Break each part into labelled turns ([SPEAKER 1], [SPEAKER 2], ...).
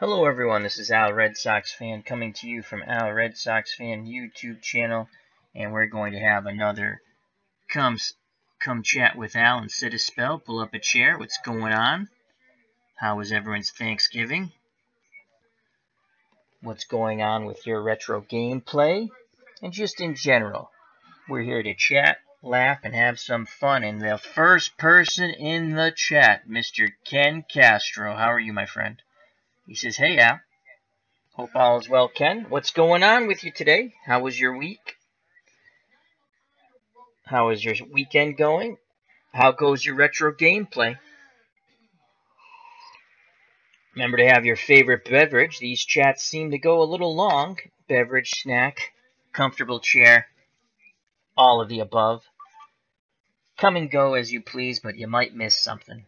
[SPEAKER 1] Hello everyone, this is Al Red Sox Fan coming to you from Al Red Sox Fan YouTube channel, and we're going to have another come chat with Al and sit a spell, pull up a chair. What's going on? How was everyone's Thanksgiving? What's going on with your retro gameplay? And just in general, we're here to chat, laugh, and have some fun. And the first person in the chat, Mr. Ken Castro. How are you, my friend? He says, hey Al. Hope all is well, Ken. What's going on with you today? How was your week? How is your weekend going? How goes your retro gameplay? Remember to have your favorite beverage. These chats seem to go a little long. Beverage, snack, comfortable chair, all of the above. Come and go as you please, but you might miss something.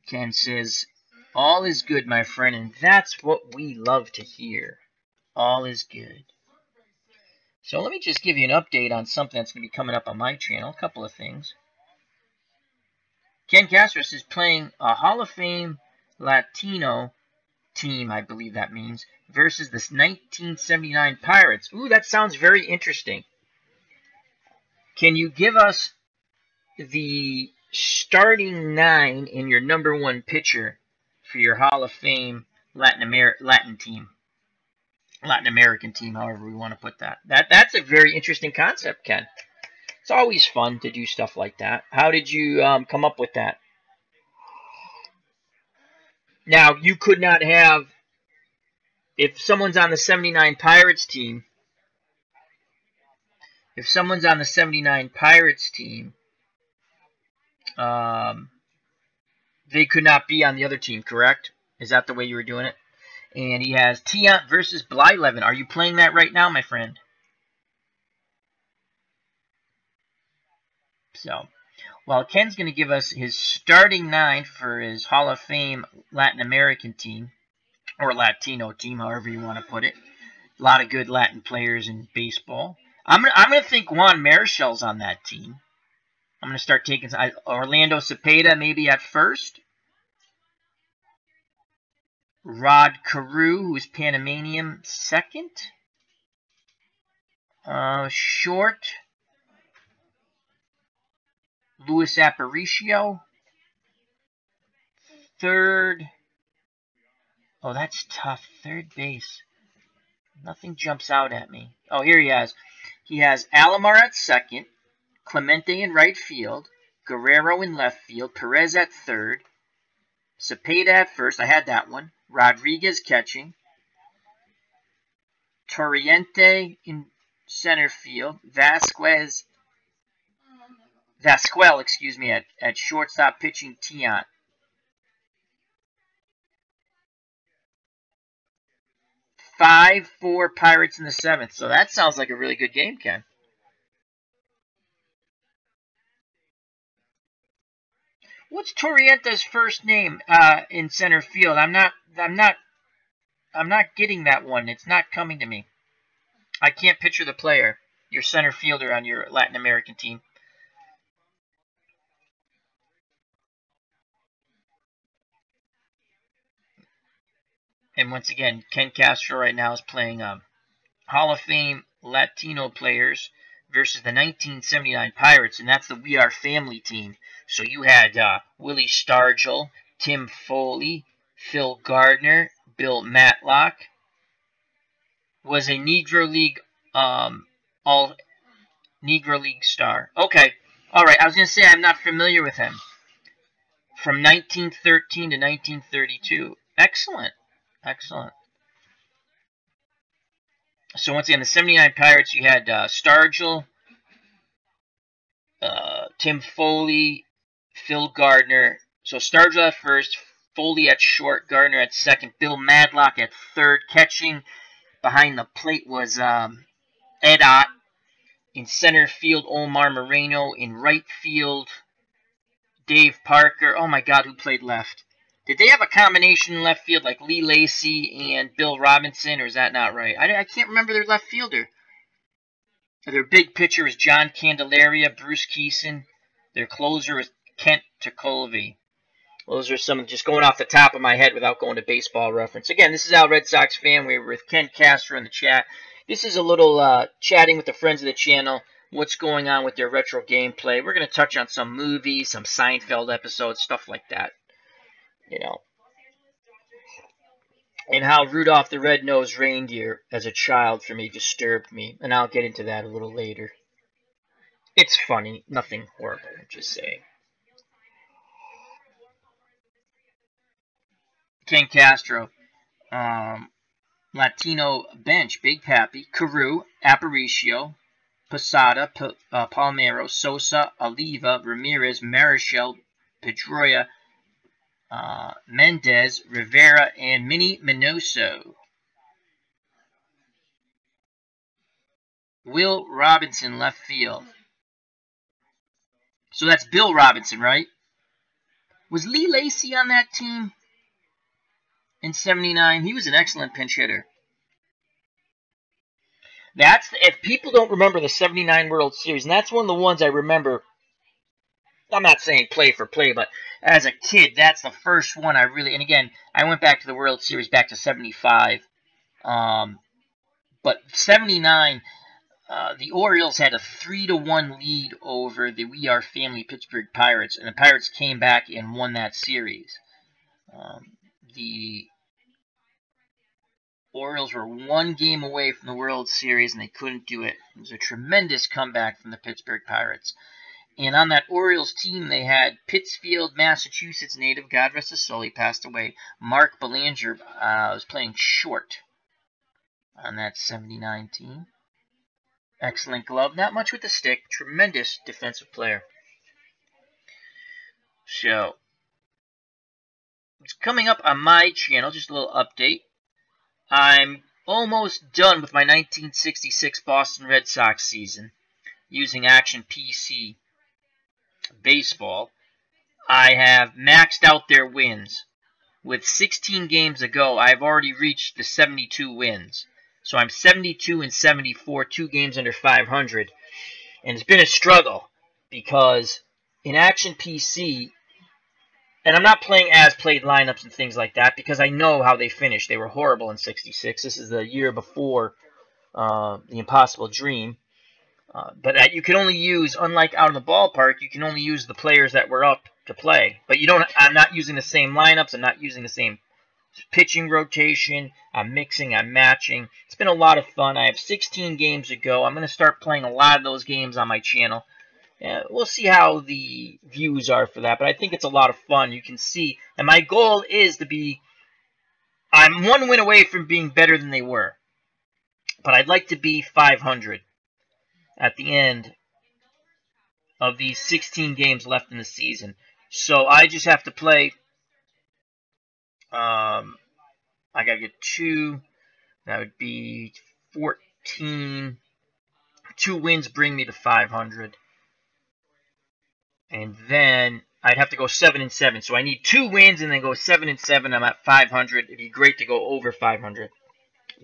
[SPEAKER 1] Ken says, all is good, my friend, and that's what we love to hear. All is good. So let me just give you an update on something that's going to be coming up on my channel. A couple of things. Ken Castro is playing a Hall of Fame Latino team, I believe that means, versus the 1979 Pirates. Ooh, that sounds very interesting. Can you give us the starting 9 in your number 1 pitcher for your Hall of Fame Latin American team, however we want to put that. That's a very interesting concept, Ken. It's always fun to do stuff like that. How did you come up with that? Now, you could not have, if someone's on the 79 Pirates team, they could not be on the other team, correct? Is that the way you were doing it? And he has Tiant versus Blyleven. Are you playing that right now, my friend? So, well, Ken's going to give us his starting 9 for his Hall of Fame Latin American team, or Latino team, however you want to put it. A lot of good Latin players in baseball. I'm gonna think Juan Marichel's on that team. I'm gonna start taking Orlando Cepeda maybe at first. Rod Carew, who's Panamanian, second. Short. Luis Aparicio. Third. Oh, that's tough. Third base. Nothing jumps out at me. Oh, here he has. He has Alomar at second. Clemente in right field. Guerrero in left field. Perez at third. Cepeda at first. I had that one. Rodriguez catching. Torriente in center field. Vasquez, excuse me, at shortstop pitching Tiant. Five, 4 Pirates in the 7th. So that sounds like a really good game, Ken. What's Torriente's first name in center field? I'm not getting that one. It's not coming to me. I can't picture the player, your center fielder on your Latin American team. And once again, Ken Castro right now is playing Hall of Fame Latino players versus the 1979 Pirates, and that's the We Are Family team. So you had Willie Stargell, Tim Foley, Phil Gardner, Bill Matlock. Was a Negro League all Negro League star. Okay, all right. I was gonna say I'm not familiar with him. From 1913 to 1932. Excellent, excellent. So once again, the 79 Pirates, you had Stargell, Tim Foley, Phil Gardner. So Stargell at first, Foley at short, Gardner at second, Bill Madlock at third. Catching behind the plate was Ed Ott. In center field, Omar Moreno. In right field, Dave Parker. Oh my God, who played left? Did they have a combination in left field like Lee Lacy and Bill Robinson, or is that not right? I can't remember their left fielder. Their big pitcher is John Candelaria, Bruce Keeson. Their closer is Kent Tekulve. Those are some just going off the top of my head without going to Baseball Reference. Again, this is Al Red Sox Fan. We're with Ken Castro in the chat. This is a little chatting with the friends of the channel. What's going on with their retro gameplay. We're going to touch on some movies, some Seinfeld episodes, stuff like that. You know. And how Rudolph the Red-Nosed Reindeer, as a child for me, disturbed me. And I'll get into that a little later. It's funny. Nothing horrible, I'm just saying. Ken Castro. Latino bench. Big Pappy. Carew. Aparicio. Posada. Palmero. Sosa. Oliva. Ramirez. Marichal. Pedroia. Mendez, Rivera, and Minnie Minoso. Will Robinson, left field. So that's Bill Robinson, right? Was Lee Lacy on that team in '79? He was an excellent pinch hitter. If people don't remember the '79 World Series, and that's one of the ones I remember. I'm not saying play for play, but as a kid, that's the first one I really... And again, I went back to the World Series back to '75. But '79, the Orioles had a 3-1 lead over the We Are Family Pittsburgh Pirates, and the Pirates came back and won that series. The Orioles were one game away from the World Series, and they couldn't do it. It was a tremendous comeback from the Pittsburgh Pirates. And on that Orioles team, they had Pittsfield, Massachusetts native, God rest his soul, he passed away. Mark Belanger was playing short on that '79 team. Excellent glove, not much with the stick. Tremendous defensive player. So, it's coming up on my channel, just a little update. I'm almost done with my 1966 Boston Red Sox season using Action PC Baseball. I have maxed out their wins. With 16 games to go, I've already reached the 72 wins. So I'm 72 and 74, 2 games under 500. And it's been a struggle because in Action PC, and I'm not playing as played lineups and things like that because I know how they finished. They were horrible in '66. This is the year before the Impossible Dream. But you can only use, unlike Out of the Ballpark, you can only use the players that were up to play. But you don't. I'm not using the same lineups. I'm not using the same pitching rotation. I'm mixing. I'm matching. It's been a lot of fun. I have 16 games to go. I'm going to start playing a lot of those games on my channel. We'll see how the views are for that. But I think it's a lot of fun. You can see. And my goal is to be... I'm one win away from being better than they were. But I'd like to be 500. At the end of these 16 games left in the season. So I just have to play, I got to get 2, that would be 14, 2 wins bring me to 500. And then I'd have to go 7-7, so I need 2 wins and then go 7-7, I'm at 500. It'd be great to go over 500.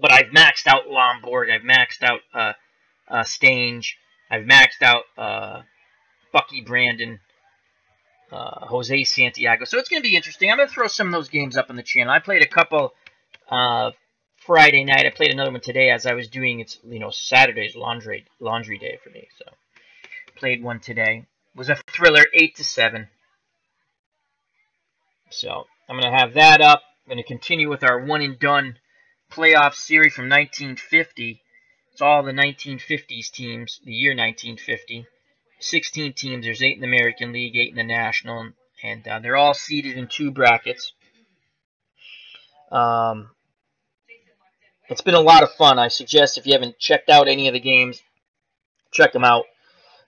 [SPEAKER 1] But I've maxed out Lomborg, I've maxed out, Stange. I've maxed out Bucky Brandon, Jose Santiago. So it's going to be interesting. I'm going to throw some of those games up on the channel. I played a couple Friday night. I played another one today as I was doing, it's, Saturday's laundry day for me. So played one today. It was a thriller, 8-7. So I'm going to have that up. I'm going to continue with our one and done playoff series from 1950. It's all the 1950s teams, the year 1950. 16 teams. There's 8 in the American League, 8 in the National, and they're all seeded in 2 brackets. It's been a lot of fun. I suggest if you haven't checked out any of the games, check them out.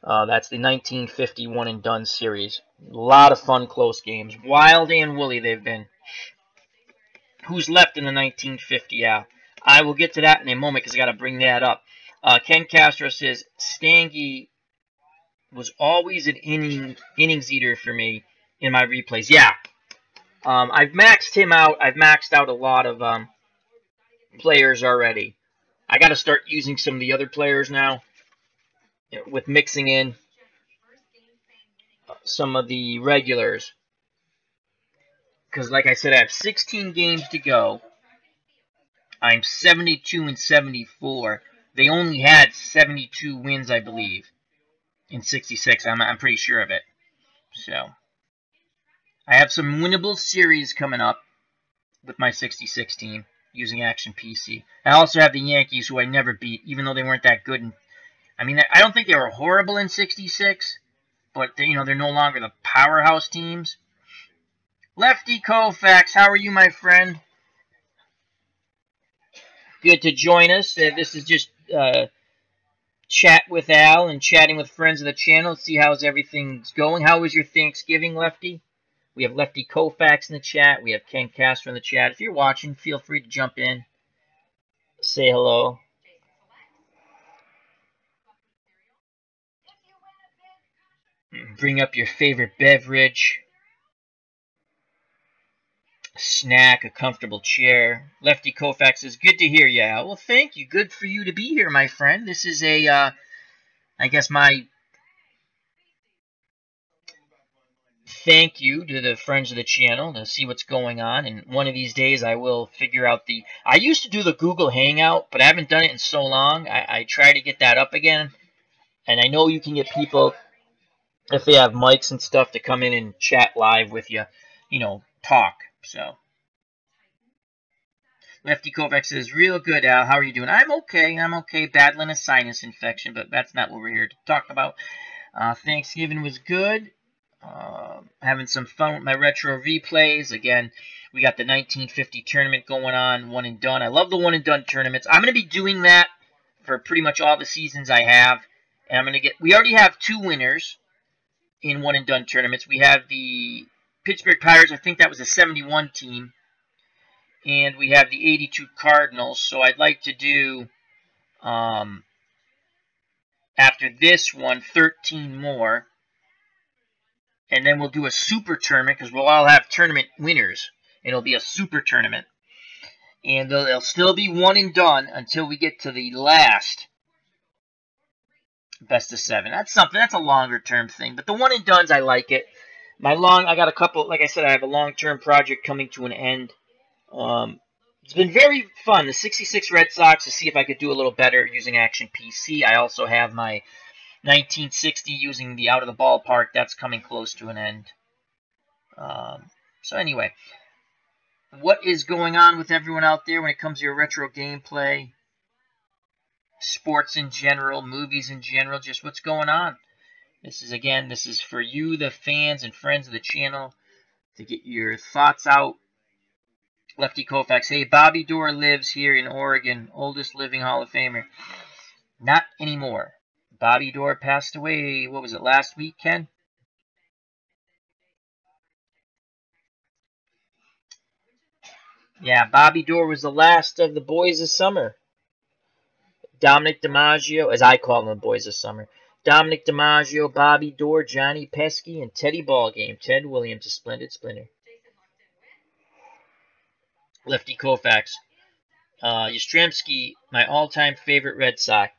[SPEAKER 1] That's the 1950 one and done series. A lot of fun, close games. Wild and woolly they've been. Who's left in the 1950? Yeah. I will get to that in a moment because I got to bring that up. Ken Castro says, Stange was always an innings eater for me in my replays. Yeah. I've maxed him out. I've maxed out a lot of players already. I got to start using some of the other players now. with mixing in some of the regulars. Because, like I said, I have 16 games to go. I'm 72 and 74. They only had 72 wins, I believe, in 66. I'm pretty sure of it. So, I have some winnable series coming up with my 66 team using Action PC. I also have the Yankees, who I never beat, even though they weren't that good. I mean, I don't think they were horrible in 66, but they're no longer the powerhouse teams. Lefty Koufax, how are you, my friend? Good to join us. This is just chat with Al and chatting with friends of the channel. See how's everything's going. How was your Thanksgiving, Lefty? We have Lefty Koufax in the chat. We have Ken Castro in the chat. If you're watching, feel free to jump in. Say hello. Bring up your favorite beverage. Snack, a comfortable chair. Lefty Koufax says, good to hear you, Al. Well, thank you. Good for you to be here, my friend. This is I guess my thank you to the friends of the channel to see what's going on. And one of these days I will figure out I used to do the Google Hangout, but I haven't done it in so long. I try to get that up again. And I know you can get people, if they have mics and stuff, to come in and chat live with you, talk. So. Lefty Kovac says, real good, Al. How are you doing? I'm okay. I'm okay. Battling a sinus infection, but that's not what we're here to talk about. Thanksgiving was good. Having some fun with my retro replays. Again, we got the 1950 tournament going on, one and done. I love the one and done tournaments. I'm going to be doing that for pretty much all the seasons I have. And I'm going to we already have 2 winners in one and done tournaments. We have the Pittsburgh Pirates. I think that was a 71 team. And we have the 82 Cardinals. So I'd like to do, after this one, 13 more. And then we'll do a super tournament because we'll all have tournament winners. It'll be a super tournament. And they'll still be one and done until we get to the last best of 7. That's something. That's a longer term thing. But the one and dones, I like it. I got a couple, like I said, I have a long-term project coming to an end. It's been very fun. The 66 Red Sox, to see if I could do a little better using Action PC. I also have my 1960 using the Out of the Ballpark. That's coming close to an end. So anyway, what is going on with everyone out there when it comes to your retro gameplay? Sports in general, movies in general, just what's going on? This is for you, the fans and friends of the channel, to get your thoughts out. Lefty Koufax, hey, Bobby Doerr lives here in Oregon, oldest living Hall of Famer. Not anymore. Bobby Doerr passed away, what was it, last week, Ken? Yeah, Bobby Doerr was the last of the boys of summer. Dominic DiMaggio, as I call them, the boys of summer. Dominic DiMaggio, Bobby Doerr, Johnny Pesky, and Teddy Ballgame. Ted Williams, a splendid splinter. Lefty Koufax. Yastrzemski, my all-time favorite Red Sox,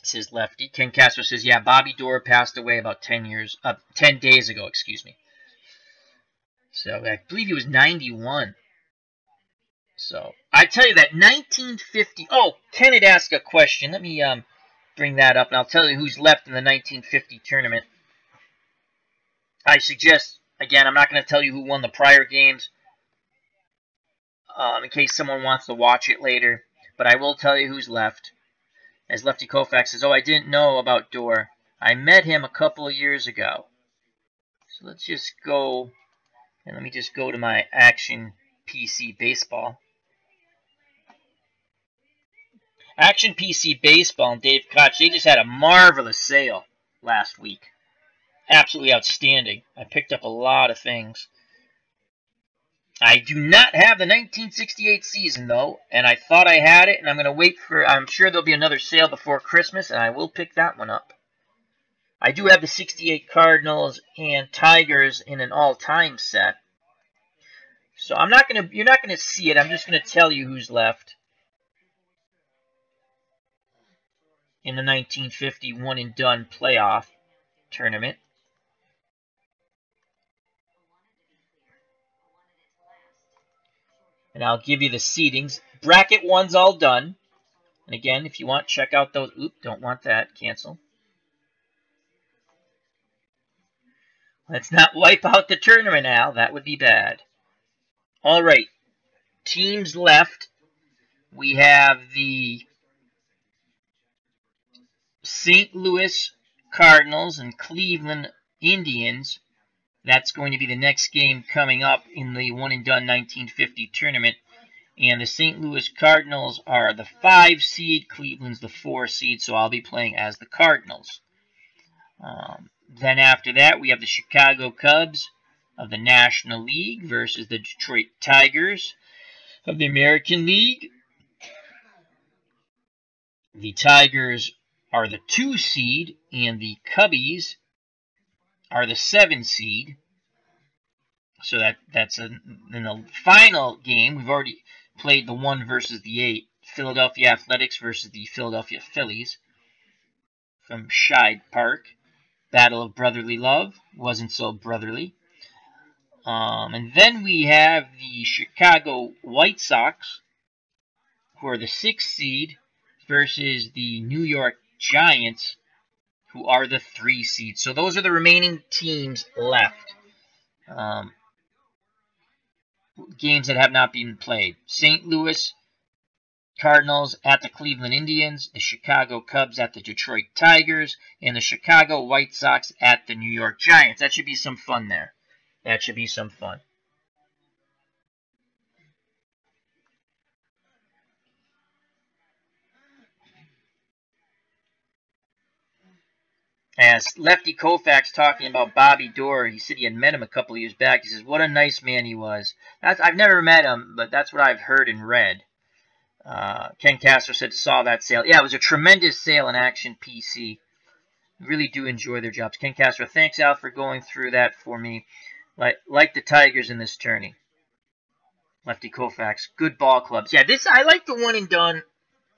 [SPEAKER 1] says Lefty. Ken Castro says, yeah, Bobby Doerr passed away about 10 days ago, excuse me. So I believe he was 91. So I tell you that 1950. Oh, Ken had asked a question. Let me bring that up, and I'll tell you who's left in the 1950 tournament. I suggest, again, I'm not going to tell you who won the prior games, in case someone wants to watch it later. But I will tell you who's left. As Lefty Koufax says, oh, I didn't know about Doerr. I met him a couple of years ago. So let's just go, and let me just go to my Action PC Baseball. Action PC Baseball and Dave Koch, they just had a marvelous sale last week. Absolutely outstanding. I picked up a lot of things. I do not have the 1968 season, though, and I thought I had it, and I'm going to wait for, I'm sure there'll be another sale before Christmas, and I will pick that one up. I do have the 68 Cardinals and Tigers in an all-time set. So you're not going to see it. I'm just going to tell you who's left. in the 1950 one and done playoff tournament. And I'll give you the seedings. Bracket 1's all done. And again, if you want, check out those. Oop, don't want that. Cancel. Let's not wipe out the tournament, Al. That would be bad. All right. Teams left. We have the St. Louis Cardinals and Cleveland Indians. That's going to be the next game coming up in the one-and-done 1950 tournament. And the St. Louis Cardinals are the 5 seed. Cleveland's the 4 seed, so I'll be playing as the Cardinals. Then after that, we have the Chicago Cubs of the National League versus the Detroit Tigers of the American League. The Tigers are the 2 seed, and the Cubbies are the 7 seed. So that's in the final game. We've already played the 1 versus the 8. Philadelphia Athletics versus the Philadelphia Phillies from Scheid Park. Battle of Brotherly Love. Wasn't so brotherly. And then we have the Chicago White Sox, who are the 6th seed, versus the New York Giants, who are the 3 seed. So those are the remaining teams left. Games that have not been played. St. Louis Cardinals at the Cleveland Indians, the Chicago Cubs at the Detroit Tigers, and the Chicago White Sox at the New York Giants. That should be some fun there. That should be some fun. As Lefty Koufax talking about Bobby Doerr, he said he had met him a couple of years back. He says, what a nice man he was. I've never met him, but that's what I've heard and read. Ken Castro said, saw that sale. Yeah, it was a tremendous sale in Action PC. Really do enjoy their jobs. Ken Castro, thanks, Al, for going through that for me. Like the Tigers in this tourney. Lefty Koufax, good ball clubs. Yeah, I like the one and done.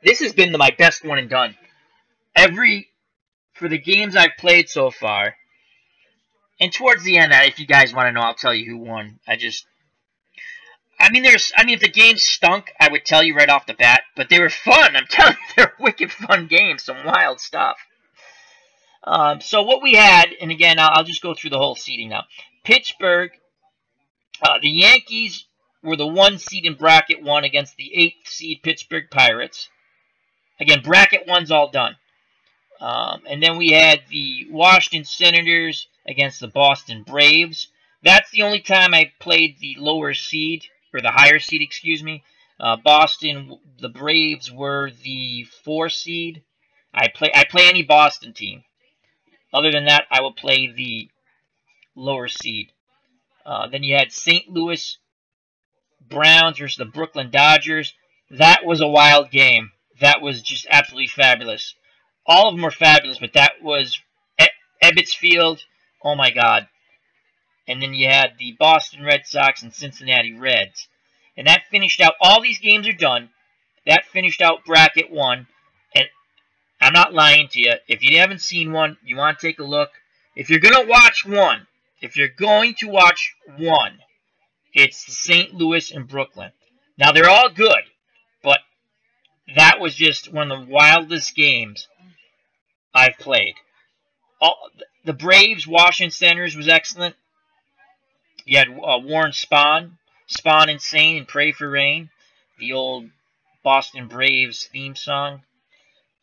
[SPEAKER 1] This has been my best one and done. For the games I've played so far, and towards the end, if you guys want to know, I'll tell you who won. If the games stunk, I would tell you right off the bat, but they were fun. I'm telling you, they're wicked fun games, some wild stuff. So what we had, and again, I'll just go through the whole seeding now. Pittsburgh, the Yankees were the 1 seed in bracket 1 against the 8th seed Pittsburgh Pirates. Again, bracket 1's all done. And then we had the Washington Senators against the Boston Braves. That's the only time I played the lower seed, or the higher seed, excuse me. Boston, the Braves were the 4 seed. I play any Boston team. Other than that, I will play the lower seed. Then you had St. Louis Browns versus the Brooklyn Dodgers. That was a wild game. That was just absolutely fabulous. All of them were fabulous, but that was Ebbets Field. Oh, my God. And then you had the Boston Red Sox and Cincinnati Reds. And that finished out, all these games are done. That finished out bracket 1. And I'm not lying to you. If you haven't seen one, you want to take a look. If you're going to watch one, it's St. Louis and Brooklyn. Now, they're all good, but that was just one of the wildest games I've played. The Braves, Washington Senators was excellent. You had Warren Spahn Insane and Pray for Rain, the old Boston Braves theme song.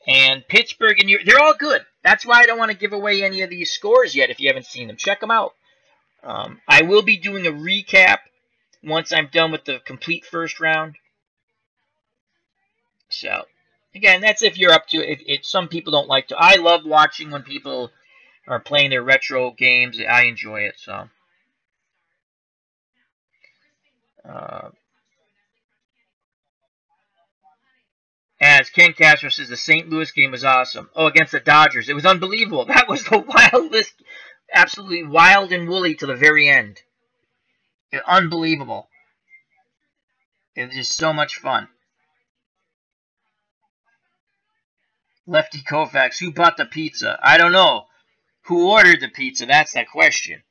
[SPEAKER 1] And Pittsburgh, and they're all good. That's why I don't want to give away any of these scores yet if you haven't seen them. Check them out. I will be doing a recap once I'm done with the complete first round. So, again, that's if you're up to it. Some people don't like to. I love watching when people are playing their retro games. I enjoy it, so. As Ken Castro says, the St. Louis game was awesome. Oh, against the Dodgers. It was unbelievable. That was the wildest, absolutely wild and woolly to the very end. Unbelievable. It was just so much fun. Lefty Koufax, who bought the pizza? I don't know. Who ordered the pizza? That's that question.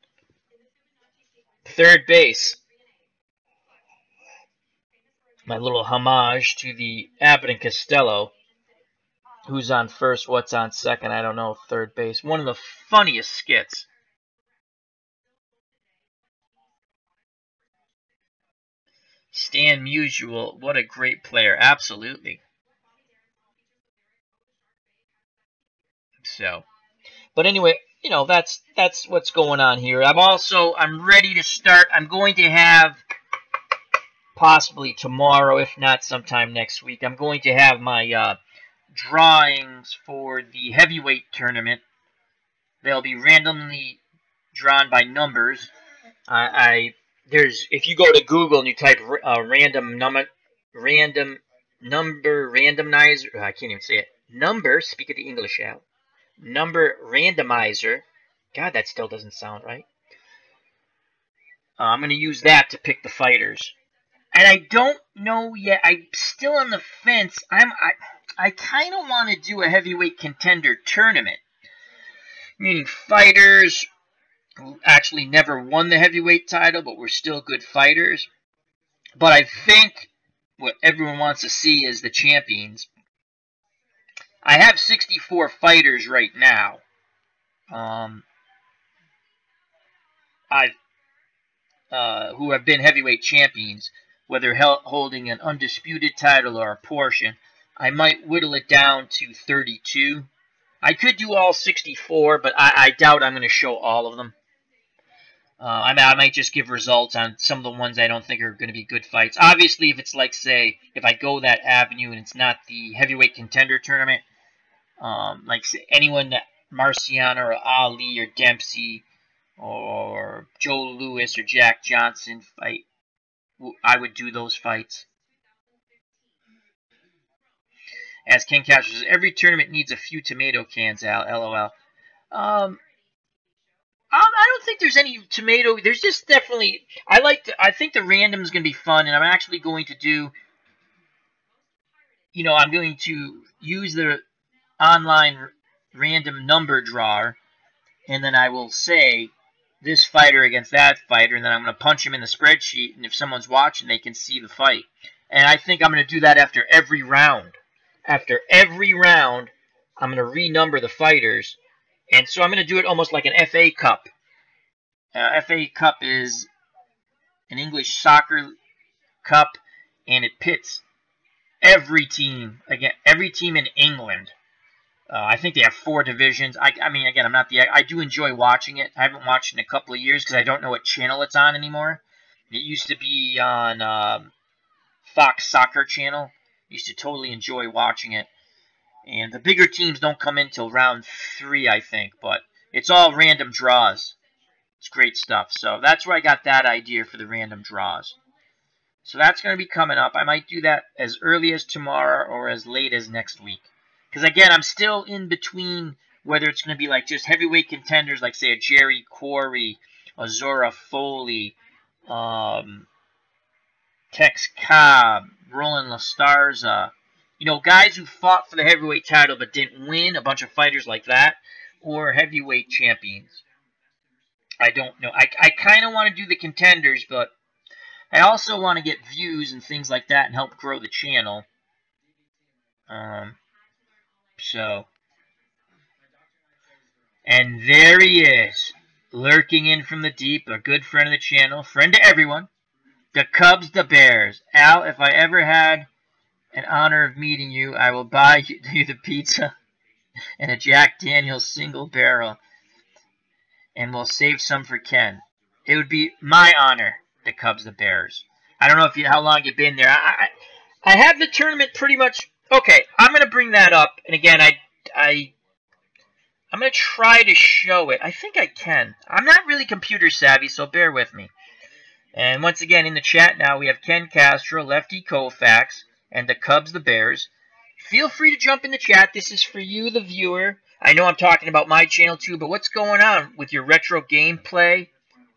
[SPEAKER 1] Third base. My little homage to the Abbott and Costello. Who's on first? What's on second? I don't know. Third base. One of the funniest skits. Stan Musial, what a great player. Absolutely. So, but anyway, you know, that's what's going on here. I'm ready to start. I'm going to have possibly tomorrow, if not sometime next week, I'm going to have my drawings for the heavyweight tournament. They'll be randomly drawn by numbers. If you go to Google and you type random number randomizer, I can't even say it. Speak of the English out. Number randomizer. God, that still doesn't sound right. I'm going to use that to pick the fighters. And I don't know yet. I'm still on the fence. I kind of want to do a heavyweight contender tournament. Meaning fighters who actually never won the heavyweight title, but were still good fighters. But I think what everyone wants to see is the champions. I have 64 fighters right now. Who have been heavyweight champions, whether holding an undisputed title or a portion. I might whittle it down to 32. I could do all 64, but I doubt I'm going to show all of them. I might just give results on some of the ones I don't think are going to be good fights. Obviously, if it's like, say, if I go that avenue and it's not the heavyweight contender tournament, like say, anyone that Marciano or Ali or Dempsey or Joe Louis or Jack Johnson fight, I would do those fights. As Ken Castro says, every tournament needs a few tomato cans, Al. LOL. I don't think there's any tomato. There's just definitely. I think the random is going to be fun, and I'm actually going to do. I'm going to use the online random number drawer, and then I will say this fighter against that fighter, and then I'm going to punch him in the spreadsheet, and if someone's watching, they can see the fight. And I think I'm going to do that after every round. After every round, I'm going to renumber the fighters. And so I'm going to do it almost like an FA Cup. FA Cup is an English soccer cup, and it pits every team in England. I think they have 4 divisions. I mean, again, I do enjoy watching it. I haven't watched it in a couple of years because I don't know what channel it's on anymore. It used to be on Fox Soccer Channel. Used to totally enjoy watching it. And the bigger teams don't come in till round 3, I think. But it's all random draws. It's great stuff. So that's where I got that idea for the random draws. So that's going to be coming up. I might do that as early as tomorrow or as late as next week. Because, again, I'm still in between whether it's going to be like just heavyweight contenders like, say, a Jerry Quarry, a Zora Foley, Tex Cobb, Roland Lastarza. Guys who fought for the heavyweight title but didn't win, a bunch of fighters like that, or heavyweight champions. I don't know. I kind of want to do the contenders, but I also want to get views and things like that and help grow the channel. And there he is, lurking in from the deep, a good friend of the channel, friend to everyone, the Cubs, the Bears. Al, if I ever had an honor of meeting you, I will buy you the pizza and a Jack Daniels single barrel, and we'll save some for Ken. It would be my honor, the Cubs, the Bears. I don't know how long you've been there. I have the tournament pretty much. Okay, I'm going to bring that up, and again, I'm going to try to show it. I think I can. I'm not really computer savvy, so bear with me. And once again, in the chat now, we have Ken Castro, Lefty Koufax, and the Cubs, the Bears. Feel free to jump in the chat. This is for you, the viewer. I know I'm talking about my channel too, but what's going on with your retro gameplay?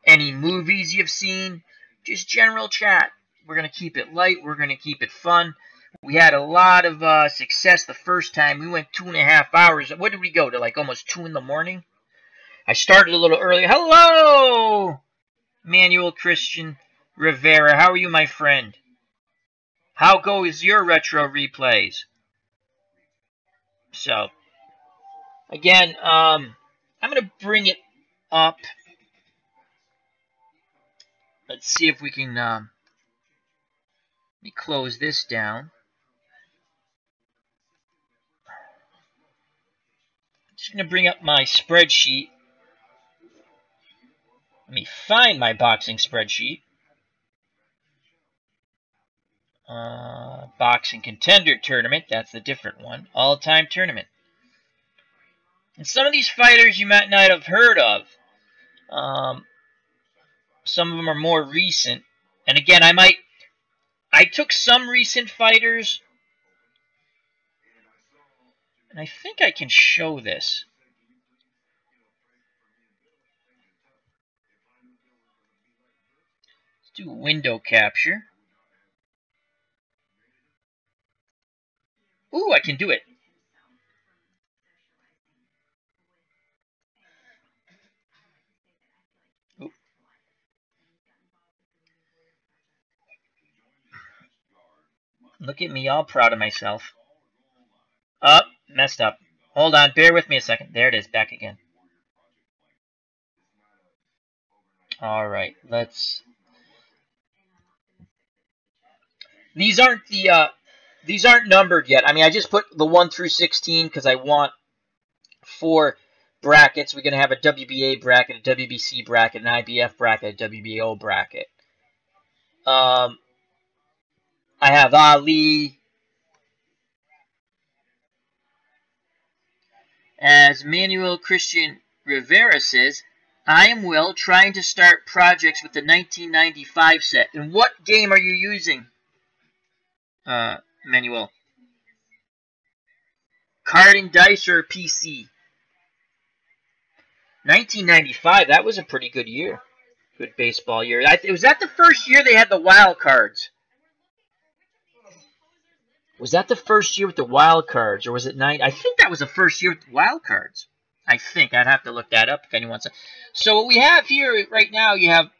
[SPEAKER 1] Any movies you've seen? Just general chat. We're going to keep it light. We're going to keep it fun. We had a lot of success the first time. We went 2.5 hours. What did we go to? Like almost 2 in the morning? I started a little early. Hello, Manuel Christian Rivera. How are you, my friend? How goes your retro replays? So, again, I'm going to bring it up. Let's see if we can, let me close this down. Just going to bring up my spreadsheet. Let me find my boxing spreadsheet. Boxing Contender Tournament, that's the different one. All-time tournament. And some of these fighters you might not have heard of. Some of them are more recent. And again, I took some recent fighters, and I think I can show this. Let's do window capture. Ooh, I can do it. Ooh. Look at me, all proud of myself. Oh, messed up. Hold on, bear with me a second. There it is, back again. Alright, let's... These aren't numbered yet. I mean, I just put the 1 through 16 because I want 4 brackets. We're going to have a WBA bracket, a WBC bracket, an IBF bracket, a WBO bracket. I have Ali. As Manuel Christian Rivera says, I am Will, trying to start projects with the 1995 set. And what game are you using, Manuel? Card and dice or PC? 1995, that was a pretty good year. Good baseball year. Was that the first year they had the wild cards? Was that the first year with the wild cards, or was it 9? I think that was the first year with the wild cards. I think. I'd have to look that up if anyone wants to. So what we have here right now, you have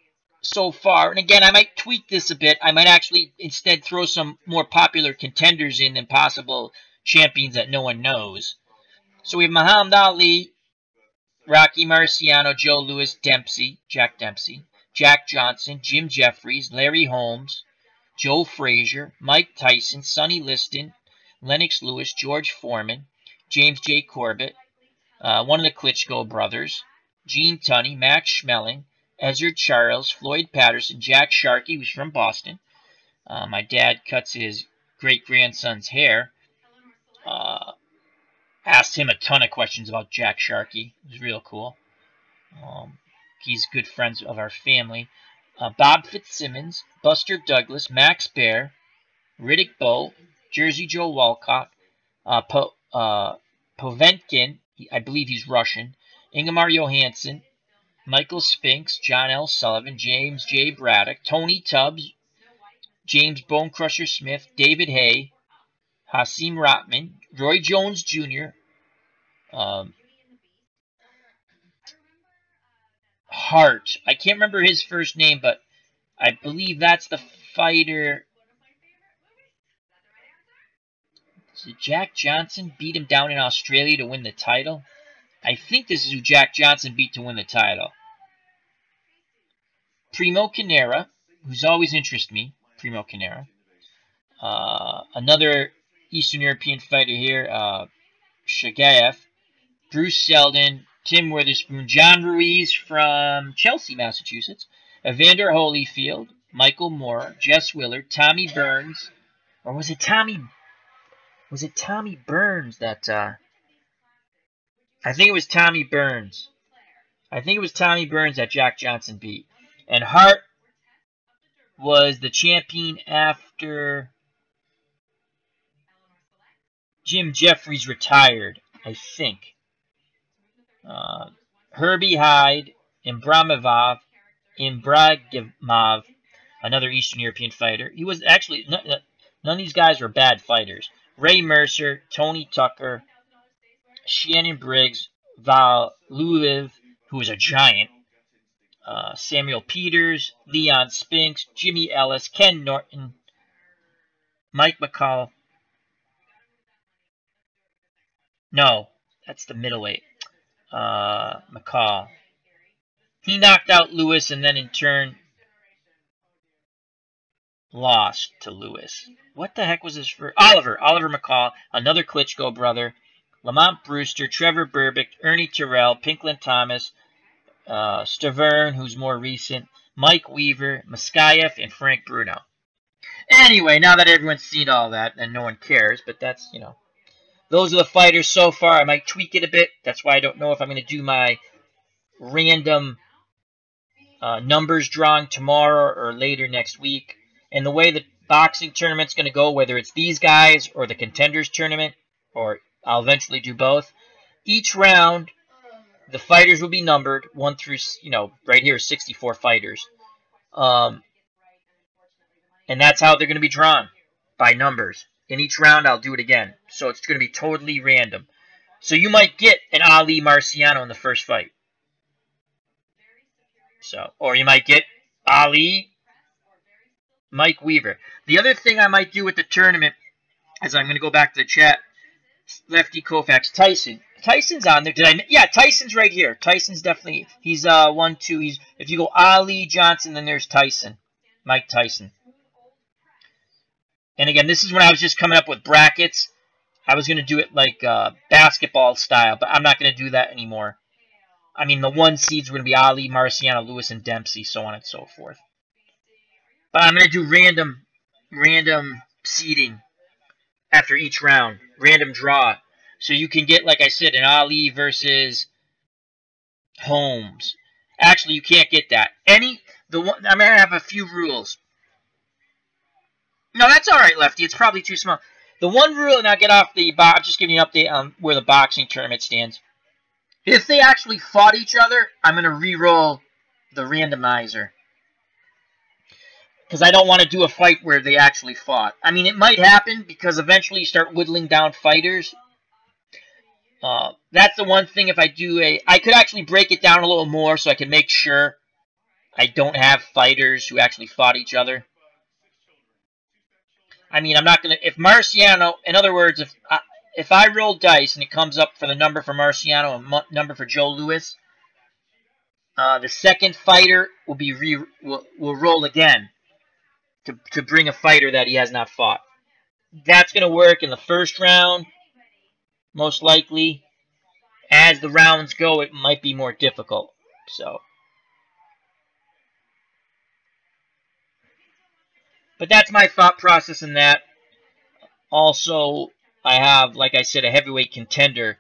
[SPEAKER 1] so far, and again, I might tweak this a bit. I might actually instead throw some more popular contenders in than possible champions that no one knows. So we have Muhammad Ali, Rocky Marciano, Joe Louis, Jack Dempsey, Jack Johnson, Jim Jeffries, Larry Holmes, Joe Frazier, Mike Tyson, Sonny Liston, Lennox Lewis, George Foreman, James J. Corbett, one of the Klitschko brothers, Gene Tunney, Max Schmeling, Ezra Charles, Floyd Patterson, Jack Sharkey, who's from Boston. My dad cuts his great-grandson's hair. Asked him a ton of questions about Jack Sharkey. It was real cool. He's good friends of our family. Bob Fitzsimmons, Buster Douglas, Max Baer, Riddick Bowe, Jersey Joe Walcott, Povetkin, I believe he's Russian, Ingemar Johansson, Michael Spinks, John L. Sullivan, James J. Braddock, Tony Tubbs, James Bonecrusher Smith, David Hay, Hasim Rotman, Roy Jones Jr., Hart. I can't remember his first name, but I believe that's the fighter. So Jack Johnson beat him down in Australia to win the title. I think this is who Jack Johnson beat to win the title. Primo Canera, who's always interested me. Primo Canera. Another Eastern European fighter here, Shagayev. Bruce Seldon, Tim Witherspoon, John Ruiz from Chelsea, Massachusetts, Evander Holyfield, Michael Moore, Jess Willard, Tommy Burns, or was it Tommy Burns that, I think it was Tommy Burns. I think it was Tommy Burns that Jack Johnson beat. And Hart was the champion after Jim Jeffries retired, I think. Herbie Hyde, Imbragimov, another Eastern European fighter. He was actually, None of these guys were bad fighters. Ray Mercer, Tony Tucker, Shannon Briggs, Val Luliv, who was a giant, Samuel Peters, Leon Spinks, Jimmy Ellis, Ken Norton, Mike McCall. No, that's the middleweight. McCall. He knocked out Lewis and then in turn lost to Lewis. What the heck was his first? Oliver McCall, another Klitschko brother. Lamont Brewster, Trevor Berbick, Ernie Terrell, Pinklin Thomas, Stavern, who's more recent, Mike Weaver, Maskayev, and Frank Bruno. Anyway, now that everyone's seen all that, and no one cares, but that's, you know, those are the fighters so far. I might tweak it a bit. That's why I don't know if I'm going to do my random numbers drawing tomorrow or later next week. And the way the boxing tournament's going to go, whether it's these guys or the contenders tournament, or I'll eventually do both, each round the fighters will be numbered 1 through, you know, right here 64 fighters. And that's how they're going to be drawn, by numbers. In each round, I'll do it again. So it's going to be totally random. So you might get an Ali Marciano in the first fight. So, or you might get Ali Mike Weaver. The other thing I might do with the tournament, as I'm going to go back to the chat, Lefty Koufax, Tyson. Tyson's on there. Yeah, Tyson's right here. Tyson's definitely, he's 1, 2. If you go Ali, Johnson, then there's Tyson. Mike Tyson. And again, this is when I was just coming up with brackets. I was going to do it like basketball style, but I'm not going to do that anymore. I mean, the 1 seeds were going to be Ali, Marciano, Lewis, and Dempsey, so on and so forth. But I'm going to do random seeding after each round. Random draw. So you can get, like I said, an Ali versus Holmes. Actually, you can't get that. I'm going to have a few rules. No, that's all right, Lefty. It's probably too small. The one rule, and I'll get off the box. I'm just giving you an update on where the boxing tournament stands. If they actually fought each other, I'm going to re-roll the randomizer. Because I don't want to do a fight where they actually fought. I mean, it might happen because eventually you start whittling down fighters. That's the one thing if I do I could actually break it down a little more so I can make sure I don't have fighters who actually fought each other. I mean, I'm not going to... If Marciano... In other words, if I roll dice and it comes up for the number for Marciano and number for Joe Louis, the second fighter will roll again to bring a fighter that he has not fought. That's going to work in the first round, most likely. As the rounds go, it might be more difficult. So... But that's my thought process in that. Also, I have, like I said, a heavyweight contender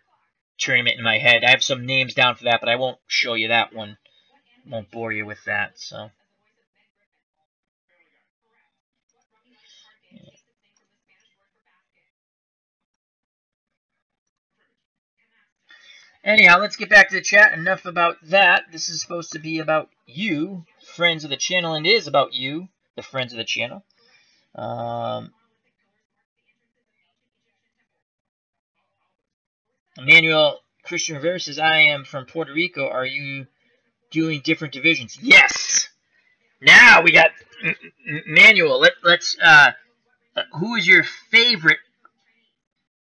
[SPEAKER 1] tournament in my head. I have some names down for that, but I won't show you that one. Won't bore you with that, so. Yeah. Anyhow, let's get back to the chat. Enough about that. This is supposed to be about you, friends of the channel, and it is about you, the friends of the channel. Emmanuel Christian Rivera says, I am from Puerto Rico. Are you doing different divisions? Yes! Now we got Manuel. Let's who is your favorite?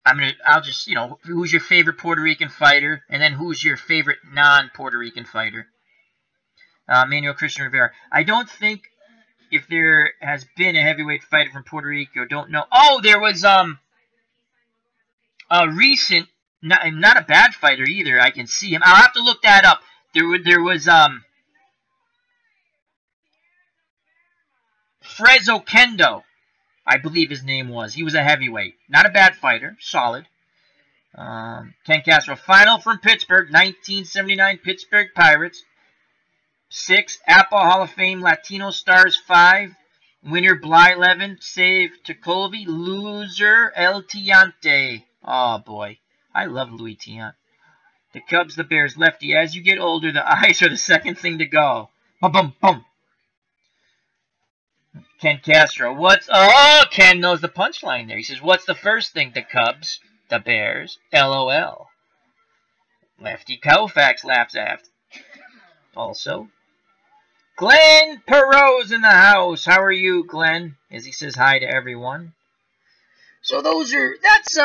[SPEAKER 1] I'll just, you know, who's your favorite Puerto Rican fighter, and then who's your favorite non-Puerto Rican fighter? Manuel Christian Rivera. I don't think if there has been a heavyweight fighter from Puerto Rico. Don't know. Oh, there was a recent, not a bad fighter either. I can see him. I'll have to look that up. There was Frezo Kendo, I believe his name was. He was a heavyweight. Not a bad fighter. Solid. Ken Castro. Final from Pittsburgh. 1979 Pittsburgh Pirates. 6. Apple Hall of Fame Latino Stars 5. Winner Bly 11. Save Tecolvi. Loser El Tiante. Oh boy. I love Louis Tiant. The Cubs, the Bears. Lefty. As you get older, the eyes are the second thing to go. Bum bum bum. Ken Castro. Oh, Ken knows the punchline there. He says, what's the first thing? The Cubs, the Bears, LOL. Lefty Koufax laughs after. Also, Glenn Perot's in the house. How are you, Glenn? As he says hi to everyone. So that's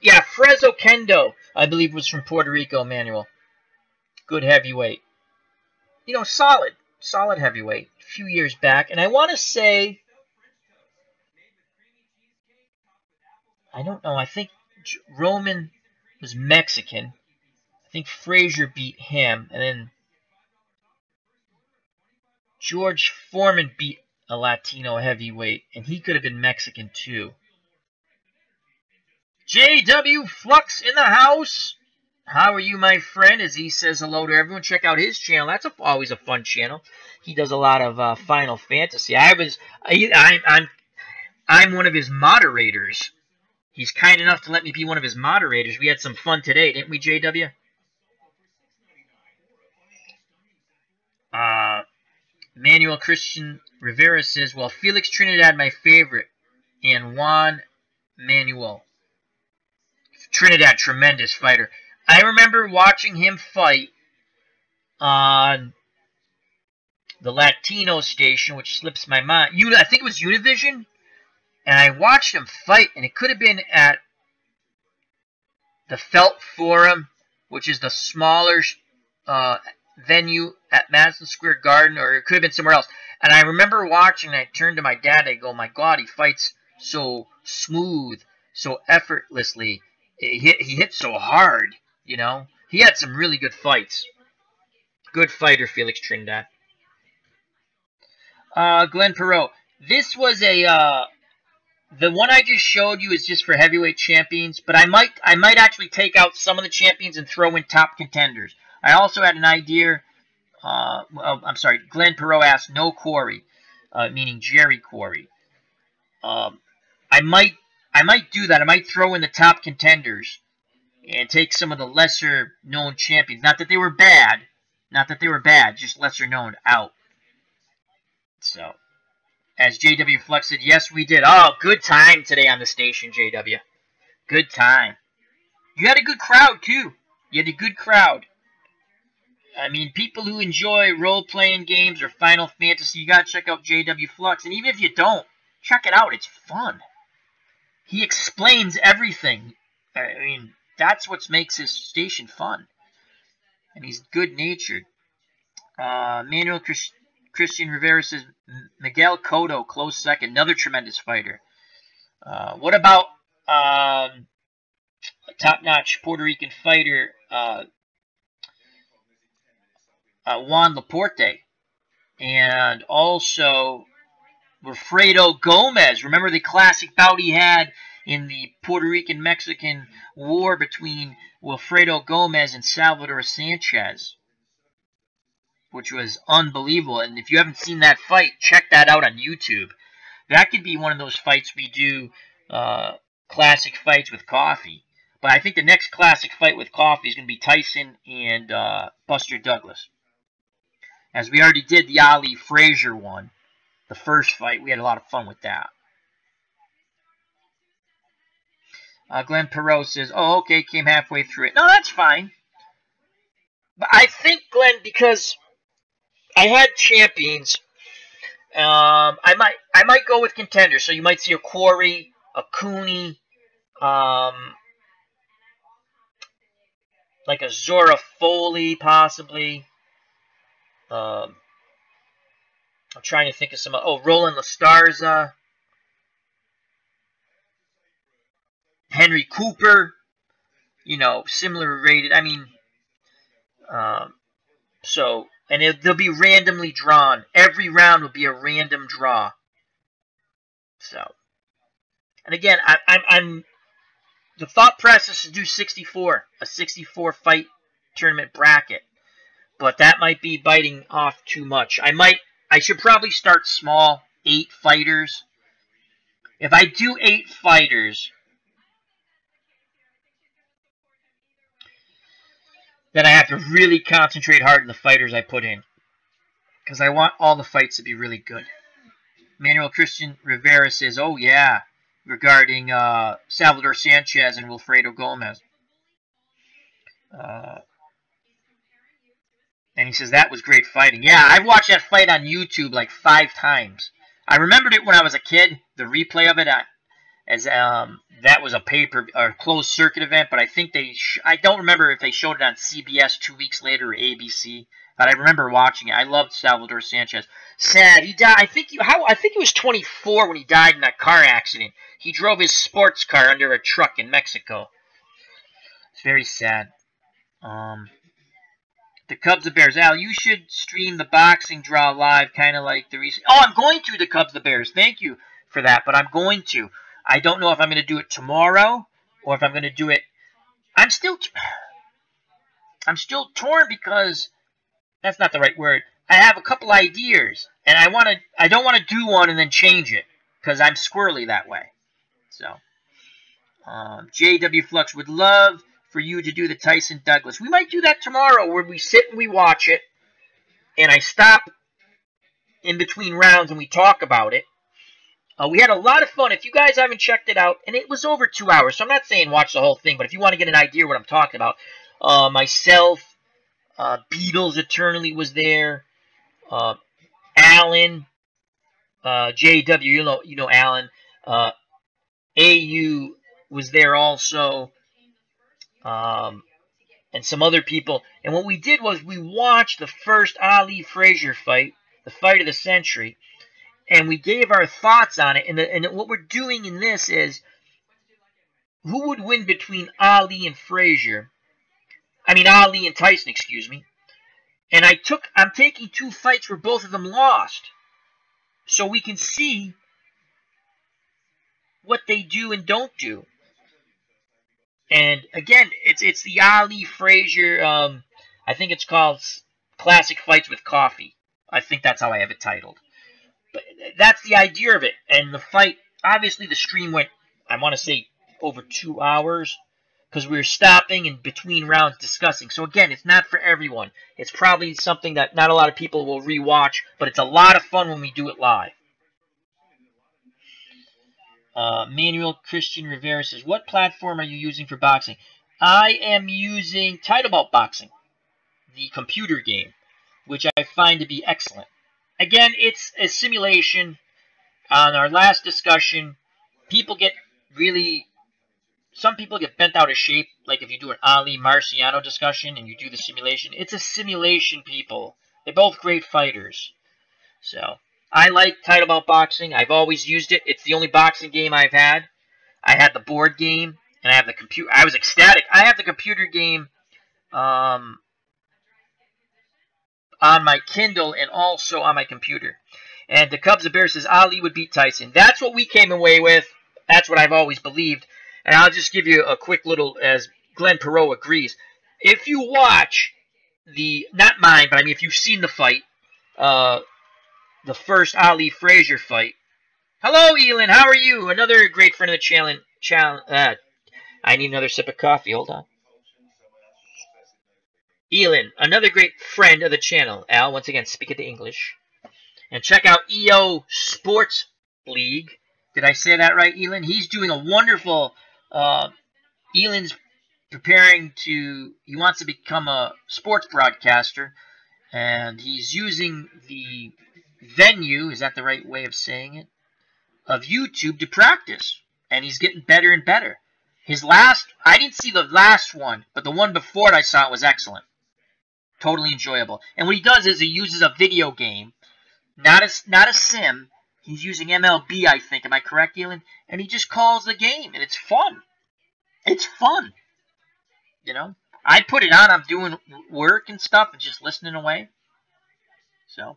[SPEAKER 1] yeah, Frezo Kendo, I believe, was from Puerto Rico, Manuel. Good heavyweight. You know, solid heavyweight. A few years back, and I want to say, I don't know, I think Roman was Mexican. I think Frazier beat him, and then George Foreman beat a Latino heavyweight, and he could have been Mexican too. JW Flux in the house. How are you, my friend? As he says hello to everyone. Check out his channel. That's always a fun channel. He does a lot of Final Fantasy. I'm one of his moderators. He's kind enough to let me be one of his moderators. We had some fun today, didn't we, JW? Manuel Christian Rivera says, well, Felix Trinidad, my favorite, and Juan Manuel. Trinidad, tremendous fighter. I remember watching him fight on the Latino station, which slips my mind. I think it was Univision. And I watched him fight, and it could have been at the Felt Forum, which is the smaller venue at Madison Square Garden, or it could have been somewhere else. And I remember watching, and I turned to my dad, and I go, my God, he fights so smooth, so effortlessly. He hits so hard, you know. He had some really good fights. Good fighter, Felix Trinidad. Glenn Perot. This was the one I just showed you is just for heavyweight champions, but I might actually take out some of the champions and throw in top contenders. I also had an idea. I'm sorry. Glenn Perot asked no Quarry, meaning Jerry Quarry. I might do that. I might throw in the top contenders and take some of the lesser known champions. Not that they were bad. Just lesser known out. So, as JW Flux said, yes, we did. Oh, good time today on the station, JW. Good time. You had a good crowd, too. You had a good crowd. I mean, people who enjoy role-playing games or Final Fantasy, you got to check out JW Flux. And even if you don't, check it out. It's fun. He explains everything. I mean, that's what makes his station fun. And he's good-natured. Manuel Christian Rivera says, Miguel Cotto, close second. Another tremendous fighter. What about a top-notch Puerto Rican fighter, Juan Laporte? And also Wilfredo Gomez. Remember the classic bout he had in the Puerto Rican-Mexican war between Wilfredo Gomez and Salvador Sanchez, which was unbelievable. And if you haven't seen that fight, check that out on YouTube. That could be one of those fights we do, classic fights with coffee. But I think the next classic fight with coffee is going to be Tyson and Buster Douglas. As we already did the Ali Frazier one, the first fight, we had a lot of fun with that. Glenn Perot says, oh, okay, came halfway through it. No, that's fine. But I think, Glenn, because I had champions, I might go with contenders. So you might see a Quarry, a Cooney, like a Zora Foley, possibly. I'm trying to think of some. Oh, Roland Lastarza, Henry Cooper. You know, similar rated. I mean, so, and they'll be randomly drawn. Every round will be a random draw. So, and again, I'm the thought process is to do 64, a 64 fight tournament bracket, but that might be biting off too much. I should probably start small, 8 fighters. If I do 8 fighters, then I have to really concentrate hard on the fighters I put in, because I want all the fights to be really good. Manuel Christian Rivera says, oh yeah, regarding Salvador Sanchez and Wilfredo Gomez. And he says, that was great fighting. Yeah, I've watched that fight on YouTube like 5 times. I remembered it when I was a kid, the replay of it, as that was a paper or closed circuit event, but I think I don't remember if they showed it on CBS 2 weeks later or ABC, but I remember watching it. I loved Salvador Sanchez. Sad, he died. I think he was 24 when he died in that car accident. He drove his sports car under a truck in Mexico. It's very sad. The Cubs, the Bears. Al, you should stream the boxing draw live, kind of like the recent... Oh, I'm going to the Cubs, the Bears. Thank you for that, but I'm going to. I don't know if I'm going to do it tomorrow or if I'm going to do it... I'm still torn because... That's not the right word. I have a couple ideas, and I don't want to do one and then change it because I'm squirrely that way. So, JW Flux would love for you to do the Tyson Douglas. We might do that tomorrow where we sit and we watch it and I stop in between rounds and we talk about it. We had a lot of fun. If you guys haven't checked it out, and it was over 2 hours, so I'm not saying watch the whole thing, but if you want to get an idea of what I'm talking about, myself, Beatles Eternally was there, Alan, JW, you know Alan, AU was there also, and some other people. And what we did was we watched the first Ali Frazier fight, the fight of the century, and we gave our thoughts on it. And what we're doing in this is, who would win between Ali and Frazier? I mean, Ali and Tyson, excuse me. And I'm taking 2 fights where both of them lost, so we can see what they do and don't do. And again, it's the Ali Frazier. I think it's called Classic Fights with Coffee. I think that's how I have it titled. But that's the idea of it. And the fight, obviously, the stream went, I want to say, over 2 hours. Because we were stopping in between rounds discussing. So again, it's not for everyone. It's probably something that not a lot of people will rewatch, but it's a lot of fun when we do it live. Manuel Christian Rivera says, what platform are you using for boxing? I am using Title Bout Boxing, the computer game, which I find to be excellent. Again, it's a simulation. On our last discussion, some people get bent out of shape, like if you do an Ali Marciano discussion and you do the simulation. It's a simulation, people. They're both great fighters. So, I like Title Bout Boxing. I've always used it. It's the only boxing game I've had. I had the board game, and I have the computer. I was ecstatic. I have the computer game on my Kindle and also on my computer. And the Cubs of Bears says Ali would beat Tyson. That's what we came away with. That's what I've always believed. And I'll just give you a quick little, as Glenn Perot agrees. If you watch not mine, but I mean if you've seen the fight, the first Ali Frazier fight. Hello, Elin. How are you? Another great friend of the channel. I need another sip of coffee. Hold on. Elin, another great friend of the channel. Al, once again, speak it to English. And check out EO Sports League. Did I say that right, Elin? He's doing a wonderful... Elin's he wants to become a sports broadcaster, and he's using the venue, is that the right way of saying it, of YouTube to practice, and he's getting better and better. I didn't see the last one, but the one before it I saw was excellent. Totally enjoyable. And what he does is he uses a video game, not a sim. He's using MLB, I think. Am I correct, Elin? And he just calls the game, and it's fun. It's fun. You know? I put it on. I'm doing work and stuff and just listening away. So,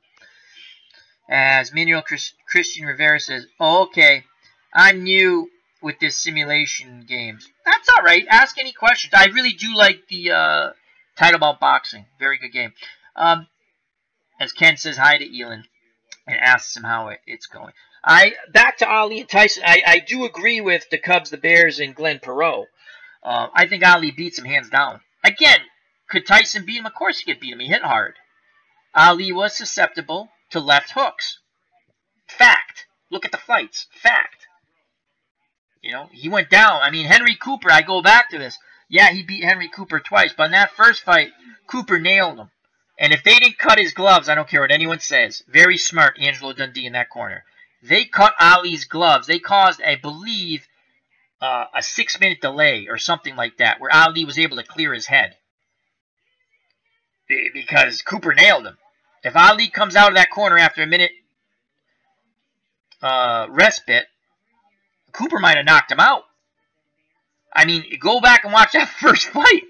[SPEAKER 1] as Manuel Christian Rivera says, oh, okay, I'm new with this simulation games. That's all right. Ask any questions. I really do like the Title Bout Boxing. Very good game. As Ken says hi to Elin and asks him how it's going. Back to Ali and Tyson. I do agree with the Cubs, the Bears, and Glenn Perot. I think Ali beats him hands down. Again, could Tyson beat him? Of course he could beat him. He hit hard. Ali was susceptible to left hooks. Fact. Look at the fights. Fact. You know, he went down. I mean, Henry Cooper, I go back to this. Yeah, he beat Henry Cooper twice, but in that first fight, Cooper nailed him. And if they didn't cut his gloves, I don't care what anyone says. Very smart, Angelo Dundee in that corner. They cut Ali's gloves. They caused, I believe, a 6-minute delay or something like that, where Ali was able to clear his head. Because Cooper nailed him. If Ali comes out of that corner after a minute respite, Cooper might have knocked him out. I mean, go back and watch that first fight.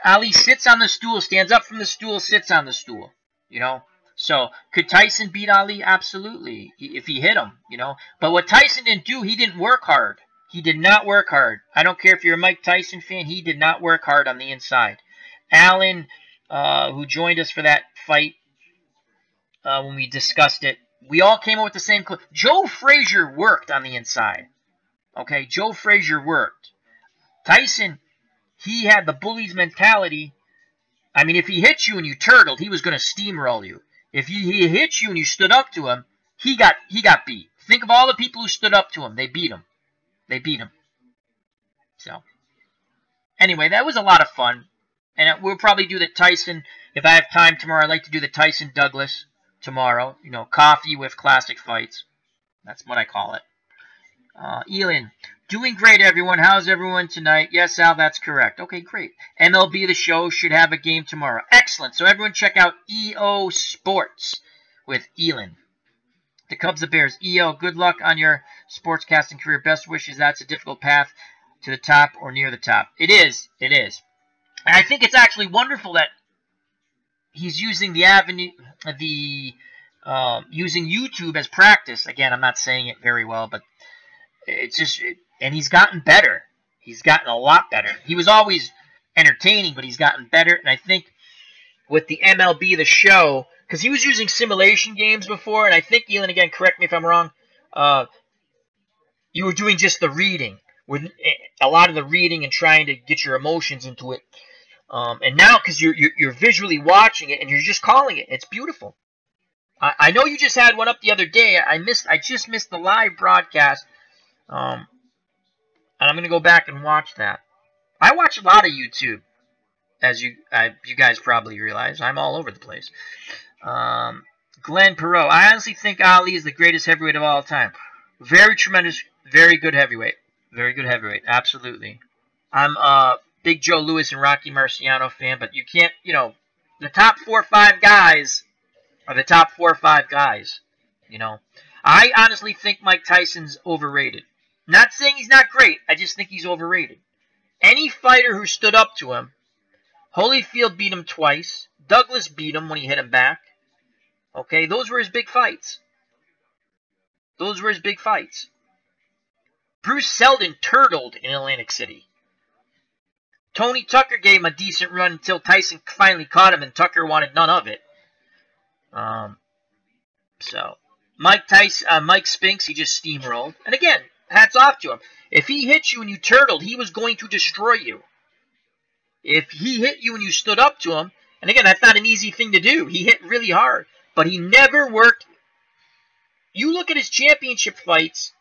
[SPEAKER 1] Ali sits on the stool, stands up from the stool, sits on the stool. You know? So, could Tyson beat Ali? Absolutely. If he hit him, you know? But what Tyson didn't do, he didn't work hard. He did not work hard. I don't care if you're a Mike Tyson fan, he did not work hard on the inside. Alan, who joined us for that fight when we discussed it, we all came up with the same clue. Joe Frazier worked on the inside. Okay, Joe Frazier worked. Tyson, he had the bully's mentality. I mean, if he hit you and you turtled, he was going to steamroll you. If he hit you and you stood up to him, he got beat. Think of all the people who stood up to him. They beat him. They beat him. So, anyway, that was a lot of fun. And we'll probably do the Tyson, if I have time tomorrow, I'd like to do the Tyson Douglas tomorrow. You know, coffee with classic fights. That's what I call it. Elin, doing great, everyone. How's everyone tonight? Yes, Al, that's correct. Okay, great. MLB The Show should have a game tomorrow. Excellent. So everyone check out EO Sports with Elin. The Cubs, the Bears. EO, good luck on your sportscasting career. Best wishes. That's a difficult path to the top or near the top. It is. It is. And I think it's actually wonderful that he's using the avenue, using YouTube as practice. Again, I'm not saying it very well, but it's just, and he's gotten better. He's gotten a lot better. He was always entertaining, but he's gotten better. And I think with the MLB The Show, because he was using simulation games before, and I think, Elin, again, correct me if I'm wrong, you were doing just the reading, with a lot of the reading and trying to get your emotions into it. And now, because you're visually watching it and you're just calling it, it's beautiful. I know you just had one up the other day. I just missed the live broadcast. And I'm going to go back and watch that. I watch a lot of YouTube, as you guys probably realize. I'm all over the place. Glenn Perot. I honestly think Ali is the greatest heavyweight of all time. Very tremendous, very good heavyweight. Very good heavyweight, absolutely. I'm a big Joe Louis and Rocky Marciano fan, but you can't, you know, the top 4 or 5 guys are the top 4 or 5 guys, you know. I honestly think Mike Tyson's overrated. Not saying he's not great, I just think he's overrated. Any fighter who stood up to him, Holyfield beat him twice, Douglas beat him when he hit him back. Okay, those were his big fights. Those were his big fights. Bruce Seldon turtled in Atlantic City. Tony Tucker gave him a decent run until Tyson finally caught him, and Tucker wanted none of it. So Mike Spinks, he just steamrolled. And again, hats off to him. If he hit you and you turtled, he was going to destroy you. If he hit you and you stood up to him, and again, that's not an easy thing to do. He hit really hard, but he never worked. You look at his championship fights,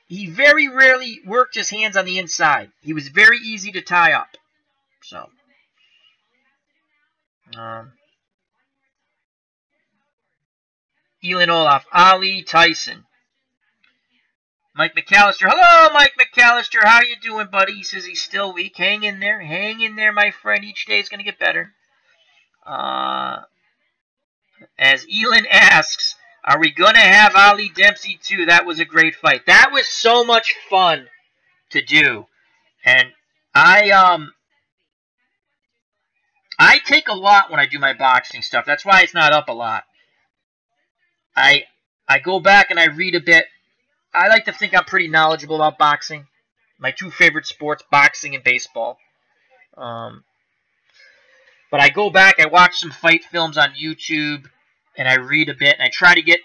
[SPEAKER 1] he very rarely worked his hands on the inside. He was very easy to tie up. So, Elin Olaf, Ali, Tyson. Mike McAllister. Hello, Mike McAllister. How you doing, buddy? He says he's still weak. Hang in there. Hang in there, my friend. Each day is going to get better. As Elin asks, are we going to have Ali Dempsey too? That was a great fight. That was so much fun to do. And I take a lot when I do my boxing stuff. That's why it's not up a lot. I go back and I read a bit. I like to think I'm pretty knowledgeable about boxing. My 2 favorite sports, boxing and baseball. But I go back, I watch some fight films on YouTube, and I read a bit, and I try to get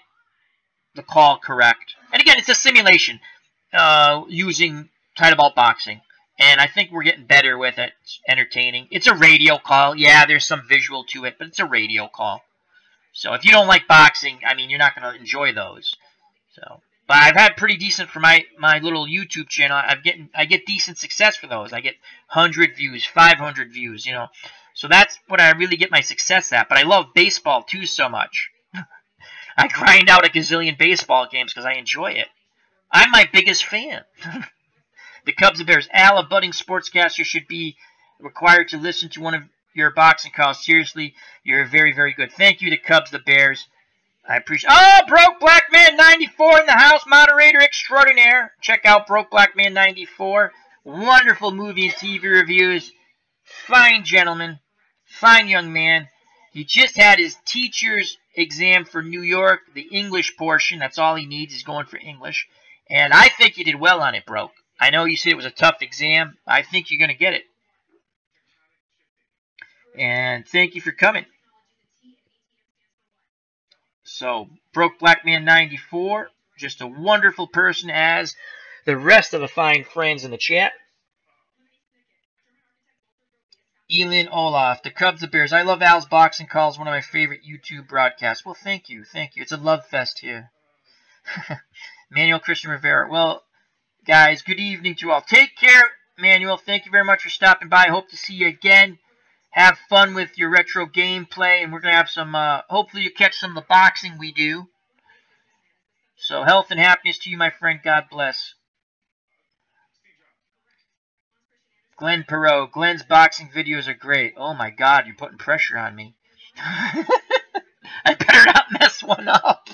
[SPEAKER 1] the call correct. And again, it's a simulation using Tight About Boxing. And I think we're getting better with it. It's entertaining. It's a radio call. Yeah, there's some visual to it, but it's a radio call. So if you don't like boxing, I mean, you're not going to enjoy those. So, but I've had pretty decent for my little YouTube channel. I get decent success for those. I get 100 views, 500 views, you know. So that's what I really get my success at. But I love baseball too so much. I grind out a gazillion baseball games because I enjoy it. I'm my biggest fan. The Cubs and Bears. Al, a budding sportscaster, should be required to listen to one of your boxing calls. Seriously, you're very, very good. Thank you to Cubs the Bears. I appreciate. Oh, Broke Black Man 94 in the house, moderator extraordinaire. Check out Broke Black Man 94. Wonderful movie and TV reviews. Fine gentleman, fine young man. He just had his teacher's exam for New York, the English portion. That's all he needs. He's going for English, and I think you did well on it, Broke. I know you said it was a tough exam. I think you're going to get it. And thank you for coming. So, Broke Black Man 94, just a wonderful person, as the rest of the fine friends in the chat. Elin Olaf, the Cubs, the Bears. I love Al's boxing calls, one of my favorite YouTube broadcasts. Well, thank you, thank you. It's a love fest here. Manuel Christian Rivera. Well, guys, good evening to all. Take care, Manuel. Thank you very much for stopping by. Hope to see you again. Have fun with your retro gameplay, and we're going to have some, hopefully you catch some of the boxing we do. So, health and happiness to you, my friend. God bless. Glenn Perot. Glenn's boxing videos are great. Oh, my God, you're putting pressure on me. I better not mess one up.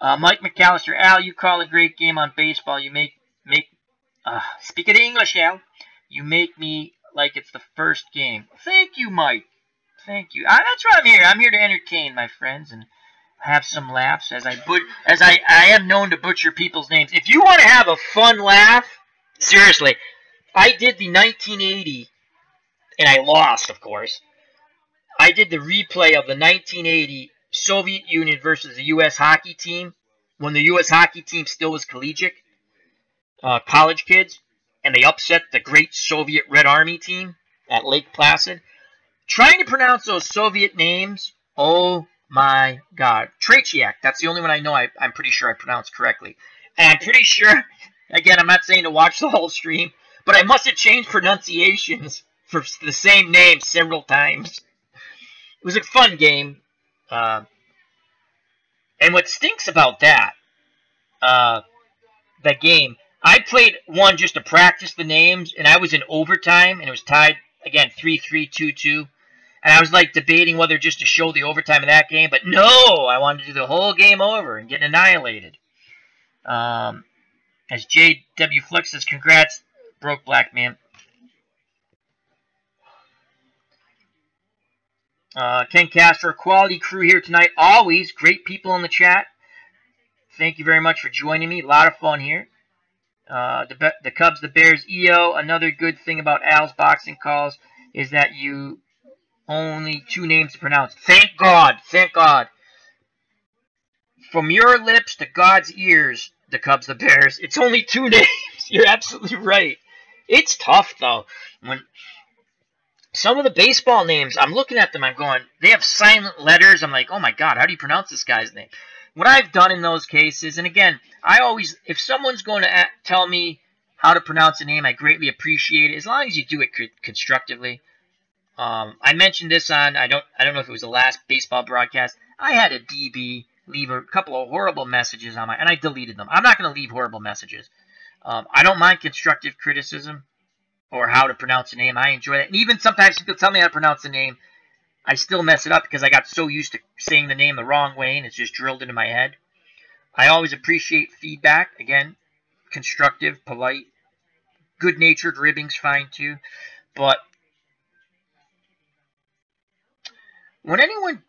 [SPEAKER 1] Mike McAllister. Al, you call a great game on baseball. You speak it English, Al. You make me like it's the first game. Thank you, Mike. Thank you. That's why I'm here. I'm here to entertain my friends and have some laughs as I am known to butcher people's names. If you want to have a fun laugh, seriously, I did the 1980, and I lost, of course. I did the replay of the 1980 Soviet Union versus the U.S. hockey team when the U.S. hockey team still was collegiate, college kids. And they upset the great Soviet Red Army team at Lake Placid. Trying to pronounce those Soviet names, oh my God. Tretiak, that's the only one I know I'm pretty sure I pronounced correctly. And I'm pretty sure, again, I'm not saying to watch the whole stream, but I must have changed pronunciations for the same name several times. It was a fun game. And what stinks about that game, I played one just to practice the names, and I was in overtime, and it was tied, again, 3-3, 2-2. And I was, like, debating whether just to show the overtime of that game, but no! I wanted to do the whole game over and get annihilated. As J.W. Flex says, congrats, Broke Black Man. Ken Castro, quality crew here tonight. Always great people in the chat. Thank you very much for joining me. A lot of fun here. The Cubs, the Bears, EO. Another good thing about Al's boxing calls is that you only 2 names to pronounce. Thank God. Thank God. From your lips to God's ears, the Cubs, the Bears. It's only 2 names. You're absolutely right. It's tough, though. When some of the baseball names, I'm looking at them, I'm going, they have silent letters. I'm like, oh my God, how do you pronounce this guy's name? What I've done in those cases, and again, I always, if someone's going to tell me how to pronounce a name, I greatly appreciate it, as long as you do it constructively. I mentioned this on, I don't know if it was the last baseball broadcast. I had a DB leave a couple of horrible messages on and I deleted them. I'm not going to leave horrible messages. I don't mind constructive criticism or how to pronounce a name. I enjoy that. And even sometimes people tell me how to pronounce a name, I still mess it up because I got so used to saying the name the wrong way and it's just drilled into my head. I always appreciate feedback. Again, constructive, polite, good-natured ribbing's fine too. But when anyone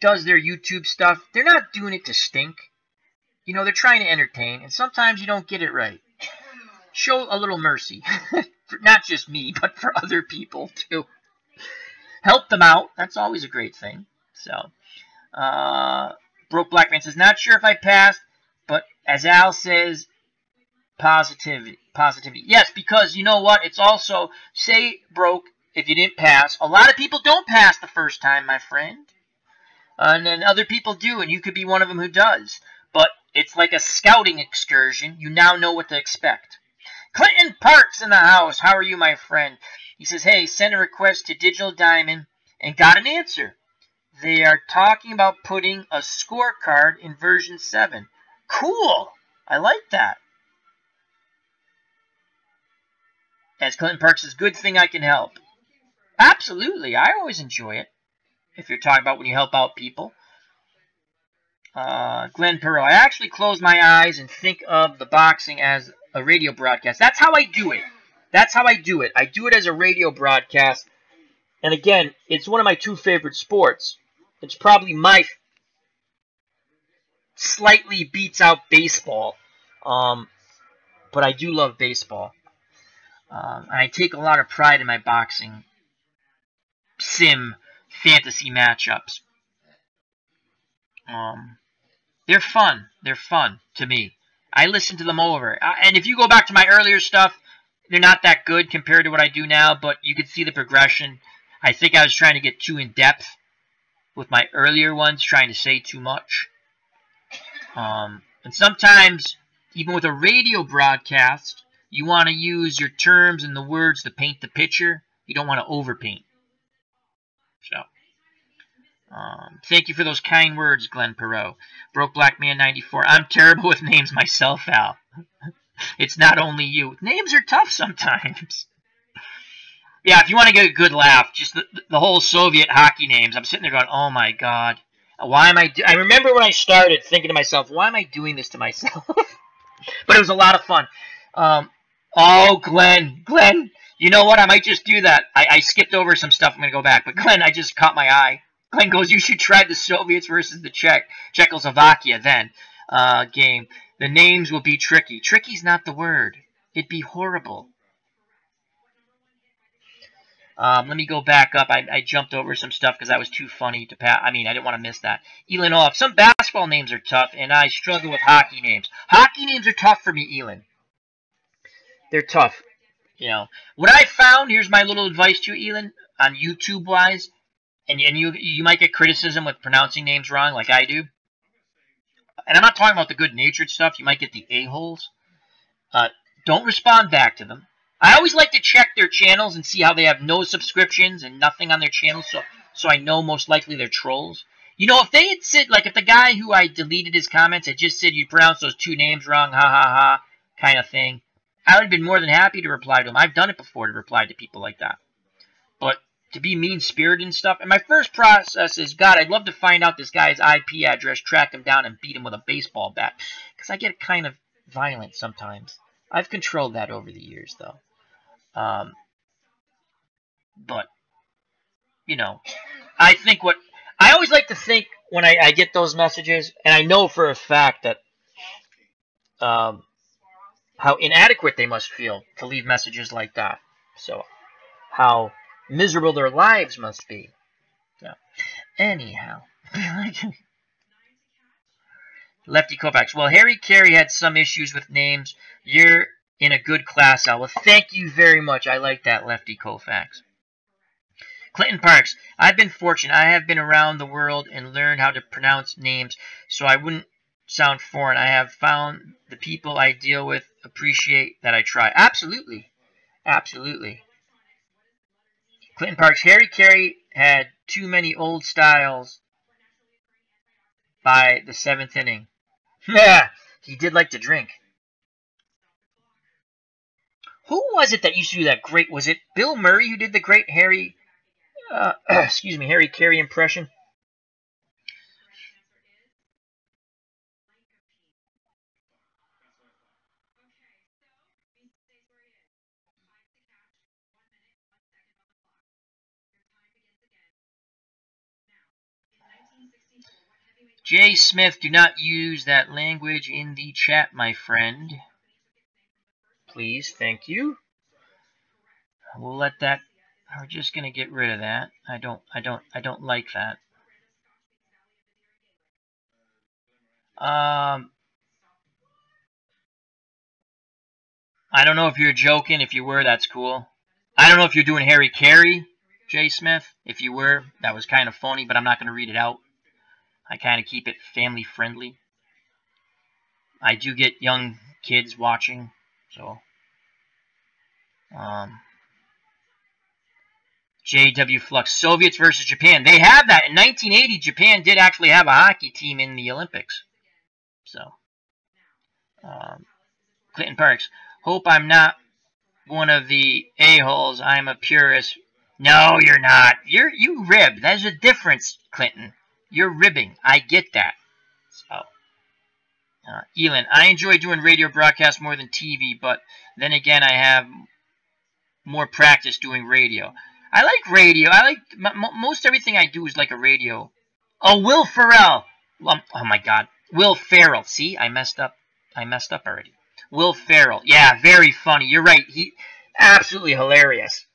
[SPEAKER 1] does their YouTube stuff, they're not doing it to stink. You know, they're trying to entertain, and sometimes you don't get it right. Show a little mercy. For not just me, but for other people too. Help them out. That's always a great thing. So, Broke Black Man says, not sure if I passed, but as Al says, positivity. Yes, because you know what? It's also, say, Broke, if you didn't pass. A lot of people don't pass the first time, my friend. And then other people do, and you could be one of them who does. But It's like a scouting excursion. You now know what to expect. Clinton Parks in the house. How are you, my friend? He says, hey, send a request to Digital Diamond and got an answer. They are talking about putting a scorecard in version 7. Cool. I like that. As Clinton Parks says, good thing I can help. Absolutely. I always enjoy it. If you're talking about when you help out people. Glenn Perot. I actually close my eyes and think of the boxing as a radio broadcast. That's how I do it. That's how I do it. I do it as a radio broadcast. And again, it's one of my 2 favorite sports. It's probably my slightly beats out baseball. But I do love baseball. And I take a lot of pride in my boxing sim fantasy matchups. They're fun. They're fun to me. I listen to them over. And if you go back to my earlier stuff, they're not that good compared to what I do now, but you can see the progression. I think I was trying to get too in-depth with my earlier ones, trying to say too much. And sometimes, even with a radio broadcast, you want to use your terms and the words to paint the picture. You don't want to overpaint. So, thank you for those kind words, Glenn Perot. Broke Black Man 94. I'm terrible with names myself, Al. It's not only you. Names are tough sometimes. Yeah, if you want to get a good laugh, just the whole Soviet hockey names. I'm sitting there going, oh my God. Why am I... I remember when I started thinking to myself, why am I doing this to myself? But it was a lot of fun. Oh, Glenn, you know what? I might just do that. I skipped over some stuff. I'm going to go back. But Glenn, I just caught my eye. Glenn goes, you should try the Soviets versus the Czechoslovakia then game. The names will be tricky. Tricky's not the word. It'd be horrible. Let me go back up. I jumped over some stuff because that was too funny to pass. I mean, I didn't want to miss that. Elin Off. Some basketball names are tough, and I struggle with hockey names. Hockey names are tough for me, Elin. They're tough. You know, what I found, here's my little advice to you, Elin, on YouTube-wise, and you might get criticism with pronouncing names wrong like I do. And I'm not talking about the good-natured stuff. You might get the a-holes. Don't respond back to them. I always like to check their channels and see how they have no subscriptions and nothing on their channel, so I know most likely they're trolls. You know, if they had said, like, if the guy who I deleted his comments had just said you pronounced those 2 names wrong, ha ha ha, kind of thing, I would have been more than happy to reply to them. I've done it before to reply to people like that. But to be mean-spirited and stuff, and my first process is, God, I'd love to find out this guy's IP address, track him down, and beat him with a baseball bat. Because I get kind of violent sometimes. I've controlled that over the years, though. But, you know, I think what... I always like to think when I get those messages, and I know for a fact that how inadequate they must feel to leave messages like that. So, how miserable their lives must be. Yeah. Anyhow. Lefty Kovacs. Well, Harry Carey had some issues with names. You're in a good class, Al. Well, thank you very much. I like that, Lefty Kovacs. Clinton Parks. I've been fortunate. I have been around the world and learned how to pronounce names so I wouldn't sound foreign. I have found the people I deal with appreciate that I try. Absolutely. Absolutely. Clinton Parks. Harry Carey had too many old styles by the 7th inning. Yeah, he did like to drink. Who was it that used to do that great? Was it Bill Murray who did the great Harry Carey impression? Jay Smith, do not use that language in the chat, my friend. Please, thank you. We'll let that. We're just gonna get rid of that. I don't like that. I don't know if you're joking. If you were, that's cool. I don't know if you're doing Harry Carey, Jay Smith. If you were, that was kind of phony, but I'm not going to read it out. I kind of keep it family friendly. I do get young kids watching, so JW Flux, Soviets versus Japan. They have that. In 1980, Japan did actually have a hockey team in the Olympics. So, Clinton Parks, hope I'm not one of the a-holes. I'm a purist. No, you're not. You rib. There's a difference, Clinton. You're ribbing. I get that. So, Elin, I enjoy doing radio broadcasts more than TV, but then again, I have more practice doing radio. I like radio. I like most everything I do is like a radio. Oh, Will Ferrell. Oh my God, Will Ferrell. See, I messed up. I messed up already. Will Ferrell. Yeah, very funny. You're right. He absolutely hilarious.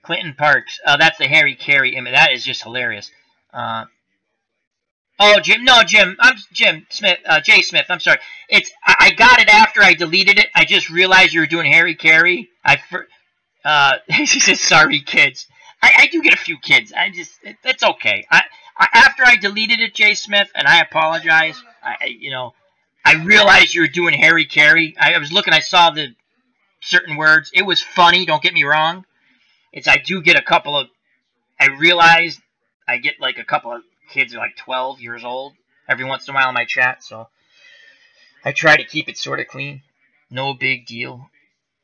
[SPEAKER 1] Clinton Parks. That's the Harry Carey image. That is just hilarious. Oh, Jim. No, Jim. I'm Jim Smith. Jay Smith. I'm sorry. I got it after I deleted it. I just realized you were doing Harry Carey. He says, "Sorry, kids." I do get a few kids. It's okay. After I deleted it, Jay Smith, and I apologize. I realized you were doing Harry Carey. I was looking. I saw the certain words. It was funny. Don't get me wrong. I do get a couple of. I realized I get like a couple of kids are like 12 years old every once in a while in my chat, so I try to keep it sort of clean. No big deal.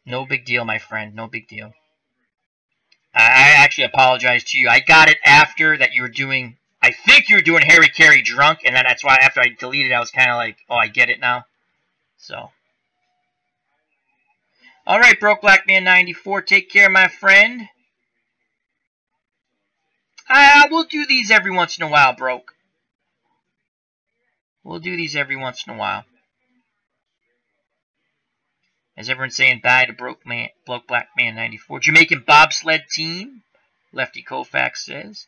[SPEAKER 1] No big deal, my friend. No big deal. I actually apologize to you. I got it after that you were doing, I think you were doing Harry Carey drunk, and then that's why after I deleted it, I was kind of like, oh, I get it now. So. All right, Broke Black Man 94, take care, my friend. We'll do these every once in a while, Broke. We'll do these every once in a while. As everyone's saying bye to Broke Black Man 94. Jamaican bobsled team, Lefty Koufax says.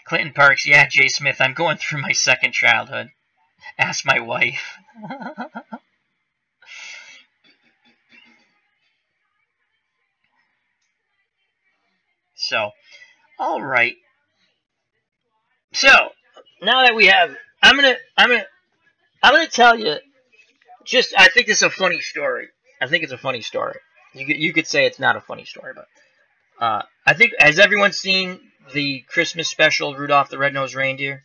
[SPEAKER 1] Clinton Parks, yeah, Jay Smith, I'm going through my second childhood. Ask my wife. So, all right. So, now that we have, I'm gonna tell you. I think it's a funny story. I think it's a funny story. You could say it's not a funny story, but I think, has everyone seen the Christmas special, Rudolph the Red-Nosed Reindeer?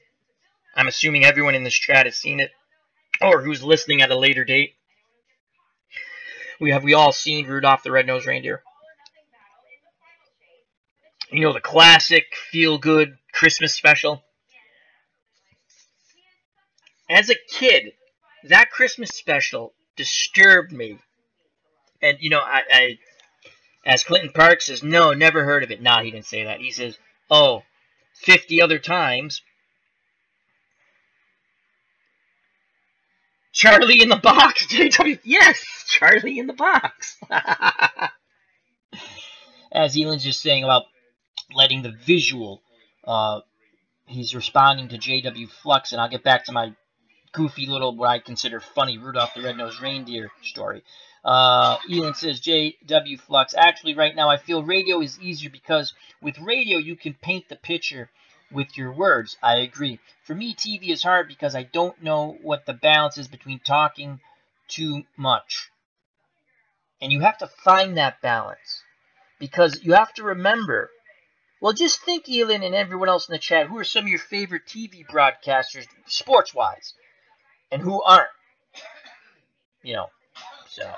[SPEAKER 1] I'm assuming everyone in this chat has seen it, or who's listening at a later date. We all seen Rudolph the Red-Nosed Reindeer. You know, the classic feel-good Christmas special. As a kid, that Christmas special disturbed me. And, I as Clinton Parks says, no, never heard of it. Nah, he didn't say that. He says, 50 other times. Charlie in the Box. Yes, Charlie in the Box. As Elon's just saying about letting the visual, he's responding to JW Flux, and I'll get back to my goofy little, what I consider funny, Rudolph the Red-Nosed Reindeer story. Elon says, JW Flux, actually right now I feel radio is easier because with radio you can paint the picture with your words. I agree. For me, TV is hard because I don't know what the balance is between talking too much. And you have to find that balance. Because you have to remember, well, just think, Elon and everyone else in the chat, who are some of your favorite TV broadcasters, sports-wise, and who aren't? So.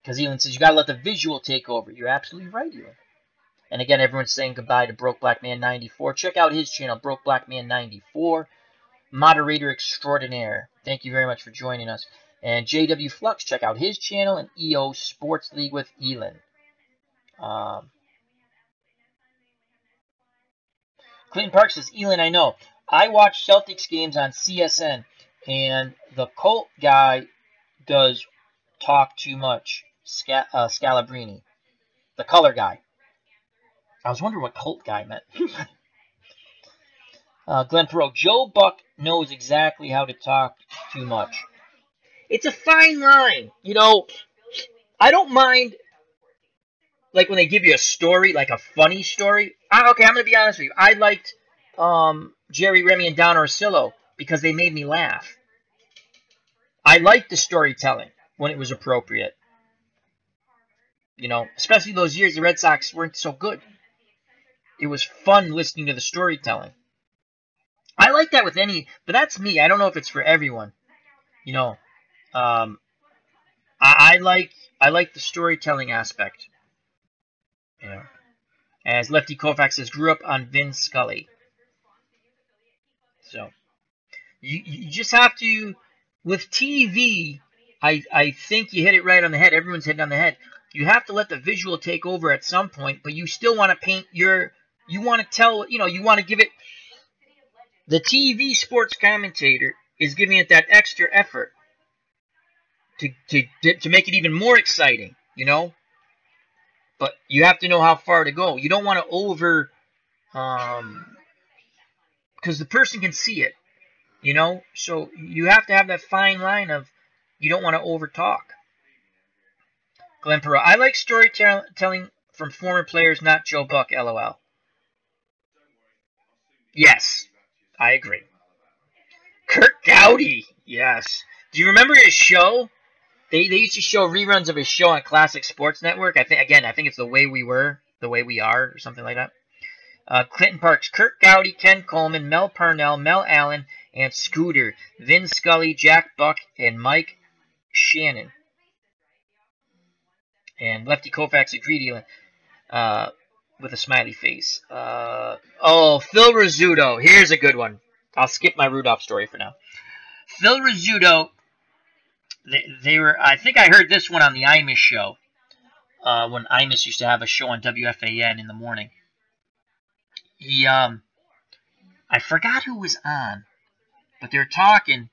[SPEAKER 1] Because Elon says, you got to let the visual take over. You're absolutely right, Elon. And again, everyone's saying goodbye to Broke Black Man 94. Check out his channel, Broke Black Man 94, moderator extraordinaire. Thank you very much for joining us. And JW Flux, check out his channel, and EO Sports League with Elon. Clinton Park says, Elon, I know. I watch Celtics games on CSN, and the Colt guy does talk too much. Scalabrini. The color guy. I was wondering what Colt guy meant. Glenn Perot. Joe Buck knows exactly how to talk too much. It's a fine line. I don't mind. like when they give you a story, like a funny story. Okay, I'm gonna be honest with you. I liked Jerry Remy and Don Orsillo because they made me laugh. I liked the storytelling when it was appropriate. You know, especially those years the Red Sox weren't so good. It was fun listening to the storytelling. I like that with any, but that's me. I don't know if it's for everyone. You know, I like the storytelling aspect. You know, as Lefty Koufax says, grew up on Vin Scully. So you just have to, with TV. I think you hit it right on the head. Everyone's hitting on the head. You have to let the visual take over at some point, but you still want to paint your. You want to tell. You know, you want to give it. The TV sports commentator is giving it that extra effort to make it even more exciting, you know? But you have to know how far to go. You don't want to over... because the person can see it, you know? So you have to have that fine line of you don't want to over-talk. Glenn Perot, I like storytelling from former players, not Joe Buck, LOL. Yes, I agree. Kurt Gowdy, yes. Do you remember his show? They used to show reruns of his show on Classic Sports Network. I think it's The Way We Were, The Way We Are, or something like that. Clinton Parks, Kurt Gowdy, Ken Coleman, Mel Parnell, Mel Allen, and Scooter, Vin Scully, Jack Buck, and Mike Shannon. And Lefty Koufax agreed with a smiley face. Phil Rizzuto. Here's a good one. I'll skip my Rudolph story for now. Phil Rizzuto, they were, I think I heard this one on the Imus show, when Imus used to have a show on WFAN in the morning. He, I forgot who was on, but they're talking,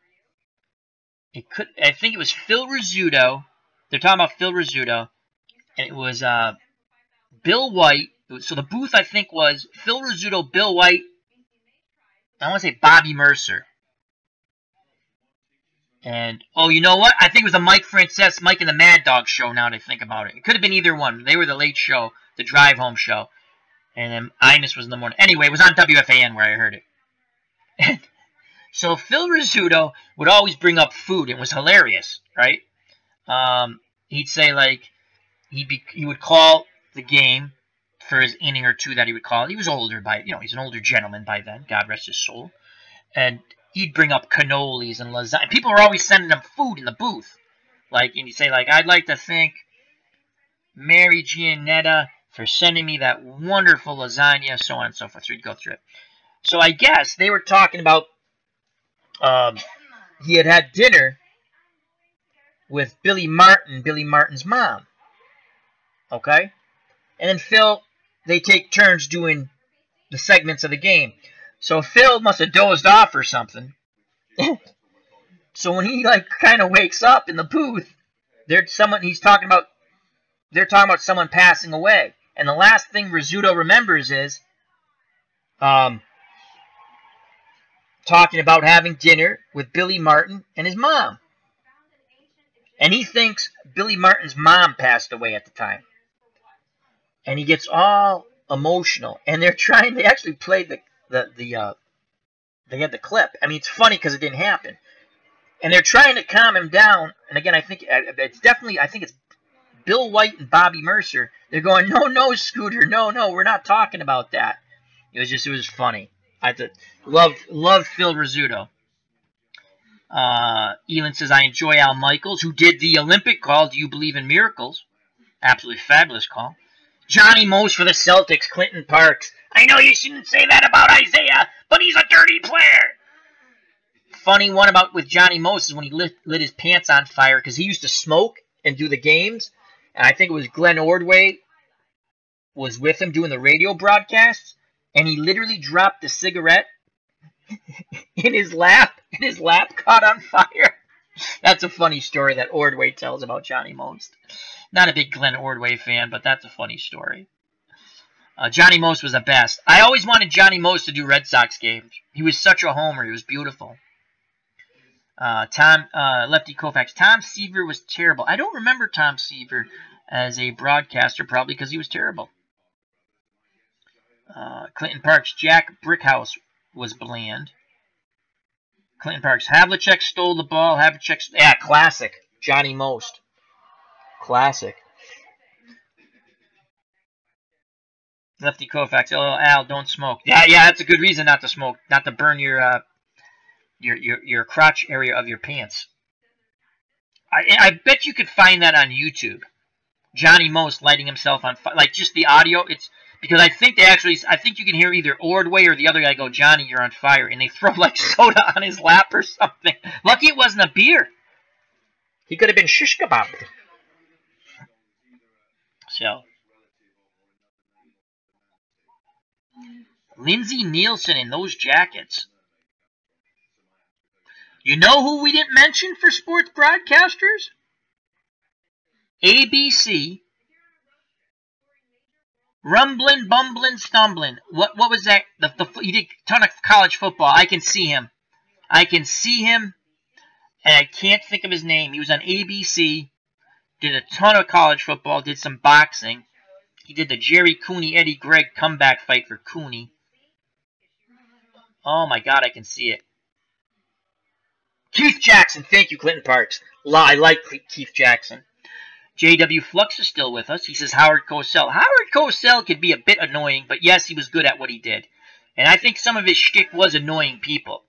[SPEAKER 1] I think it was Phil Rizzuto, they're talking about Phil Rizzuto, and it was, Bill White, so the booth I think was Phil Rizzuto, Bill White, I want to say Bobby Mercer. And, you know what? I think it was the Mike and the Mad Dog show now that I think about it. It could have been either one. They were the late show, the drive home show. And then Imus was in the morning. Anyway, it was on WFAN where I heard it. So Phil Rizzuto would always bring up food. It was hilarious, right? He'd say, like, he would call the game for his inning or two that he would call. He was older he's an older gentleman by then. God rest his soul. And he'd bring up cannolis and lasagna. People were always sending him food in the booth. And he'd say, I'd like to thank Mary Giannetta for sending me that wonderful lasagna, so on and so forth. So he'd go through it. So I guess they were talking about he had dinner with Billy Martin, Billy Martin's mom. Okay? And then Phil, they take turns doing the segments of the game. So Phil must have dozed off or something. So when he kind of wakes up in the booth, they're talking about someone passing away. And the last thing Rizzuto remembers is talking about having dinner with Billy Martin and his mom. And he thinks Billy Martin's mom passed away at the time. And he gets all emotional. And they actually played they had the clip. I mean, it's funny because it didn't happen. And they're trying to calm him down. And again, I think it's Bill White and Bobby Mercer. They're going, no, Scooter, no, we're not talking about that. It was funny. I love Phil Rizzuto. Elon says, I enjoy Al Michaels, who did the Olympic call, Do You Believe in Miracles? Absolutely fabulous call. Johnny Most for the Celtics, Clinton Parks. I know you shouldn't say that about Isaiah, but he's a dirty player. Funny one with Johnny Most is when he lit his pants on fire because he used to smoke and do the games. And I think it was Glenn Ordway was with him doing the radio broadcasts. And he literally dropped the cigarette in his lap. And his lap caught on fire. That's a funny story that Ordway tells about Johnny Most. Not a big Glenn Ordway fan, but that's a funny story. Johnny Most was the best. I always wanted Johnny Most to do Red Sox games. He was such a homer. He was beautiful. Lefty Koufax. Tom Seaver was terrible. I don't remember Tom Seaver as a broadcaster, probably because he was terrible. Clinton Parks, Jack Brickhouse was bland. Clinton Parks, Havlicek stole the ball. Yeah, classic. Johnny Most. Classic. Lefty Koufax, oh, Al, don't smoke. Yeah, that's a good reason not to smoke, not to burn your crotch area of your pants. I bet you could find that on YouTube. Johnny Most lighting himself on fire, like just the audio. It's because I think you can hear either Ordway or the other guy go, Johnny, you're on fire, and they throw like soda on his lap or something. Lucky it wasn't a beer. He could have been shish kebab. So, Lindsey Nielsen in those jackets. You know who we didn't mention for sports broadcasters? ABC. Rumbling, bumbling, stumbling. What was that? He did a ton of college football. I can see him. And I can't think of his name. He was on ABC. Did a ton of college football. Did some boxing. He did the Jerry Cooney, Eddie Gregg comeback fight for Cooney. Oh my God, I can see it. Keith Jackson. Thank you, Clinton Parks. I like Keith Jackson. J.W. Flux is still with us. He says Howard Cosell. Howard Cosell could be a bit annoying, but yes, he was good at what he did. And I think some of his shtick was annoying people.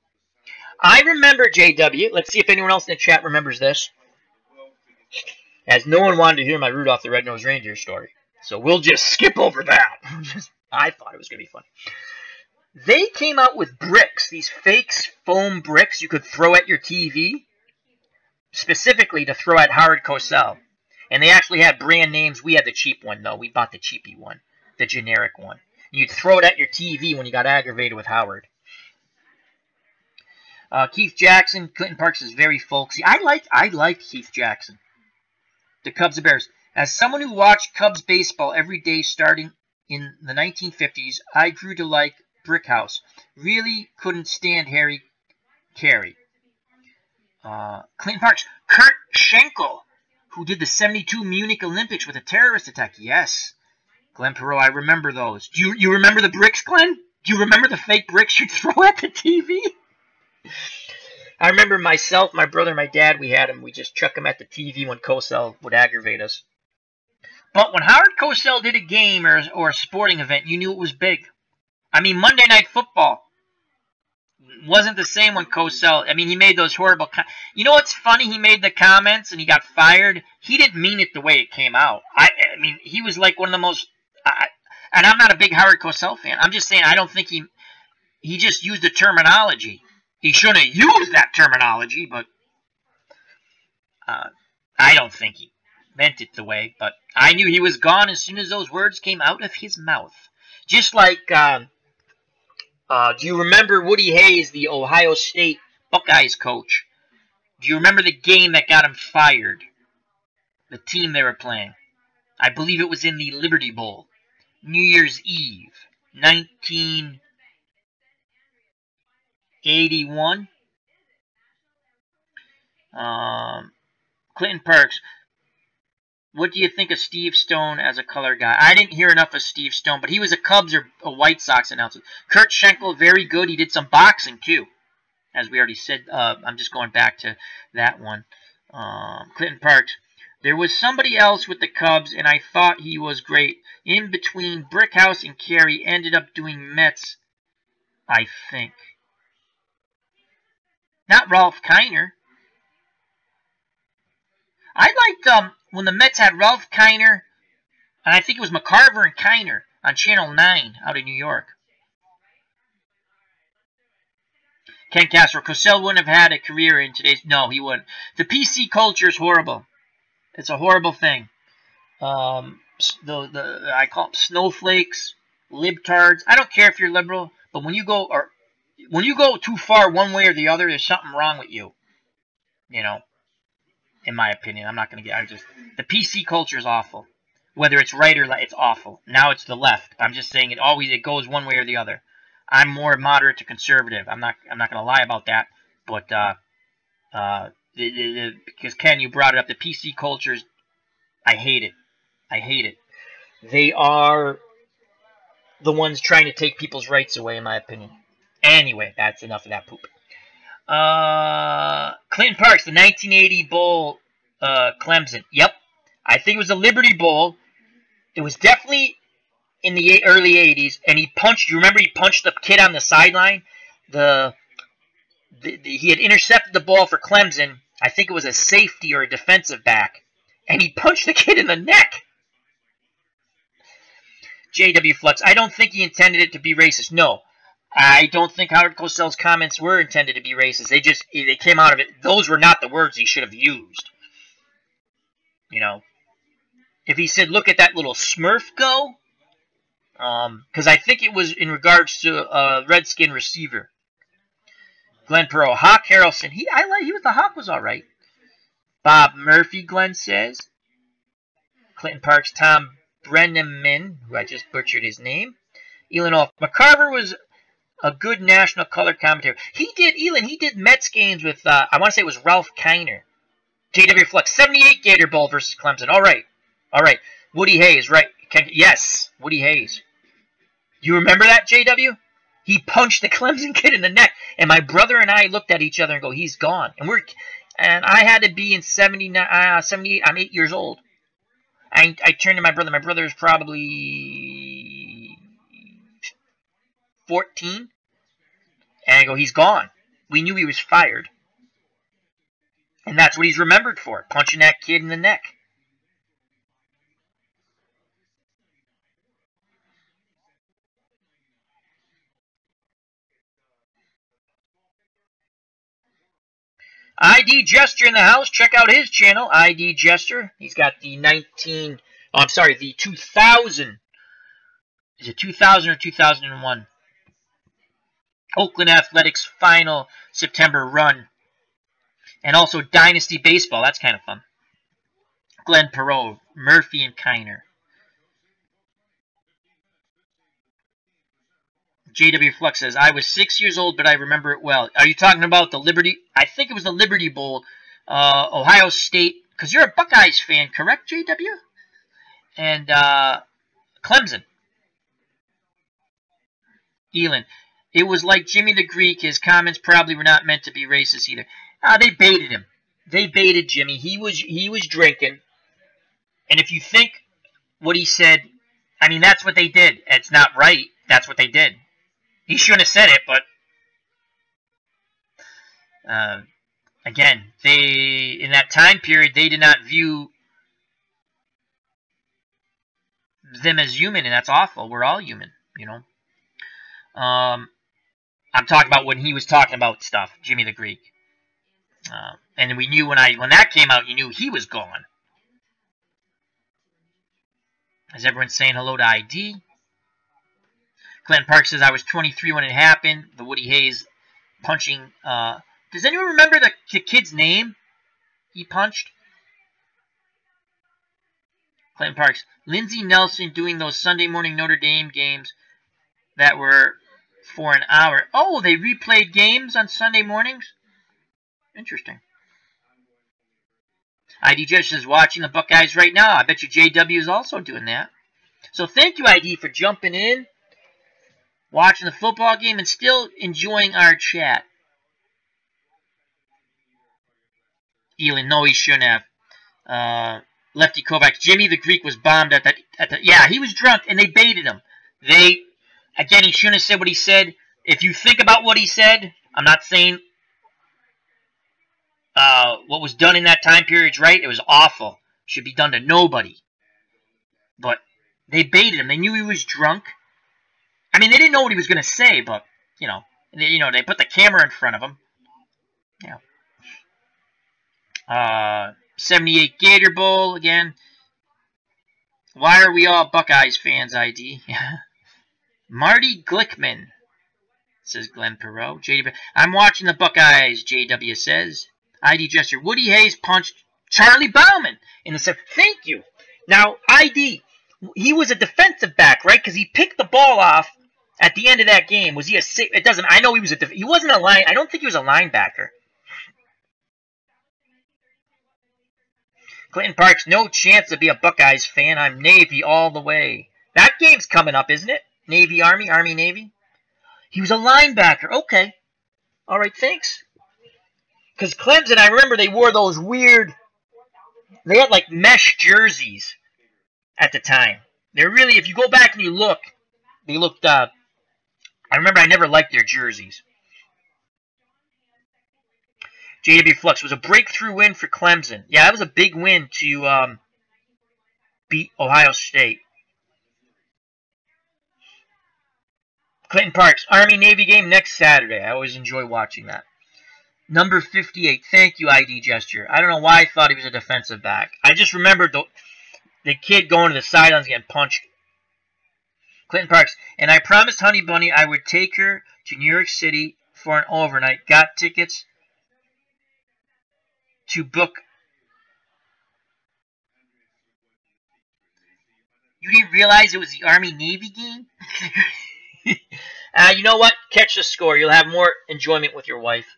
[SPEAKER 1] I remember J.W. Let's see if anyone else in the chat remembers this. As no one wanted to hear my Rudolph the Red-Nosed Reindeer story. So we'll just skip over that. I thought it was going to be funny. They came out with bricks, these fake foam bricks you could throw at your TV, specifically to throw at Howard Cosell. And they actually had brand names. We had the cheap one, though. We bought the cheapy one, the generic one. You'd throw it at your TV when you got aggravated with Howard. Keith Jackson, Clinton Parks is very folksy. I liked Keith Jackson. The Cubs and Bears. As someone who watched Cubs baseball every day starting in the 1950s, I grew to like Brickhouse. Really couldn't stand Harry Carey. Clinton Parks. Kurt Schenkel, who did the 72 Munich Olympics with a terrorist attack. Yes. Glenn Perot, I remember those. Do you remember the bricks, Glenn? Do you remember the fake bricks you'd throw at the TV? I remember myself, my brother, my dad, we had them. We just chuck them at the TV when Cosell would aggravate us. But when Howard Cosell did a game or a sporting event, you knew it was big. I mean, Monday Night Football wasn't the same when Cosell. I mean, he made those horrible. You know what's funny? He made the comments and he got fired. He didn't mean it the way it came out. I mean, he was like one of the most. And I'm not a big Howard Cosell fan. I'm just saying I don't think he just used the terminology. He shouldn't have used that terminology, but I don't think he meant it the way. But I knew he was gone as soon as those words came out of his mouth. Just like. Do you remember Woody Hayes, the Ohio State Buckeyes coach? Do you remember the game that got him fired? The team they were playing. I believe it was in the Liberty Bowl. New Year's Eve, 1981. Clinton Parks. What do you think of Steve Stone as a color guy? I didn't hear enough of Steve Stone, but he was a Cubs or a White Sox announcer. Kurt Schenkel, very good. He did some boxing, too. As we already said, I'm just going back to that one. Clinton Parks. There was somebody else with the Cubs, and I thought he was great. In between Brickhouse and Carey, ended up doing Mets, I think. Not Ralph Kiner. I liked when the Mets had Ralph Kiner, and I think it was McCarver and Kiner on Channel 9 out of New York. Ken Castro, Cosell wouldn't have had a career in today's... No, he wouldn't. The PC culture is horrible. It's a horrible thing. I call them snowflakes, libtards. I don't care if you're liberal, but when you go too far one way or the other, there's something wrong with you. You know. In my opinion, I'm not going to get... the PC culture is awful. Whether it's right or left, it's awful. Now it's the left. I'm just saying it goes one way or the other. I'm more moderate to conservative. I'm not going to lie about that. But because Ken, you brought it up, the PC culture, I hate it. I hate it. They are the ones trying to take people's rights away, in my opinion. Anyway, that's enough of that poop. Clinton Parks, the 1980 Bowl, Clemson. Yep. I think it was the Liberty Bowl. It was definitely in the early 80s, and he punched, you remember he punched the kid on the sideline? He had intercepted the ball for Clemson. I think it was a safety or a defensive back. And he punched the kid in the neck. J.W. Flux, I don't think he intended it to be racist. No. I don't think Howard Cosell's comments were intended to be racist. They came out of it. Those were not the words he should have used. You know. If he said, look at that little Smurf go. Because I think it was in regards to a Redskin receiver. Glenn Perot. Hawk Harrelson. He was the Hawk was all right. Bob Murphy, Glenn says. Clinton Parks, Tom Brenneman, who I just butchered his name. Elon Off. McCarver was a good national color commentator. He did Mets games with, I want to say it was Ralph Kiner. J.W. Flux. 78 Gator Bowl versus Clemson. All right. Woody Hayes, right. Yes, Woody Hayes. You remember that, J.W.? He punched the Clemson kid in the neck. And my brother and I looked at each other and go, he's gone. And I had to be in 78. I'm 8 years old. I turned to my brother. My brother is probably 14. And I go, he's gone. We knew he was fired. And that's what he's remembered for, punching that kid in the neck. ID Gesture in the house. Check out his channel, ID Gesture. He's got the 2000. Is it 2000 or 2001? Oakland Athletics final September run. And also Dynasty Baseball. That's kind of fun. Glenn Perot, Murphy, and Kiner. J.W. Flux says, I was 6 years old, but I remember it well. Are you talking about the Liberty? I think it was the Liberty Bowl. Ohio State. Because you're a Buckeyes fan, correct, J.W.? And Clemson. Elon. It was like Jimmy the Greek. His comments probably were not meant to be racist either. They baited him. They baited Jimmy. He was drinking. And if you think what he said, I mean, that's what they did. It's not right. That's what they did. He shouldn't have said it, but again, in that time period, they did not view them as human, and that's awful. We're all human, you know. I'm talking about when he was talking about stuff, Jimmy the Greek. And we knew when that came out, you knew he was gone. Is everyone saying hello to ID? Clinton Park says, I was 23 when it happened. The Woody Hayes punching. Does anyone remember the kid's name he punched? Clinton Parks. Lindsey Nelson doing those Sunday morning Notre Dame games that were for an hour. Oh, they replayed games on Sunday mornings? Interesting. ID Judge is watching the Buckeyes right now. I bet you JW is also doing that. So thank you, ID, for jumping in, watching the football game, and still enjoying our chat. Elon, no, he shouldn't have. Lefty Kovacs. Jimmy the Greek was bombed at that. Yeah, he was drunk, and they baited him. Again, he shouldn't have said what he said. If you think about what he said, I'm not saying what was done in that time period is right. It was awful. Should be done to nobody. But they baited him. They knew he was drunk. I mean, they didn't know what he was going to say, but, they put the camera in front of him. Yeah. 78 Gator Bowl, again. Why are we all Buckeyes fans, ID? Marty Glickman, says Glenn Perot. JW, I'm watching the Buckeyes, JW says. ID Gesture. Woody Hayes punched Charlie Bauman in the set. Thank you. Now, ID, he was a defensive back, right? Because he picked the ball off at the end of that game. Was he it doesn't, I know he was he wasn't a line, I don't think he was a linebacker. Clinton Parks, no chance to be a Buckeyes fan. I'm Navy all the way. That game's coming up, isn't it? Navy, Army, Army, Navy. He was a linebacker. Okay. All right, thanks. Because Clemson, I remember they wore those weird, they had like mesh jerseys at the time. They're really, if you go back and you look, they looked, I remember I never liked their jerseys. JW Flux was a breakthrough win for Clemson. Yeah, that was a big win to beat Ohio State. Clinton Parks, Army-Navy game next Saturday. I always enjoy watching that. Number 58, thank you, ID Gesture. I don't know why I thought he was a defensive back. I just remembered the kid going to the sidelines getting punched. Clinton Parks, and I promised Honey Bunny I would take her to New York City for an overnight. Got tickets to book. You didn't realize it was the Army-Navy game? You know what? Catch the score. You'll have more enjoyment with your wife.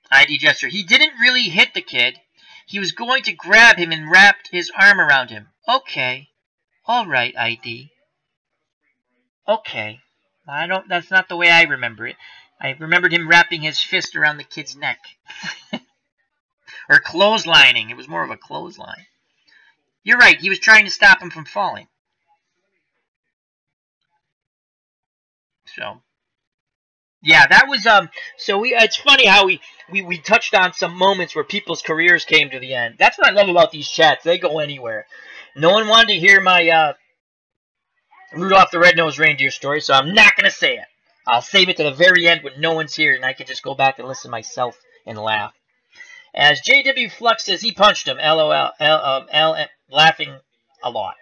[SPEAKER 1] ID Jester. He didn't really hit the kid. He was going to grab him and wrapped his arm around him. Okay. All right, ID. Okay. That's not the way I remember it. I remembered him wrapping his fist around the kid's neck. Or clotheslining. It was more of a clothesline. You're right. He was trying to stop him from falling. So, yeah, that was so it's funny how we touched on some moments where people's careers came to the end. That's what I love about these chats. They go anywhere. No one wanted to hear my Rudolph the Red-Nosed Reindeer story, so I'm not going to say it. I'll save it to the very end when no one's here and I can just go back and listen to myself and laugh. As JW Flux says, he punched him. LOL. Laughing a lot.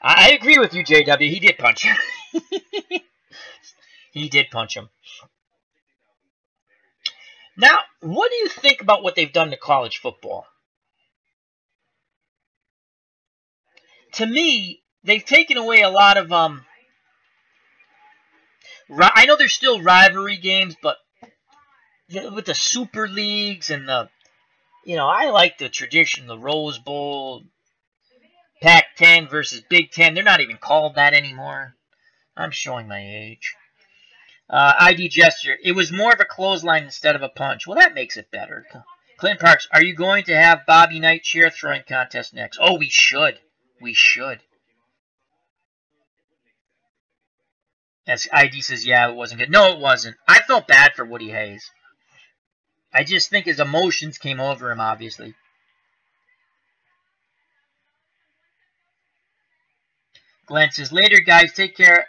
[SPEAKER 1] I agree with you, JW. He did punch him. He did punch him. Now, what do you think about what they've done to college football? To me, they've taken away a lot of I know there's still rivalry games, but with the Super Leagues and the, I like the tradition, the Rose Bowl, Pac-10 versus Big Ten. They're not even called that anymore. I'm showing my age. ID Gesture. It was more of a clothesline instead of a punch. Well, that makes it better. Clinton Parks, are you going to have Bobby Knight chair throwing contest next? Oh, we should. We should. As ID says, yeah, it wasn't good. No, it wasn't. I felt bad for Woody Hayes. I just think his emotions came over him, obviously. Glenn says, later, guys. Take care.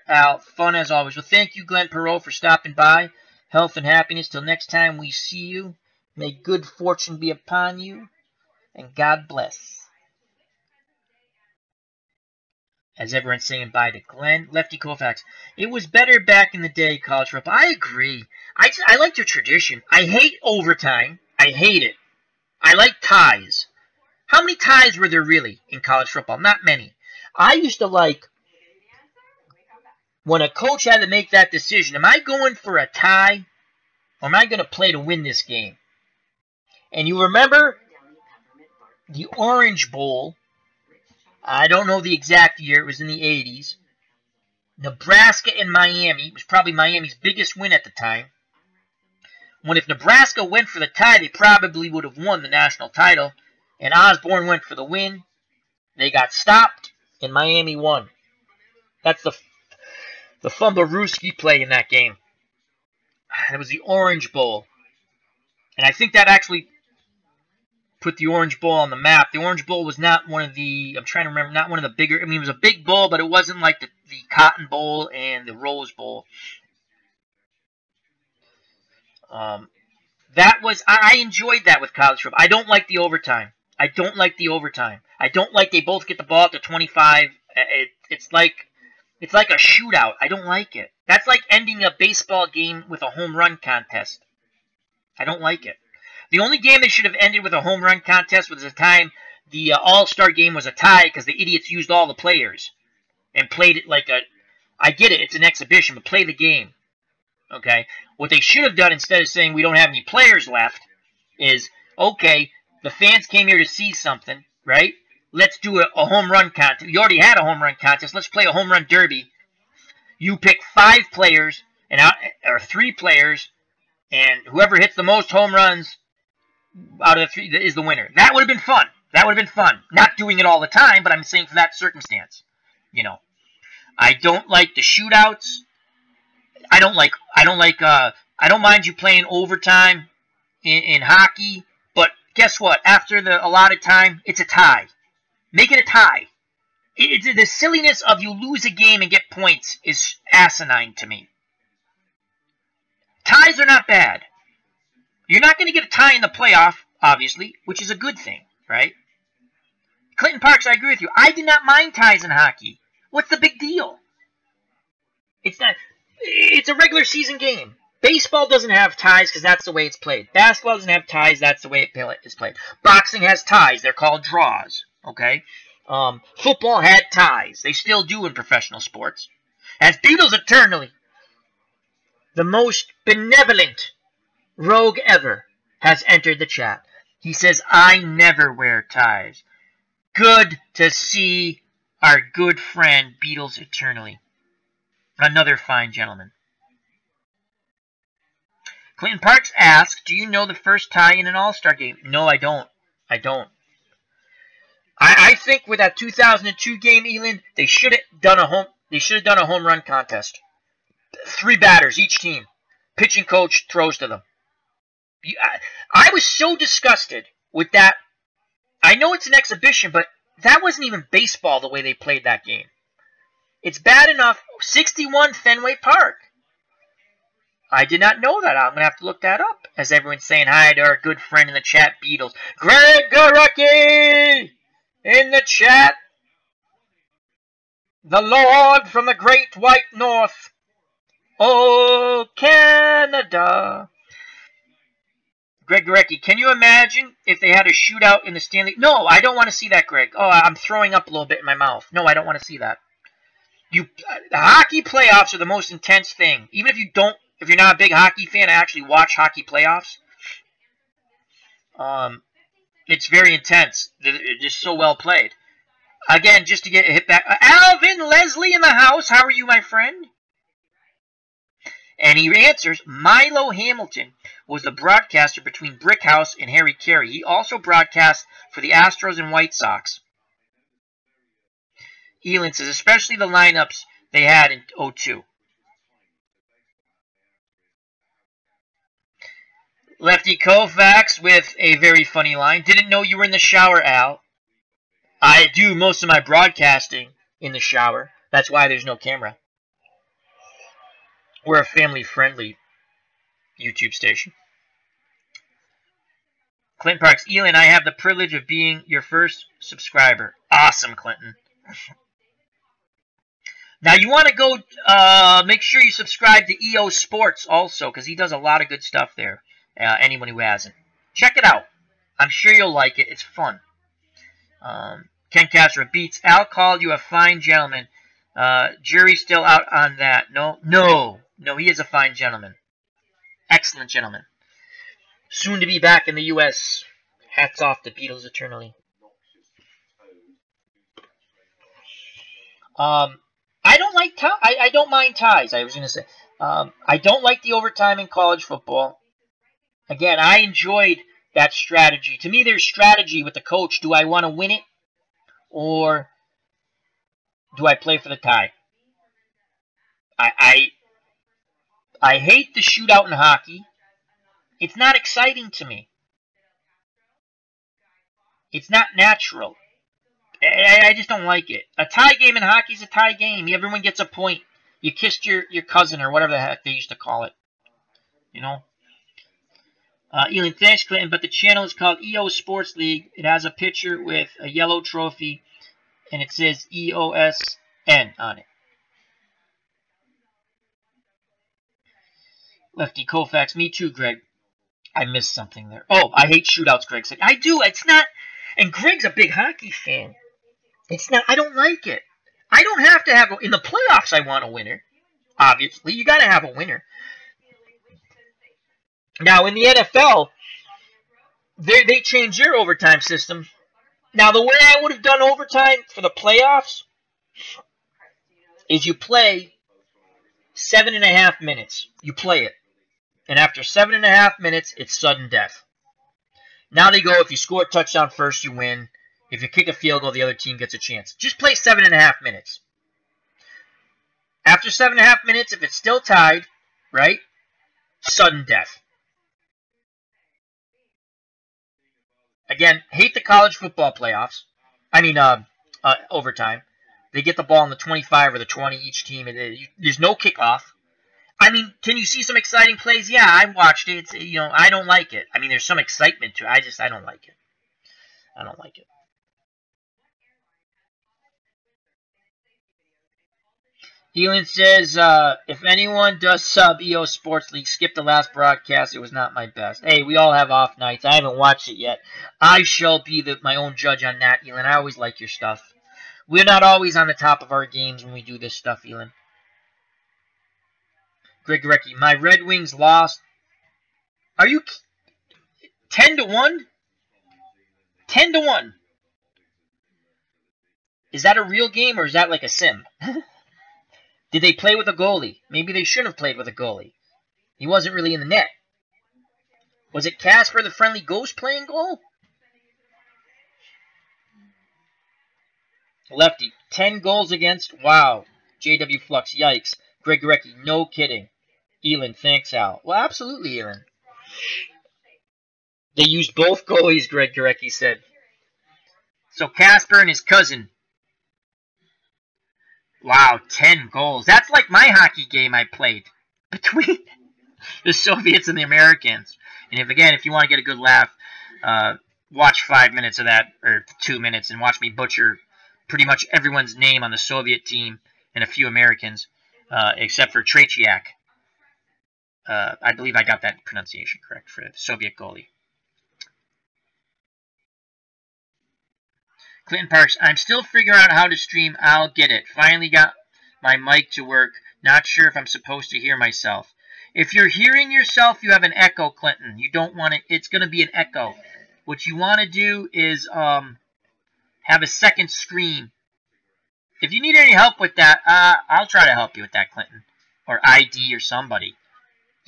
[SPEAKER 1] Fun as always. Well, thank you, Glenn Perot, for stopping by. Health and happiness till next time we see you. May good fortune be upon you. And God bless. As everyone's saying bye to Glenn. Lefty Koufax. It was better back in the day, college football. I agree. I like your tradition. I hate overtime. I hate it. I like ties. How many ties were there really in college football? Not many. I used to like when a coach had to make that decision. Am I going for a tie or am I going to play to win this game? And you remember the Orange Bowl. I don't know the exact year. It was in the 80s. Nebraska and Miami. It was probably Miami's biggest win at the time. When if Nebraska went for the tie, they probably would have won the national title. And Osborne went for the win. They got stopped, and Miami won. That's the Fumbarooski play in that game. It was the Orange Bowl. And I think that actually put the Orange Bowl on the map. The Orange Bowl was not one of the, I'm trying to remember, not one of the bigger, I mean, it was a big bowl, but it wasn't like the Cotton Bowl and the Rose Bowl. That was, I enjoyed that with college football. I don't like the overtime. I don't like the overtime. I don't like they both get the ball at the 25. It's like a shootout. I don't like it. That's like ending a baseball game with a home run contest. I don't like it. The only game that should have ended with a home run contest was the time the All-Star game was a tie because the idiots used all the players and played it like a, I get it, it's an exhibition, but play the game. Okay? What they should have done instead of saying we don't have any players left is, okay, the fans came here to see something, right? Let's do a home run contest. You already had a home run contest. Let's play a home run derby. You pick 5 players or 3 players, and whoever hits the most home runs out of the 3 is the winner. That would have been fun. That would have been fun. Not doing it all the time, but I'm saying for that circumstance. You know, I don't like the shootouts. I don't mind you playing overtime in hockey, but guess what? After the allotted time, it's a tie. Make it a tie. The silliness of you lose a game and get points is asinine to me. Ties are not bad. You're not going to get a tie in the playoff, obviously, which is a good thing, right? Clinton Parks, I agree with you. I did not mind ties in hockey. What's the big deal? It's a regular season game. Baseball doesn't have ties because that's the way it's played. Basketball doesn't have ties. That's the way it is played. Boxing has ties. They're called draws. Okay? Football had ties. They still do in professional sports. As Beatles Eternally, the most benevolent rogue ever, has entered the chat. He says, I never wear ties. Good to see our good friend Beatles Eternally. Another fine gentleman. Clinton Parks asks, do you know the first tie in an All-Star game? No, I don't. I think with that 2002 game, Elin, they should have done a home run contest. 3 batters each team. Pitching coach throws to them. I was so disgusted with that. I know it's an exhibition, but that wasn't even baseball the way they played that game. It's bad enough. 61 Fenway Park. I did not know that. I'm going to have to look that up. As everyone's saying hi to our good friend in the chat, Beatles. Greg Garecki in the chat. The Lord from the Great White North. Oh, Canada. Greg Garecki, can you imagine if they had a shootout in the Stanley? No, I don't want to see that, Greg. Oh, I'm throwing up a little bit in my mouth. No, I don't want to see that. The hockey playoffs are the most intense thing. Even if you're not a big hockey fan, I actually watch hockey playoffs. It's very intense. They're just so well played. Again, just to get hit back. Alvin Leslie in the house. How are you, my friend? And he answers, Milo Hamilton was the broadcaster between Brickhouse and Harry Carey. He also broadcast for the Astros and White Sox. Elin says, especially the lineups they had in 2002. Lefty Koufax with a very funny line. Didn't know you were in the shower, Al. I do most of my broadcasting in the shower. That's why there's no camera. We're a family-friendly YouTube station. Clinton Parks. Elin, I have the privilege of being your first subscriber. Awesome, Clinton. Now, you want to go make sure you subscribe to EO Sports also, because he does a lot of good stuff there. Anyone who hasn't. Check it out. I'm sure you'll like it. It's fun. Ken Castro beats. Al called you a fine gentleman. Jury's still out on that. No, he is a fine gentleman. Excellent gentleman. Soon to be back in the U.S. Hats off to Beatles Eternally. I don't like I don't mind ties. I was going to say I don't like the overtime in college football. Again, I enjoyed that strategy. To me, there's strategy with the coach. Do I want to win it, or do I play for the tie? I hate the shootout in hockey. It's not exciting to me. It's not natural. I just don't like it. A tie game in hockey is a tie game. Everyone gets a point. You kissed your cousin or whatever the heck they used to call it. You know? Elin, thanks, Clinton, but the channel is called EO Sports League. It has a picture with a yellow trophy, and it says EOSN on it. Lefty Koufax, me too, Greg. I missed something there. Oh, I hate shootouts, Greg said. I do. It's not. And Greg's a big hockey fan. It's not. I don't like it. I don't have to have. In the playoffs, I want a winner. Obviously, you got to have a winner. Now, in the NFL, they changed their overtime system. Now, the way I would have done overtime for the playoffs is you play 7.5 minutes. You play it. And after 7.5 minutes, it's sudden death. Now they go, if you score a touchdown first, you win. If you kick a field goal, the other team gets a chance. Just play 7.5 minutes. After 7.5 minutes, if it's still tied, right, sudden death. Again, hate the college football playoffs. I mean, overtime. They get the ball on the 25 or the 20 each team. And there's no kickoff. I mean, can you see some exciting plays? Yeah, I watched it. It's, I don't like it. I mean, there's some excitement to it. I don't like it. I don't like it. Elon says, if anyone does sub EO Sports League, skip the last broadcast. It was not my best. Hey, we all have off nights. I haven't watched it yet. I shall be my own judge on that, Elon. I always like your stuff. We're not always on the top of our games when we do this stuff, Elon. Greg Gorecki, my Red Wings lost. Are you 10-1? 10-1. Is that a real game or is that like a sim? Did they play with a goalie? Maybe they should have played with a goalie. He wasn't really in the net. Was it Casper the Friendly Ghost playing goal? Lefty, 10 goals against. Wow. JW Flux, yikes. Greg Gorecki, no kidding. Elon, thanks, Al. Well, absolutely, Elon. They used both goalies, Greg Gorecki said. So Casper and his cousin. Wow, 10 goals. That's like my hockey game I played between the Soviets and the Americans. And if you want to get a good laugh, watch 5 minutes of that, or 2 minutes, and watch me butcher pretty much everyone's name on the Soviet team and a few Americans, except for Tretiak. I believe I got that pronunciation correct for the Soviet goalie. Clinton Parks, I'm still figuring out how to stream. I'll get it. Finally got my mic to work. Not sure if I'm supposed to hear myself. If you're hearing yourself, you have an echo, Clinton. You don't want it. It's going to be an echo. What you want to do is have a second screen. If you need any help with that, I'll try to help you with that, Clinton. Or ID or somebody.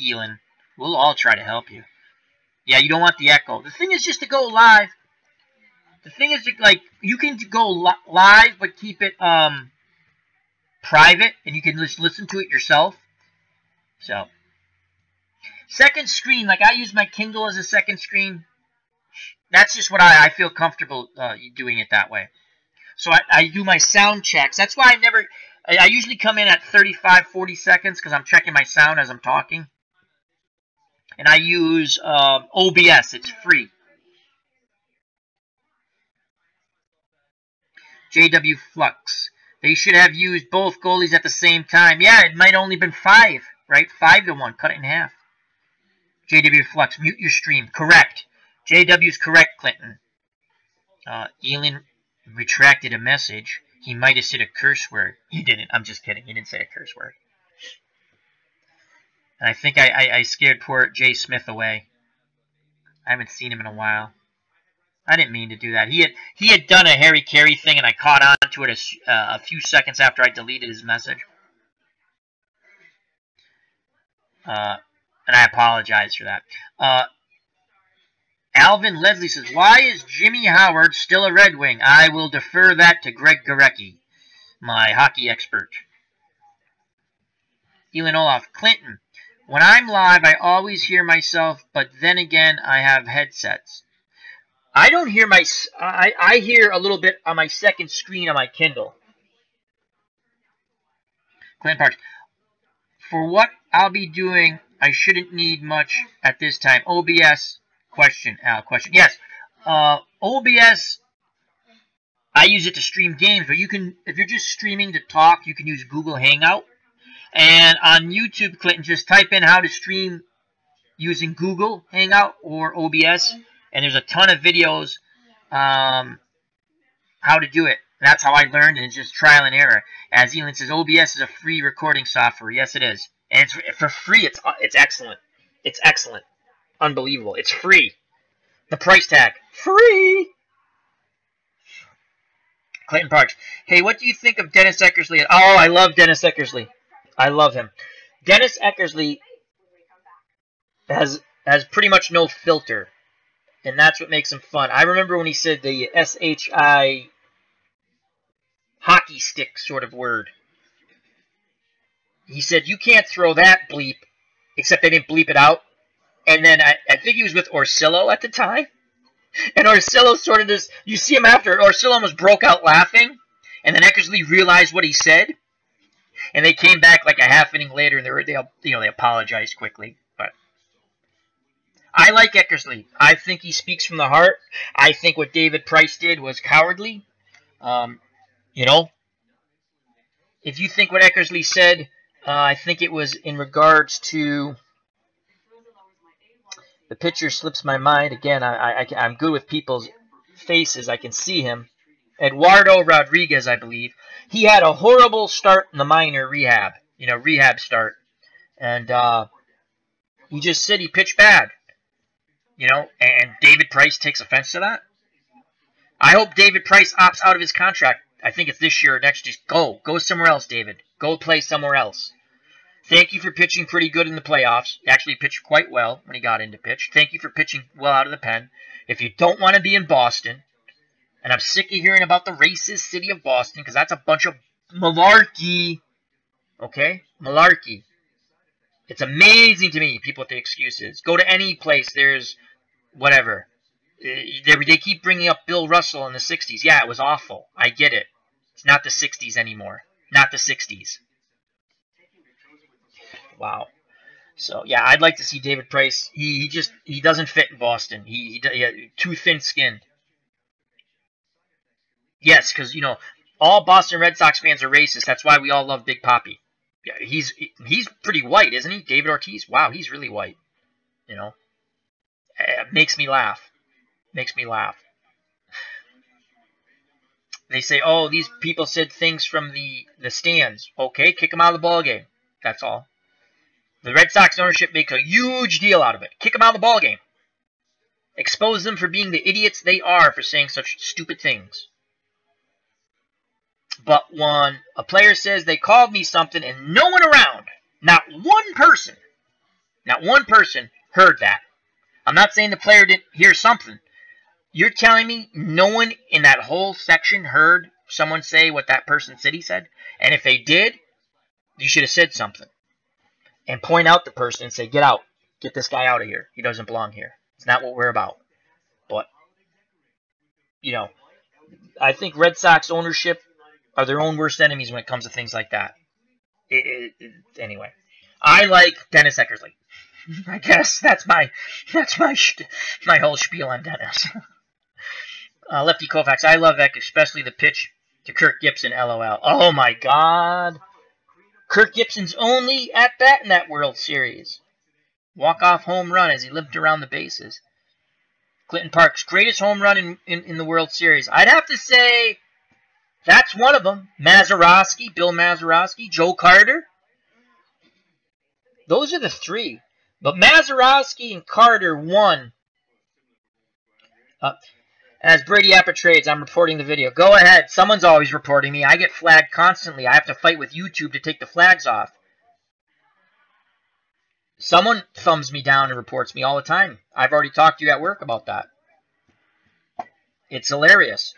[SPEAKER 1] Elon. We'll all try to help you. Yeah, you don't want the echo. The thing is just to go live. The thing is, you can go live, but keep it private, and you can just listen to it yourself. So, second screen, like I use my Kindle as a second screen. That's just what I feel comfortable doing it that way. So I do my sound checks. That's why I usually come in at 35, 40 seconds, because I'm checking my sound as I'm talking. And I use OBS. It's free. JW Flux. They should have used both goalies at the same time. Yeah, it might only been 5, right? 5-1. Cut it in half. JW Flux, mute your stream. Correct. JW's correct, Clinton. Elon retracted a message. He might have said a curse word. He didn't. I'm just kidding. He didn't say a curse word. And I think I scared poor Jay Smith away. I haven't seen him in a while. I didn't mean to do that. He had done a Harry Carey thing, and I caught on to it a few seconds after I deleted his message. And I apologize for that. Alvin Leslie says, why is Jimmy Howard still a Red Wing? I will defer that to Greg Gorecki, my hockey expert. Elon Olaf, Clinton, when I'm live, I always hear myself, but then again, I have headsets. I don't hear I hear a little bit on my second screen on my Kindle. Clinton Parks, for what I'll be doing, I shouldn't need much at this time. OBS, question, Al, question. Yes, OBS, I use it to stream games, but you can, if you're just streaming to talk, you can use Google Hangout. And on YouTube, Clinton, just type in how to stream using Google Hangout or OBS. And there's a ton of videos how to do it. That's how I learned, and it's just trial and error. As Elon says, OBS is a free recording software. Yes, it is. And it's for free. It's excellent. It's excellent. Unbelievable. It's free. The price tag. Free! Clayton Parks. Hey, what do you think of Dennis Eckersley? Oh, I love Dennis Eckersley. I love him. Dennis Eckersley has pretty much no filter, and that's what makes him fun. I remember when he said the SHI hockey stick sort of word. He said, you can't throw that bleep, except they didn't bleep it out. And then I think he was with Orsillo at the time. And Orsillo sort of just, you see him after, Orsillo almost broke out laughing. And then Eckersley realized what he said. And they came back like a half inning later, and they apologized quickly. But I like Eckersley. I think he speaks from the heart. I think what David Price did was cowardly. You know, if you think what Eckersley said, I think it was in regards to the pitcher slips my mind. Again, I'm good with people's faces. I can see him. Eduardo Rodriguez, I believe. He had a horrible start in the minor rehab. Rehab start. And he just said he pitched bad. And David Price takes offense to that. I hope David Price opts out of his contract. I think it's this year or next. Just go. Go somewhere else, David. Go play somewhere else. Thank you for pitching pretty good in the playoffs. He actually pitched quite well when he got into pitch. Thank you for pitching well out of the pen. If you don't want to be in Boston, and I'm sick of hearing about the racist city of Boston, because that's a bunch of malarkey. Okay? Malarkey. It's amazing to me, people with the excuses. Go to any place, there's whatever. They keep bringing up Bill Russell in the 60s. Yeah, it was awful. I get it. It's not the 60s anymore. Not the 60s. Wow. So, yeah, I'd like to see David Price. He doesn't fit in Boston. He too thin-skinned. Yes, because, all Boston Red Sox fans are racist. That's why we all love Big Papi. Yeah, he's pretty white, isn't he? David Ortiz? Wow, he's really white. It makes me laugh. Makes me laugh. They say, oh, these people said things from the stands. Okay, kick them out of the ballgame. That's all. The Red Sox ownership makes a huge deal out of it. Kick them out of the ballgame. Expose them for being the idiots they are for saying such stupid things. But when a player says they called me something and no one around, not one person heard that. I'm not saying the player didn't hear something. You're telling me no one in that whole section heard someone say what that person said he said? And if they did, you should have said something. And point out the person and say, get out. Get this guy out of here. He doesn't belong here. It's not what we're about. But, I think Red Sox ownership are their own worst enemies when it comes to things like that. Anyway, I like Dennis Eckersley. I guess that's my whole spiel on Dennis. Lefty Koufax, I love Eck, especially the pitch to Kirk Gibson, LOL. Oh my God. Kirk Gibson's only at-bat in that World Series. Walk-off home run as he limped around the bases. Clinton Parks, greatest home run in the World Series. I'd have to say that's one of them. Bill Mazeroski, Joe Carter. Those are the three. But Mazeroski and Carter won. As Brady Appa trades, I'm reporting the video. Go ahead. Someone's always reporting me. I get flagged constantly. I have to fight with YouTube to take the flags off. Someone thumbs me down and reports me all the time. I've already talked to you at work about that. It's hilarious.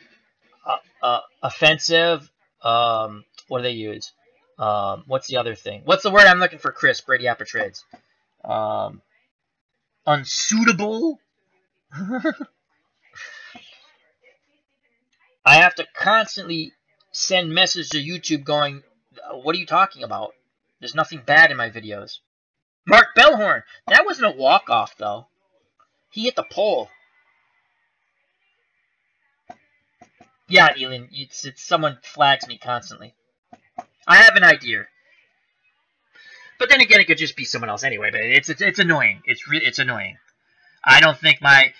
[SPEAKER 1] Offensive. What do they use? What's the other thing? What's the word I'm looking for, Chris? Brady Appa trades. Unsuitable. I have to constantly send messages to YouTube going, what are you talking about? There's nothing bad in my videos. Mark Bellhorn. That wasn't a walk-off, though. He hit the pole. Yeah, Elin, it's someone flags me constantly. I have an idea. But then again, it could just be someone else anyway. But it's annoying. It's annoying. I don't think what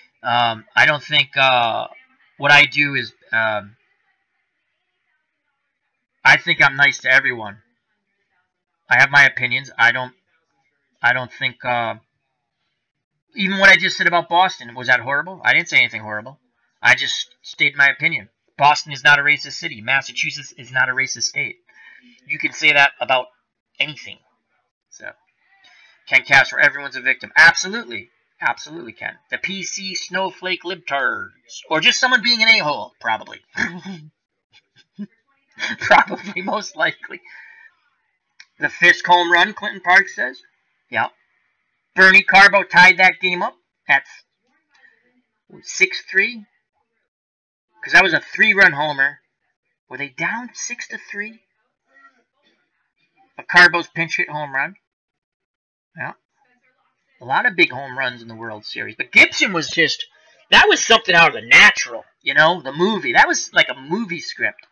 [SPEAKER 1] I do is I think I'm nice to everyone. I have my opinions. I don't think Even what I just said about Boston, was that horrible? I didn't say anything horrible. I just stated my opinion. Boston is not a racist city. Massachusetts is not a racist state. You can say that about anything. So, Ken Castro, everyone's a victim. Absolutely. Absolutely, Ken. The PC snowflake libtards. Or just someone being an a-hole, probably. Probably, most likely. The Fisk home run, Clinton Park says. Yep. Bernie Carbo tied that game up at 6-3. Because that was a 3-run homer. Were they down 6-3? A Carbo's pinch hit home run. Yeah. A lot of big home runs in the World Series. But Gibson was just, that was something out of the natural. You know, the movie. That was like a movie script.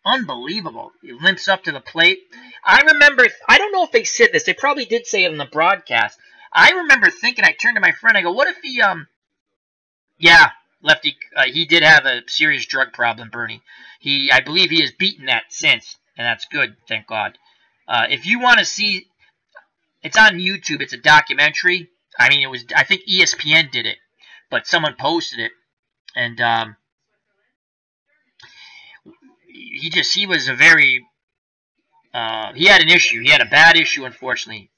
[SPEAKER 1] Unbelievable. He limps up to the plate. I remember, I don't know if they said this. They probably did say it in the broadcast. I remember thinking, I turned to my friend, I go, what if he, yeah, Lefty, he did have a serious drug problem, Bernie. I believe he has beaten that since, and that's good, thank God. If you want to see, it's on YouTube, it's a documentary. I mean, I think ESPN did it, but someone posted it, and, he was a very, he had an issue. He had a bad issue, unfortunately.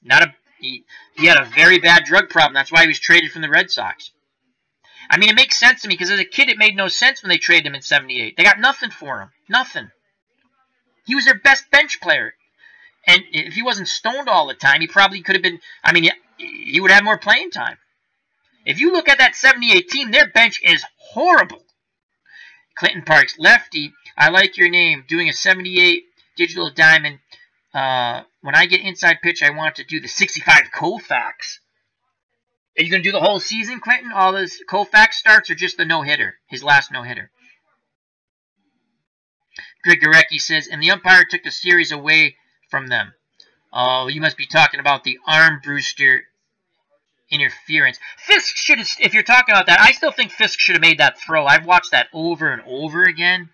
[SPEAKER 1] He had a very bad drug problem. That's why he was traded from the Red Sox. I mean, it makes sense to me, because as a kid, it made no sense when they traded him in '78. They got nothing for him. Nothing. He was their best bench player. And if he wasn't stoned all the time, he probably could have been, I mean, he would have more playing time. If you look at that '78 team, their bench is horrible. Clinton Parks, Lefty, I like your name. Doing a '78 digital diamond. When I get inside pitch, I want to do the 65 Koufax. Are you going to do the whole season, Clinton? All those Koufax starts, or just the no-hitter? His last no-hitter. Greg Gorecki says, and the umpire took the series away from them. Oh, you must be talking about the Armbruster interference. Fisk should have, if you're talking about that, I still think Fisk should have made that throw. I've watched that over and over again.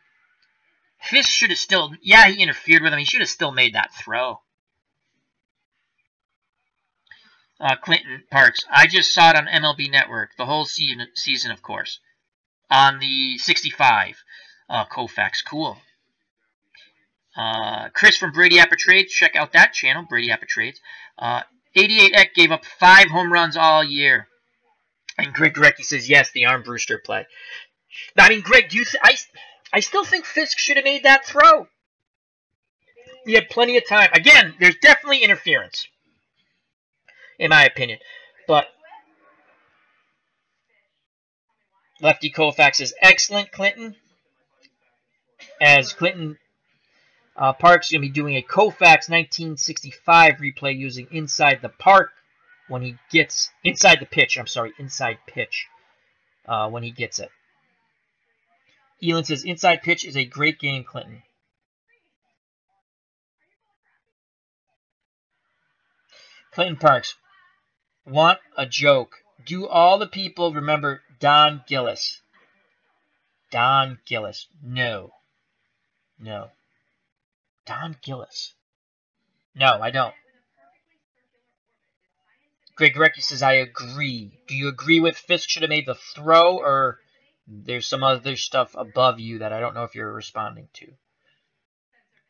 [SPEAKER 1] Fisk should have still, yeah, he interfered with him. He should have still made that throw. Clinton Parks, I just saw it on MLB Network, the whole season, of course, on the 65 Koufax. Cool. Chris from Brady Appa Trades, check out that channel, Brady Appa Trades. 88 Eck gave up 5 home runs all year. And Greg Gorecki says, yes, the Armbruster play. I mean, Greg, I still think Fisk should have made that throw. He had plenty of time. Again, there's definitely interference, in my opinion. But Lefty Koufax is excellent, Clinton. As Clinton Parks is going to be doing a Koufax 1965 replay using Inside the Park when he gets inside the pitch. I'm sorry, inside pitch when he gets it. Elon says Inside Pitch is a great game, Clinton. Clinton Parks, want a joke? Do all the people remember Don Gillis? Don Gillis. No. No. Don Gillis. No, I don't. Greg Gorecki says, I agree. Do you agree with Fisk should have made the throw, or there's some other stuff above you that I don't know if you're responding to?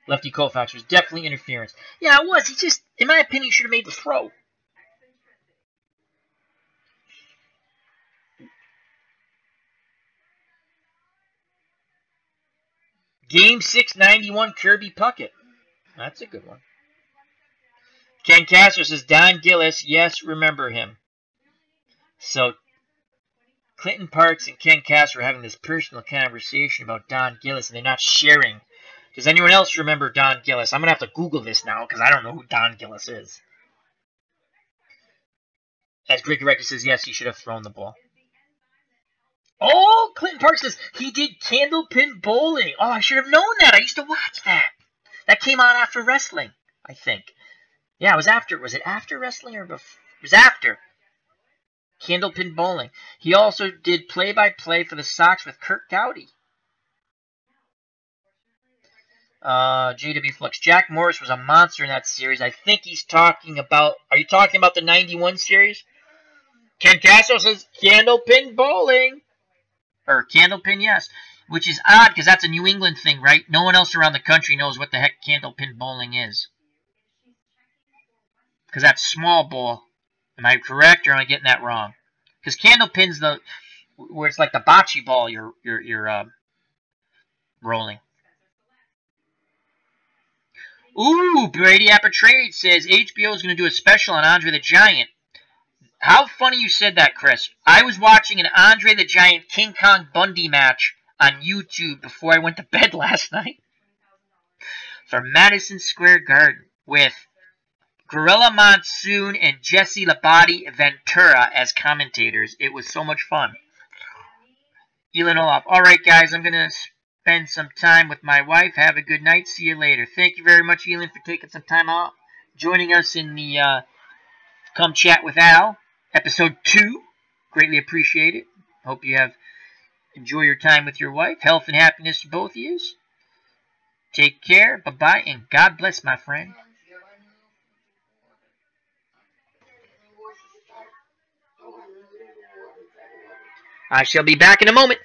[SPEAKER 1] Lefty Koufax was definitely interference. Yeah, it was. He just, in my opinion, should have made the throw. Game 6, 91, Kirby Puckett. That's a good one. Ken Castro says, Don Gillis, yes, remember him. So, Clinton Parks and Ken Castro are having this personal conversation about Don Gillis, and they're not sharing. Does anyone else remember Don Gillis? I'm going to have to Google this now, because I don't know who Don Gillis is. As Greg Gorecki says, yes, he should have thrown the ball. Oh, Clinton Parks says, he did Candlepin Bowling. Oh, I should have known that. I used to watch that. That came on after wrestling, I think. Yeah, it was after. Was it after wrestling or before? It was after. Candlepin Bowling. He also did play-by-play for the Sox with Kurt Gowdy. JW Flux. Jack Morris was a monster in that series. I think he's talking about... Are you talking about the 91 series? Ken Castro says Candlepin Bowling. Or Candlepin, yes. Which is odd because that's a New England thing, right? No one else around the country knows what the heck Candlepin Bowling is. Because that's small ball. Am I correct or am I getting that wrong? Because Candlepin's the where it's like the bocce ball you're rolling. Ooh, Brady Apple Trade says HBO is going to do a special on Andre the Giant. How funny you said that, Chris. I was watching an Andre the Giant King Kong Bundy match on YouTube before I went to bed last night. From Madison Square Garden with Gorilla Monsoon and Jesse Labate Ventura as commentators. It was so much fun. Elin Olaf. Alright, guys, I'm going to spend some time with my wife. Have a good night. See you later. Thank you very much, Elin, for taking some time out, joining us in the Come Chat with Al, episode 2. Greatly appreciate it. Hope you have enjoy your time with your wife. Health and happiness to both of you. Take care. Bye-bye, and God bless, my friend. I shall be back in a moment.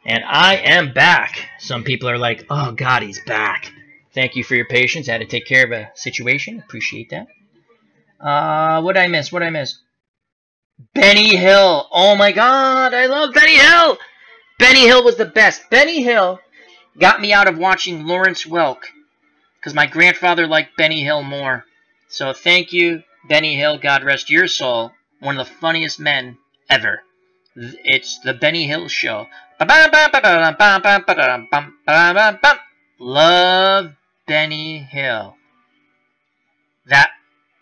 [SPEAKER 1] And I am back. Some people are like, oh, God, he's back. Thank you for your patience. I had to take care of a situation. Appreciate that. What did I miss? Benny Hill. Oh, my God. I love Benny Hill. Benny Hill was the best. Benny Hill got me out of watching Lawrence Welk because my grandfather liked Benny Hill more. So thank you, Benny Hill. God rest your soul. One of the funniest men ever. It's the Benny Hill Show. Love Benny Hill. That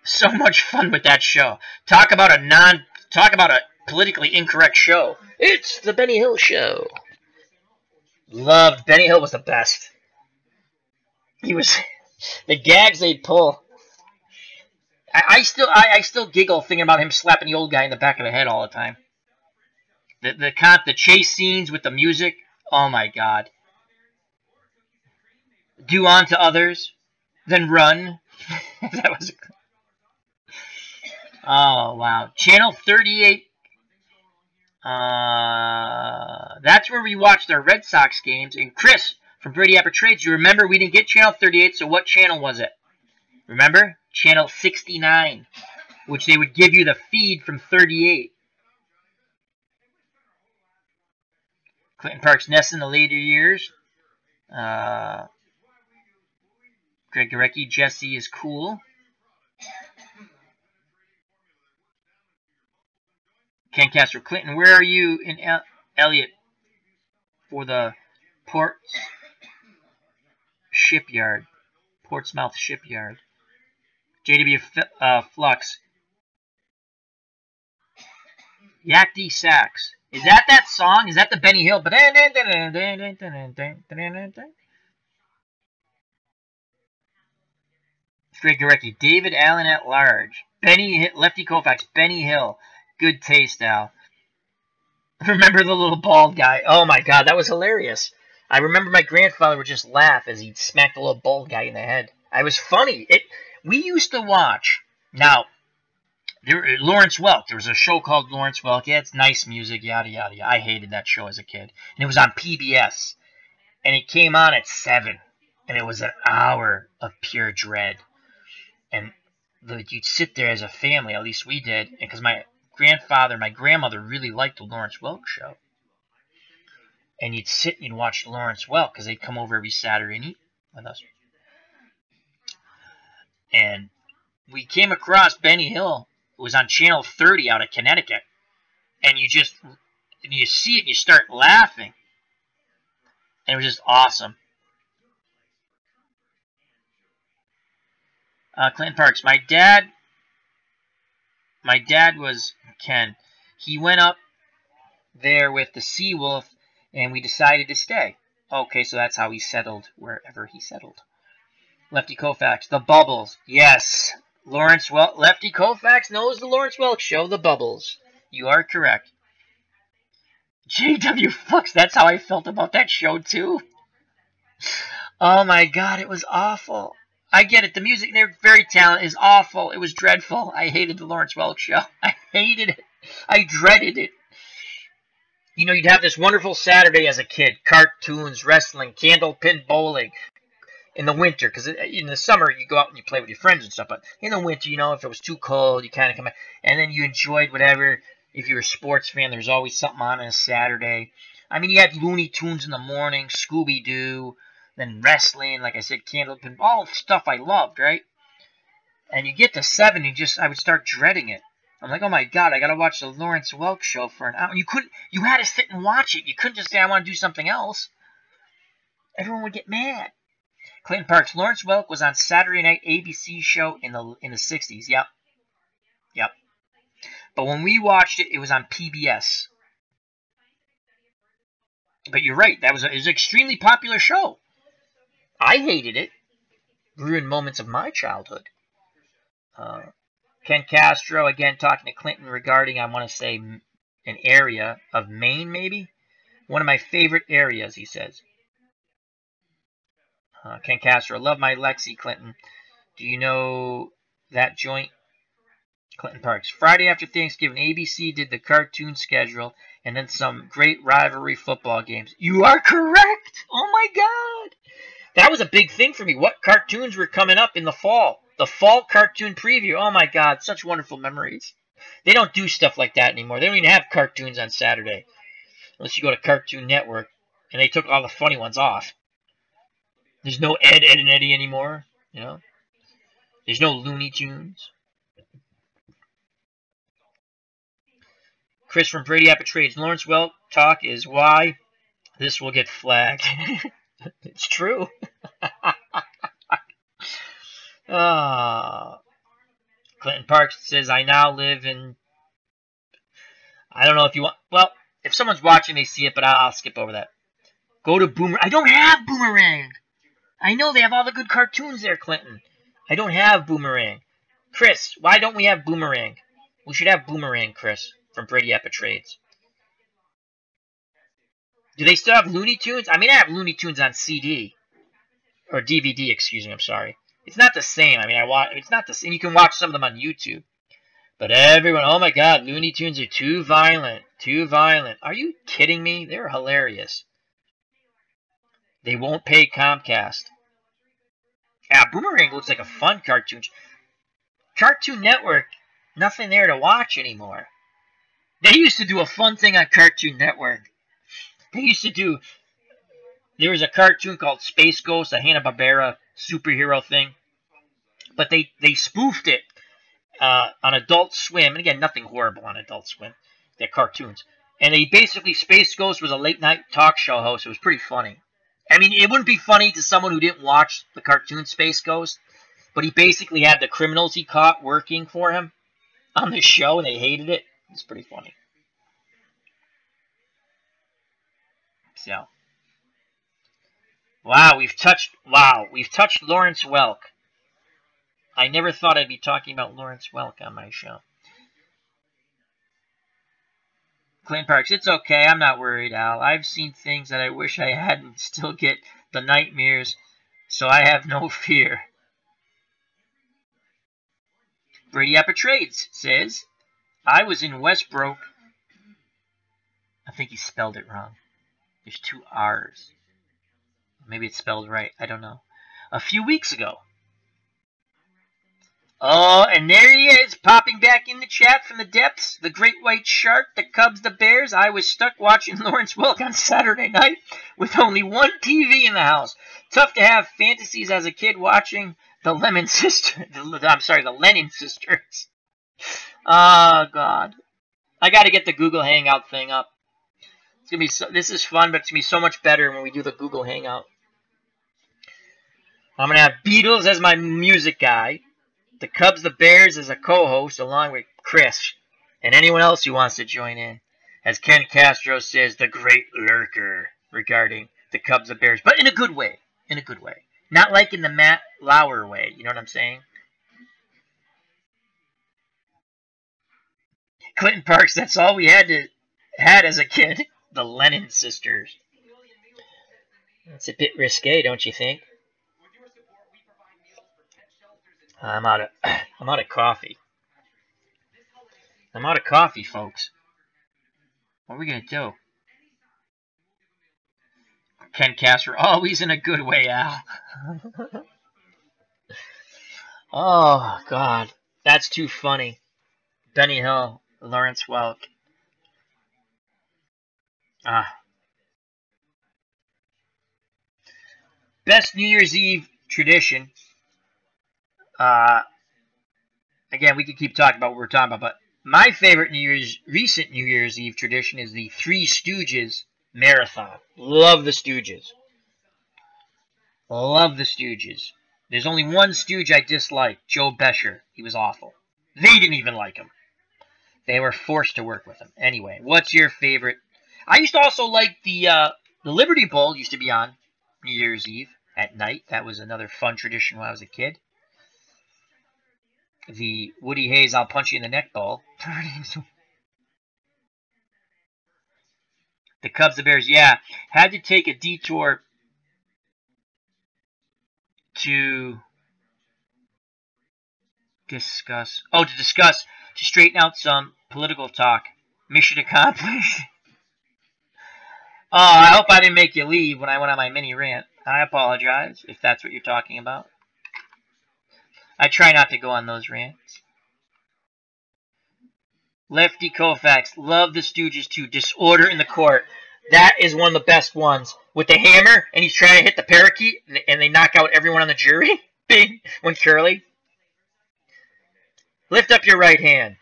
[SPEAKER 1] so much fun with that show. Talk about a politically incorrect show. It's the Benny Hill Show. Loved Benny Hill was the best. He was the gags they'd pull. I still giggle thinking about him slapping the old guy in the back of the head all the time. The chase scenes with the music, oh my God. Do unto others, then run. That was. Oh wow, Channel 38. That's where we watched our Red Sox games. And Chris from Brady Apple Trades, you remember we didn't get Channel 38, so what channel was it? Remember? Channel 69, which they would give you the feed from 38. Clinton Parks Ness in the later years. Greg Gorecki, Jesse is cool. Ken Castro Clinton, where are you in Elliott for the Portsmouth Shipyard? JW Flux. Yak D Sax. Is that song? Is that the Benny Hill? Greg Gorecki. David Allen at large. Lefty Koufax. Benny Hill. Good taste, Al. Remember the little bald guy? Oh my God, that was hilarious. I remember my grandfather would just laugh as he'd smack the little bald guy in the head. It was funny. We used to watch. Now, Lawrence Welk. There was a show called Lawrence Welk. Yeah, it's nice music, yada, yada, yada. I hated that show as a kid. And it was on PBS. And it came on at 7. And it was an hour of pure dread. And you'd sit there as a family, at least we did, because my grandmother really liked the Lawrence Welk show. And you'd sit and you'd watch Lawrence Welk because they'd come over every Saturday and eat with us. And we came across Benny Hill. It was on Channel 30 out of Connecticut. And you see it and you start laughing. And it was just awesome. Clinton Parks. My dad was Ken. He went up there with the Seawolf, and we decided to stay. Okay, so that's how he settled wherever he settled. Lefty Koufax. The Bubbles. Yes. Lefty Koufax knows the Lawrence Welk Show, The Bubbles. You are correct. J.W. Fuchs. That's how I felt about that show, too. Oh, my God. It was awful. I get it. The music, they're very talented, is awful. It was dreadful. I hated the Lawrence Welk Show. I hated it. I dreaded it. You know, you'd have this wonderful Saturday as a kid. Cartoons, wrestling, candlepin bowling. In the winter, because in the summer you go out and you play with your friends and stuff. But in the winter, you know, if it was too cold, you kind of come back. And then you enjoyed whatever. If you're a sports fan, there's always something on a Saturday. I mean, you had Looney Tunes in the morning, Scooby-Doo, then wrestling, like I said, candlepin, all stuff I loved, right? And you get to 7, I would start dreading it. I'm like, oh my God, I got to watch the Lawrence Welk Show for an hour. You had to sit and watch it. You couldn't just say, I want to do something else. Everyone would get mad. Clinton Parks. Lawrence Welk was on Saturday night ABC show in the 60s. Yep. But when we watched it, it was on PBS. But you're right. It was an extremely popular show. I hated it. Ruined moments of my childhood. Ken Castro, again, talking to Clinton regarding, I want to say, an area of Maine, maybe? One of my favorite areas, he says. Ken Castro, love my Lexi, Clinton. Do you know that joint? Clinton Parks. Friday after Thanksgiving, ABC did the cartoon schedule and then some great rivalry football games. You are correct! Oh my God! That was a big thing for me. What cartoons were coming up in the fall? The fall cartoon preview. Oh my God, such wonderful memories. They don't do stuff like that anymore. They don't even have cartoons on Saturday. Unless you go to Cartoon Network, and they took all the funny ones off. There's no Ed, and Eddie anymore, you know. There's no Looney Tunes. Chris from Brady Apple Trades. Lawrence Welk talk is why this will get flagged. It's true. Clinton Parks says, I now live in... I don't know if you want... Well, if someone's watching, they see it, but I'll skip over that. Go to Boomerang. I don't have Boomerang. I know they have all the good cartoons there, Clinton. I don't have Boomerang. Chris, why don't we have Boomerang? We should have Boomerang, Chris, from Brady Apple Trades. Do they still have Looney Tunes? I mean, I have Looney Tunes on CD. Or DVD, excuse me, I'm sorry. It's not the same. I mean, it's not the same. You can watch some of them on YouTube. But everyone, oh my God, Looney Tunes are too violent. Too violent. Are you kidding me? They're hilarious. They won't pay Comcast. Yeah, Boomerang looks like a fun cartoon. Cartoon Network, nothing there to watch anymore. They used to do a fun thing on Cartoon Network. They used to do... There was a cartoon called Space Ghost, a Hanna-Barbera superhero thing. But they spoofed it on Adult Swim. And again, nothing horrible on Adult Swim. They're cartoons. And they basically... Space Ghost was a late-night talk show host. It was pretty funny. I mean, it wouldn't be funny to someone who didn't watch the cartoon Space Ghost, but he basically had the criminals he caught working for him on the show, and they hated it. It's pretty funny. So, we've touched Lawrence Welk. I never thought I'd be talking about Lawrence Welk on my show. Clinton Parks, it's okay. I'm not worried, Al. I've seen things that I wish I hadn't, still get the nightmares, so I have no fear. Brady Apple Trades says, I was in Westbrook. I think he spelled it wrong. There's 2 R's. Maybe it's spelled right. I don't know. A few weeks ago. Oh, and there he is, popping back in the chat from the depths. The Great White Shark, the Cubs, the Bears. I was stuck watching Lawrence Welk on Saturday night with only one TV in the house. Tough to have fantasies as a kid watching The Lemon Sisters. I'm sorry, the Lennon Sisters. Oh, God. I got to get the Google Hangout thing up. It's gonna be so, this is fun, but it's going to be so much better when we do the Google Hangout. I'm going to have Beatles as my music guy. The Cubs, the Bears as a co-host, along with Chris. And anyone else who wants to join in. As Ken Castro says, the great lurker regarding the Cubs, the Bears. But in a good way. In a good way. Not like in the Matt Lauer way. You know what I'm saying? Clinton Parks, that's all we had as a kid. The Lennon Sisters. That's a bit risque, don't you think? I'm out of coffee. I'm out of coffee, folks. What are we gonna do? Ken Castro, always in a good way, Al. Oh, God. That's too funny. Benny Hill, Lawrence Welk. Best New Year's Eve tradition. Again, we could keep talking about what we're talking about, but my favorite recent New Year's Eve tradition is the Three Stooges marathon. Love the Stooges. Love the Stooges. There's only one Stooge I dislike, Joe Besher. He was awful. They didn't even like him. They were forced to work with him. Anyway, what's your favorite? I used to also like the Liberty Bowl used to be on New Year's Eve at night. That was another fun tradition when I was a kid. The Woody Hayes I'll punch you in the neck bowl. The Cubs, the Bears, yeah. Had to take a detour to discuss, to straighten out some political talk. Mission accomplished. Oh, I hope I didn't make you leave when I went on my mini rant. I apologize if that's what you're talking about. I try not to go on those rants. Lefty Koufax, love the Stooges too. Disorder in the Court. That is one of the best ones. With the hammer, and he's trying to hit the parakeet, and they knock out everyone on the jury. Bing, when Curly. Lift up your right hand.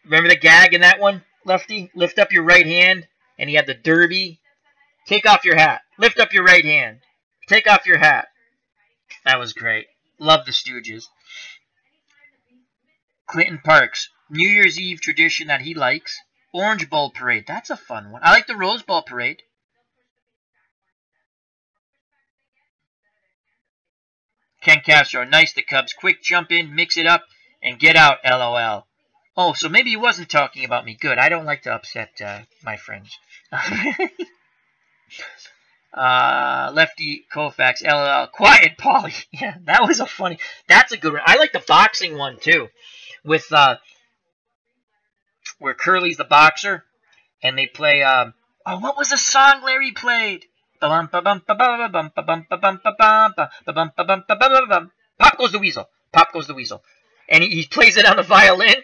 [SPEAKER 1] Remember the gag in that one, Lefty? Lift up your right hand, and he had the derby. Take off your hat. Lift up your right hand. Take off your hat. That was great. Love the Stooges. Clinton Parks, New Year's Eve tradition that he likes. Orange Bowl Parade. That's a fun one. I like the Rose Bowl Parade. Ken Castro, nice the Cubs. Quick jump in, mix it up, and get out, LOL. Oh, so maybe he wasn't talking about me. Good. I don't like to upset my friends. Lefty Koufax, LOL. Quiet, Polly. Yeah, that was a funny. That's a good one. I like the boxing one, too. With, where Curly's the boxer, and they play, oh, what was the song Larry played? Pop goes the weasel. Pop goes the weasel. And he plays it on the violin.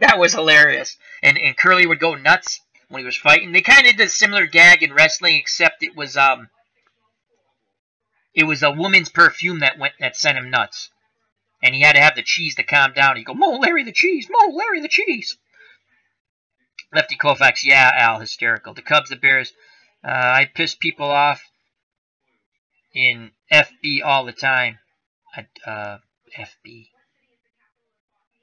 [SPEAKER 1] That was hilarious. And Curly would go nuts when he was fighting. They kind of did a similar gag in wrestling, except it was a woman's perfume that sent him nuts. And he had to have the cheese to calm down. He'd go, Mo, Larry the cheese. Mo, Larry the cheese. Lefty Koufax, yeah, Al, hysterical. The Cubs, the Bears. I piss people off in FB all the time. FB.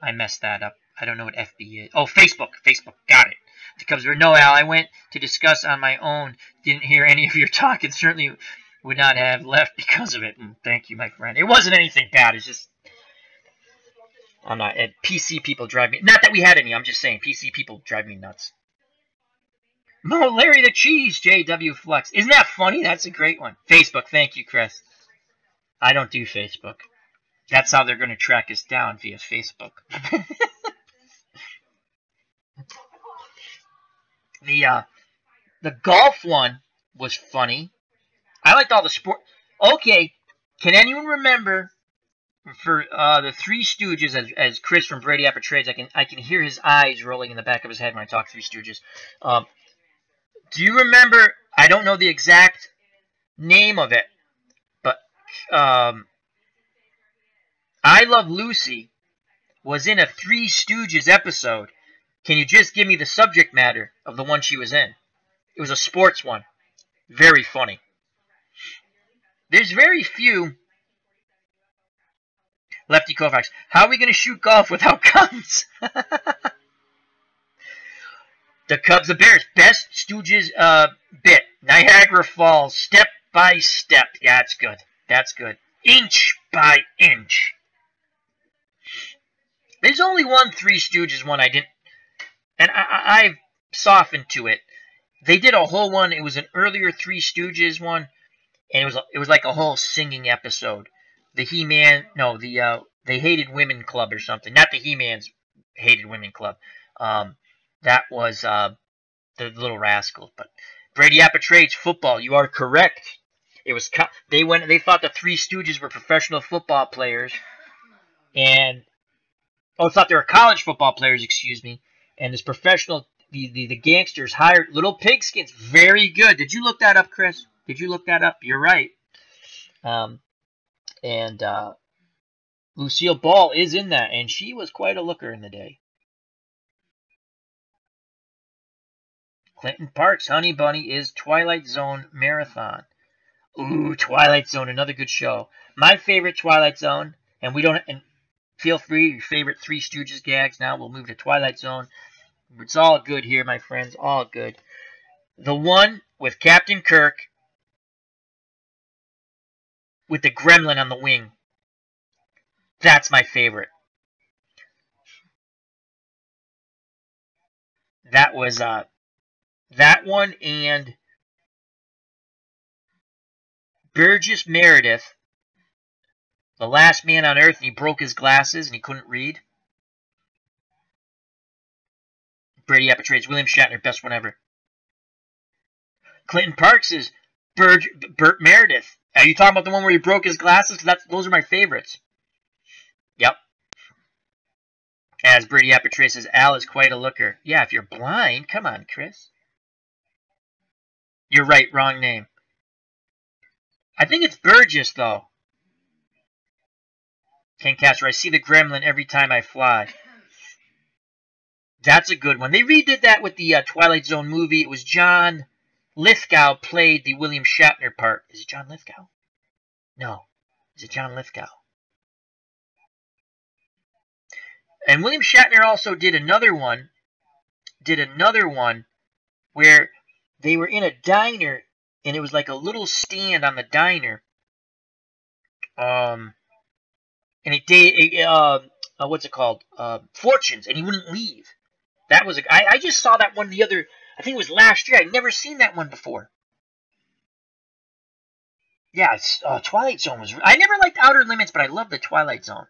[SPEAKER 1] I messed that up. I don't know what FB is. Oh, Facebook. Facebook. Got it. The Cubs were, no, Al, I went to discuss on my own. Didn't hear any of your talk and certainly would not have left because of it. And thank you, my friend. It wasn't anything bad. It's just, I'm not, PC people drive me, not that we had any, I'm just saying, PC people drive me nuts. Mo, Larry the Cheese, JW Flux. Isn't that funny? That's a great one. Facebook, thank you, Chris. I don't do Facebook. That's how they're going to track us down, via Facebook. The golf one was funny. I liked all the sport. Okay, can anyone remember for the Three Stooges, as Chris from Brady After Trades, I can hear his eyes rolling in the back of his head when I talk Three Stooges. Do you remember, I don't know the exact name of it, but I Love Lucy was in a Three Stooges episode. Can you just give me the subject matter of the one she was in? It was a sports one. Very funny. There's very few. Lefty Kovacs. How are we going to shoot golf without guns? The Cubs, the Bears. Best Stooges bit. Niagara Falls. Step by step. Yeah, that's good. That's good. Inch by inch. There's only one Three Stooges one I didn't. And I've softened to it. They did a whole one. It was an earlier Three Stooges one. And it was like a whole singing episode. The He-Man, no, the they Hated Women Club or something. Not the He-Man's Hated Women Club. That was the Little Rascals. But Brady Appitrades football. You are correct. It was they thought the Three Stooges were professional football players, and thought they were college football players. Excuse me. And this professional, the gangsters hired Little Pigskins. Very good. Did you look that up, Chris? Did you look that up? You're right. And Lucille Ball is in that, and she was quite a looker in the day. Clinton Parks, Honey Bunny is Twilight Zone Marathon. Ooh, Twilight Zone, another good show. My favorite Twilight Zone, and feel free, your favorite Three Stooges gags. Now we'll move to Twilight Zone. It's all good here, my friends, all good. The one with Captain Kirk with the gremlin on the wing. That's my favorite. That was that one, and Burgess Meredith, the last man on Earth, and he broke his glasses and he couldn't read. Brady Appitrades, William Shatner, best one ever. Clinton Parks is Burt Meredith. Are you talking about the one where he broke his glasses? Because those are my favorites. Yep. As Brady Appitrades says, Al is quite a looker. Yeah, if you're blind, come on, Chris. You're right, wrong name. I think it's Burgess, though. Ken Castro, I see the gremlin every time I fly. That's a good one. They redid that with the Twilight Zone movie. It was John Lithgow played the William Shatner part. Is it John Lithgow? No. Is it John Lithgow? And William Shatner also did another one where they were in a diner, and it was like a little stand on the diner. And what's it called? Fortunes, and he wouldn't leave. That was I just saw that one I think it was last year. I'd never seen that one before. Yeah, it's Twilight Zone was. I never liked Outer Limits, but I love the Twilight Zone.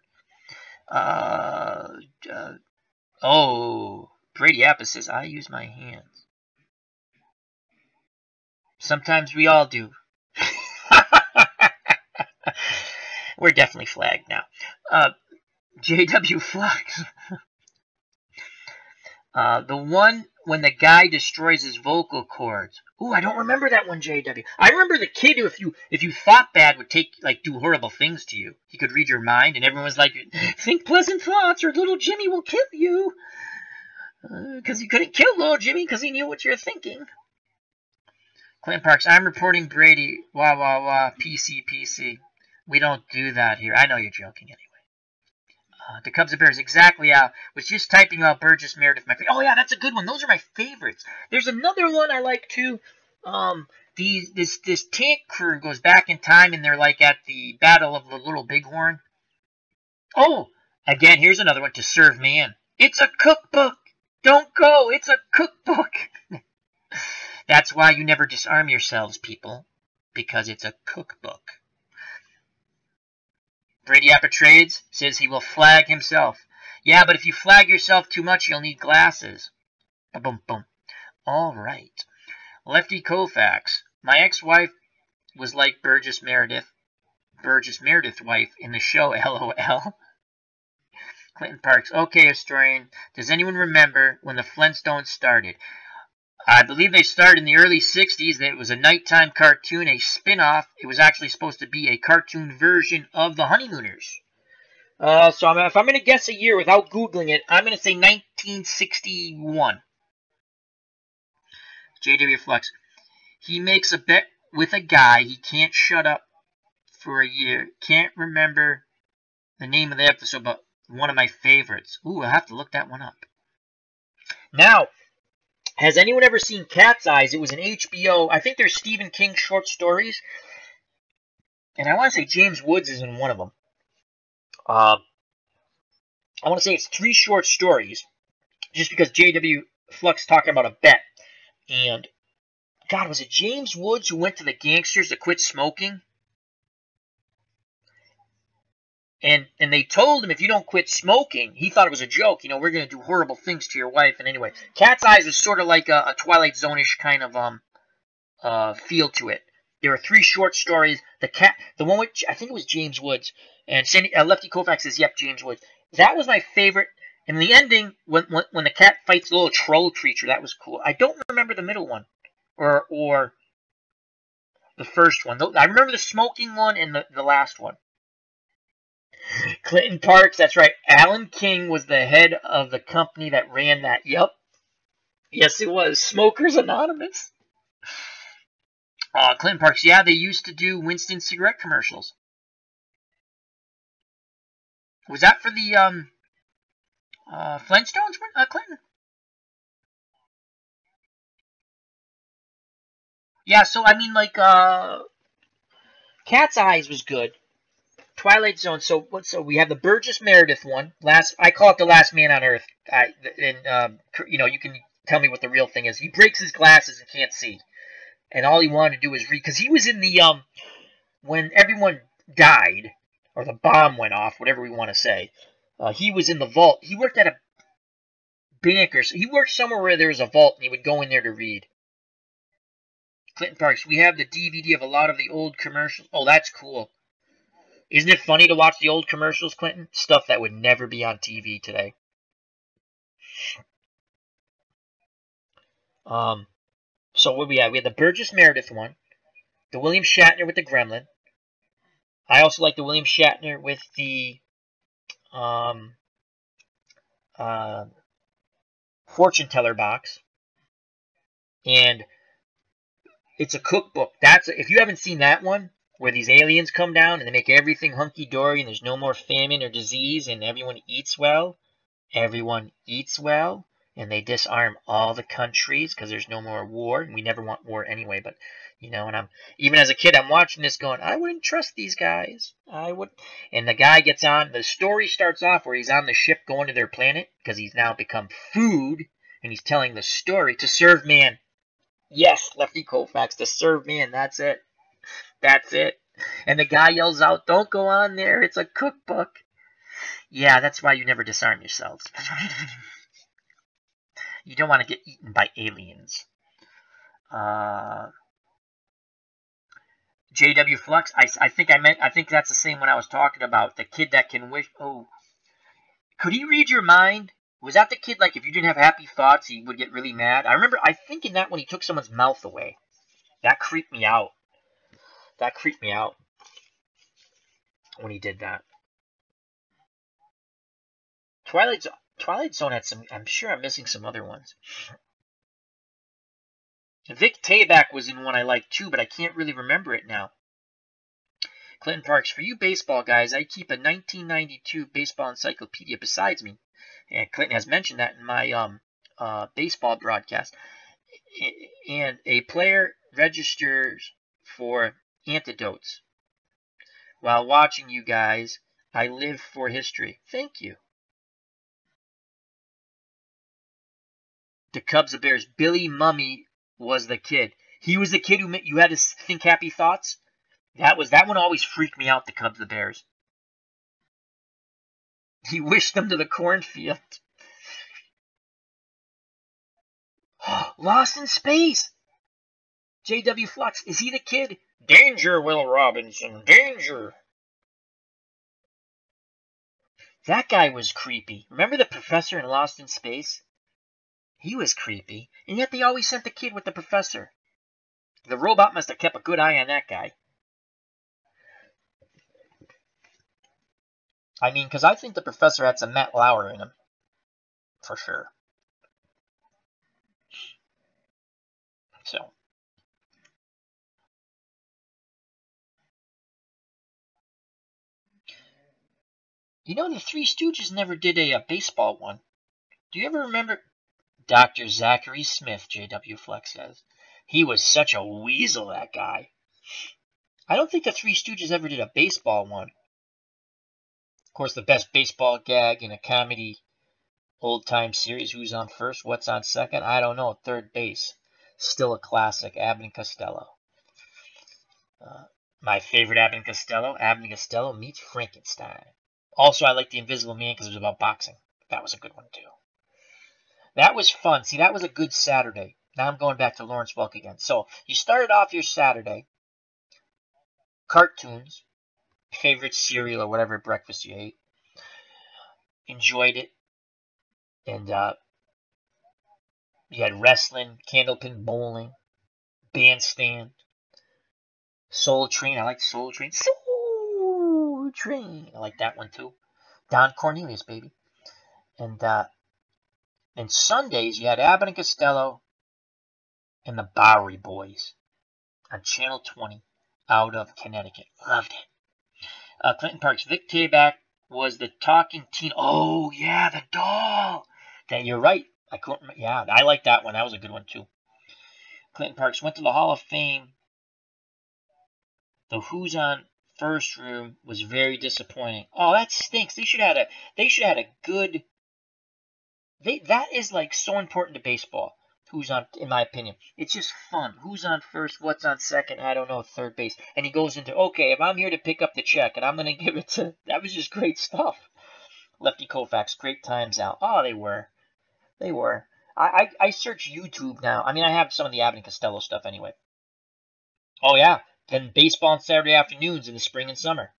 [SPEAKER 1] Brady Appa says, I use my hands. Sometimes we all do. We're definitely flagged now. JW Flux. The one when the guy destroys his vocal cords. Ooh, I don't remember that one, JW. I remember the kid who, if you thought bad, would do horrible things to you. He could read your mind, and everyone was like, think pleasant thoughts or little Jimmy will kill you. Because you couldn't kill little Jimmy because he knew what you're thinking. Clint Parks, I'm reporting Brady. Wah, wah, wah. PC. We don't do that here. I know you're joking anyway. The Cubs and Bears, exactly. Was just typing out Burgess Meredith. Oh yeah, that's a good one. Those are my favorites. There's another one I like too. This tank crew goes back in time, and they're like at the Battle of the Little Bighorn. Oh, again, here's another one. To Serve Man. It's a cookbook. Don't go. It's a cookbook. That's why you never disarm yourselves, people, because it's a cookbook. Brady Appitrades says he will flag himself. Yeah, but if you flag yourself too much, you'll need glasses. Boom, boom. All right. Lefty Koufax. My ex-wife was like Burgess Meredith wife in the show, LOL. Clinton Parks. Okay, historian. Does anyone remember when the Flintstones started? I believe they started in the early 60s. It was a nighttime cartoon, a spin-off. It was actually supposed to be a cartoon version of The Honeymooners. So if I'm going to guess a year without Googling it, I'm going to say 1961. J.W. Flux. He makes a bet with a guy he can't shut up for a year. Can't remember the name of the episode, but one of my favorites. Ooh, I'll have to look that one up. Now, has anyone ever seen Cat's Eyes? It was an HBO. I think there's Stephen King short stories. And I want to say James Woods is in one of them. I want to say it's 3 short stories. Just because J.W. Flux talking about a bet. And, God, was it James Woods who went to the gangsters to quit smoking? And they told him, if you don't quit smoking, he thought it was a joke. You know, we're going to do horrible things to your wife. And anyway, Cat's Eyes was sort of like a Twilight Zone-ish kind of feel to it. There were 3 short stories. The one which I think it was James Woods. And Lefty Koufax says, yep, James Woods. That was my favorite. And the ending, when the cat fights the little troll creature, that was cool. I don't remember the middle one. Or the first one. I remember the smoking one and the last one. Clinton Parks, that's right. Alan King was the head of the company that ran that. Yep. Yes, it was. Smokers Anonymous. Clinton Parks, yeah, they used to do Winston cigarette commercials. Was that for the Flintstones, Clinton? Yeah, so I mean, like, Cat's Eyes was good. Twilight Zone. So we have the Burgess Meredith one. I call it the Last Man on Earth. You know, you can tell me what the real thing is. He breaks his glasses and can't see, and all he wanted to do was read, because he was in the when everyone died or the bomb went off, whatever we want to say. He was in the vault. He worked at a bank or so. He worked somewhere where there was a vault, and he would go in there to read. Clinton Parks. We have the DVD of a lot of the old commercials. Oh, that's cool. Isn't it funny to watch the old commercials, Clinton? Stuff that would never be on TV today. So what we have? We have the Burgess Meredith one, the William Shatner with the Gremlin. I also like the William Shatner with the fortune teller box, and it's a cookbook. If you haven't seen that one, where these aliens come down and they make everything hunky-dory and there's no more famine or disease and everyone eats well. Everyone eats well, and they disarm all the countries because there's no more war. And we never want war anyway, but, you know, and even as a kid, I'm watching this going, I wouldn't trust these guys. I would. And the guy gets on, the story starts off where he's on the ship going to their planet because he's now become food, and he's telling the story to serve man. Yes, Lefty Koufax, to serve man, that's it. That's it. And the guy yells out, don't go on there, it's a cookbook. Yeah, that's why you never disarm yourselves. You don't want to get eaten by aliens. J.W. Flux, I think that's the same one I was talking about. The kid that can wish. Oh, could he read your mind? Was that the kid, like, if you didn't have happy thoughts, he would get really mad? I think in that one he took someone's mouth away. That creeped me out. That creeped me out when he did that. Twilight Zone had some. I'm sure I'm missing some other ones. Vic Tayback was in one I liked too, but I can't really remember it now. Clinton Parks, for you baseball guys, I keep a 1992 baseball encyclopedia besides me. And Clinton has mentioned that in my baseball broadcast. And a player registers for antidotes. While watching you guys, I live for history. Thank you. The Cubs, the Bears. Billy Mummy was the kid. He was the kid who you had to think happy thoughts. That one always freaked me out. The Cubs, the Bears. He wished them to the cornfield. Lost in Space. J.W. Flux. Is he the kid? Danger, Will Robinson. Danger. That guy was creepy. Remember the professor in Lost in Space? He was creepy. And yet they always sent the kid with the professor. The robot must have kept a good eye on that guy. I mean, because I think the professor had some Matt Lauer in him. For sure. So. You know, the Three Stooges never did a baseball one. Do you ever remember Dr. Zachary Smith, J.W. Flex says? He was such a weasel, that guy. I don't think the Three Stooges ever did a baseball one. Of course, the best baseball gag in a comedy old-time series, who's on first, what's on second? I don't know, third base. Still a classic, Abbott and Costello. My favorite Abbott and Costello meets Frankenstein. Also, I like The Invisible Man because it was about boxing. That was a good one, too. That was fun. See, that was a good Saturday. Now I'm going back to Lawrence Welk again. So, you started off your Saturday. Cartoons. Favorite cereal or whatever breakfast you ate. Enjoyed it. And you had wrestling, candlepin bowling, bandstand, Soul Train. I like Soul Train. Soul Train. I like that one too. Don Cornelius, baby. And Sundays, you had Abbott and Costello and the Bowery Boys on Channel 20 out of Connecticut. Loved it. Clinton Parks. Vic Tayback was the talking teen. Oh, yeah, the doll. You're right. Yeah, I like that one. That was a good one, too. Clinton Parks went to the Hall of Fame. The Who's on First Room was very disappointing. Oh, that stinks. They should have had a good. That is like so important to baseball. Who's on, in my opinion. It's just fun. Who's on first? What's on second? I don't know. Third base. And he goes into, okay, if I'm here to pick up the check and I'm going to give it to. That was just great stuff. Lefty Koufax, great times out. Oh, they were. They were. I search YouTube now. I mean, I have some of the Abbott and Costello stuff anyway. Oh, yeah. Then baseball on Saturday afternoons in the spring and summer.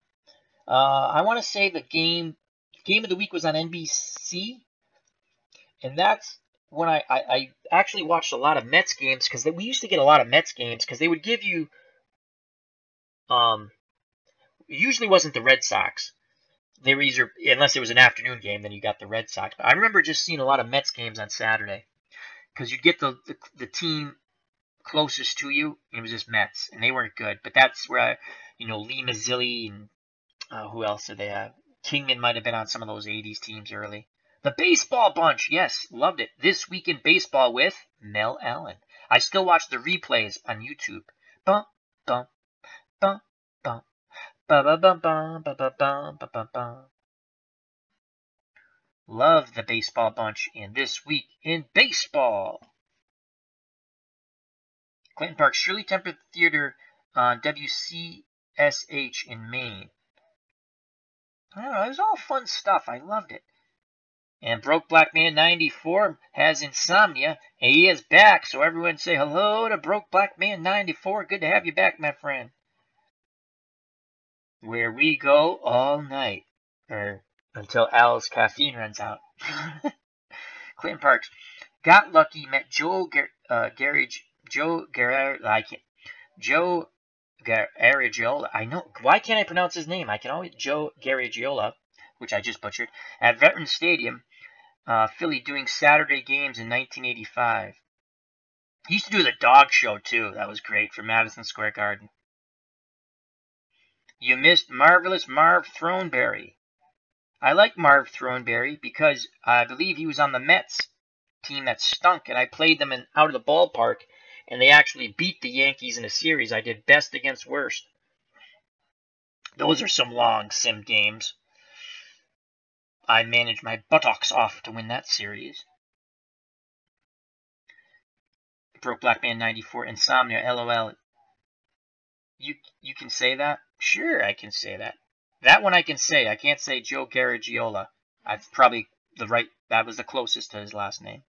[SPEAKER 1] I want to say the game of the week was on NBC. And that's when I actually watched a lot of Mets games, because we used to get a lot of Mets games because they would give you, it usually wasn't the Red Sox. They were either, unless it was an afternoon game, then you got the Red Sox. But I remember just seeing a lot of Mets games on Saturday because you'd get the team closest to you, and it was just Mets, and they weren't good. But that's where Lee Mazzilli and who else did they have? Kingman might have been on some of those 80s teams early. The Baseball Bunch, yes, loved it. This Week in Baseball with Mel Allen. I still watch the replays on YouTube. Bum, bum, bum, bum, ba ba bum bum ba ba bum ba ba bum. Love the Baseball Bunch in This Week in Baseball. Clinton Park, Shirley Temple Theater on WCSH in Maine. I don't know, it was all fun stuff. I loved it. And Broke Black Man 94 has insomnia, and he is back. So everyone say hello to Broke Black Man 94. Good to have you back, my friend. Where we go all night, or until Al's caffeine runs out. Clinton Parks got lucky, met Joe Garagiola. I know. Why can't I pronounce his name? I can always Joe Garagiola, which I just butchered, at Veterans Stadium. Philly, doing Saturday games in 1985. He used to do the dog show, too. That was great, for Madison Square Garden. You missed Marvelous Marv Throneberry. I like Marv Throneberry because I believe he was on the Mets team that stunk, and I played them out of the ballpark, and they actually beat the Yankees in a series. I did best against worst. Those are some long sim games. I managed my buttocks off to win that series. Broke Black Man 94, Insomnia, LOL. You can say that? Sure, I can say that. That one I can say. I can't say Joe Garagiola. I've probably that was the closest to his last name.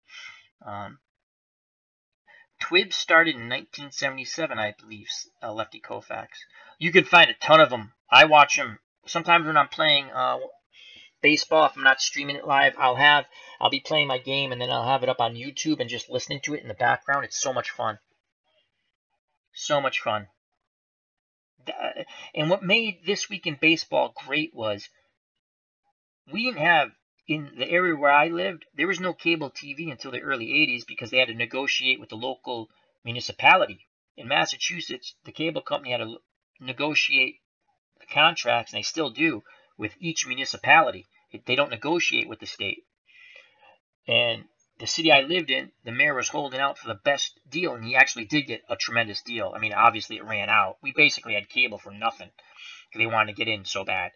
[SPEAKER 1] Twib started in 1977, I believe, Lefty Koufax. You can find a ton of them. I watch them sometimes when I'm playing baseball, if I'm not streaming it live, I'll be playing my game, and then I'll have it up on YouTube and just listening to it in the background. It's so much fun. So much fun. And what made This Week in Baseball great was we didn't have, in the area where I lived, there was no cable TV until the early 80s because they had to negotiate with the local municipality. In Massachusetts, the cable company had to negotiate the contracts, and they still do, with each municipality. They don't negotiate with the state. And the city I lived in, the mayor was holding out for the best deal, and he actually did get a tremendous deal. I mean, obviously it ran out. We basically had cable for nothing because they wanted to get in so bad.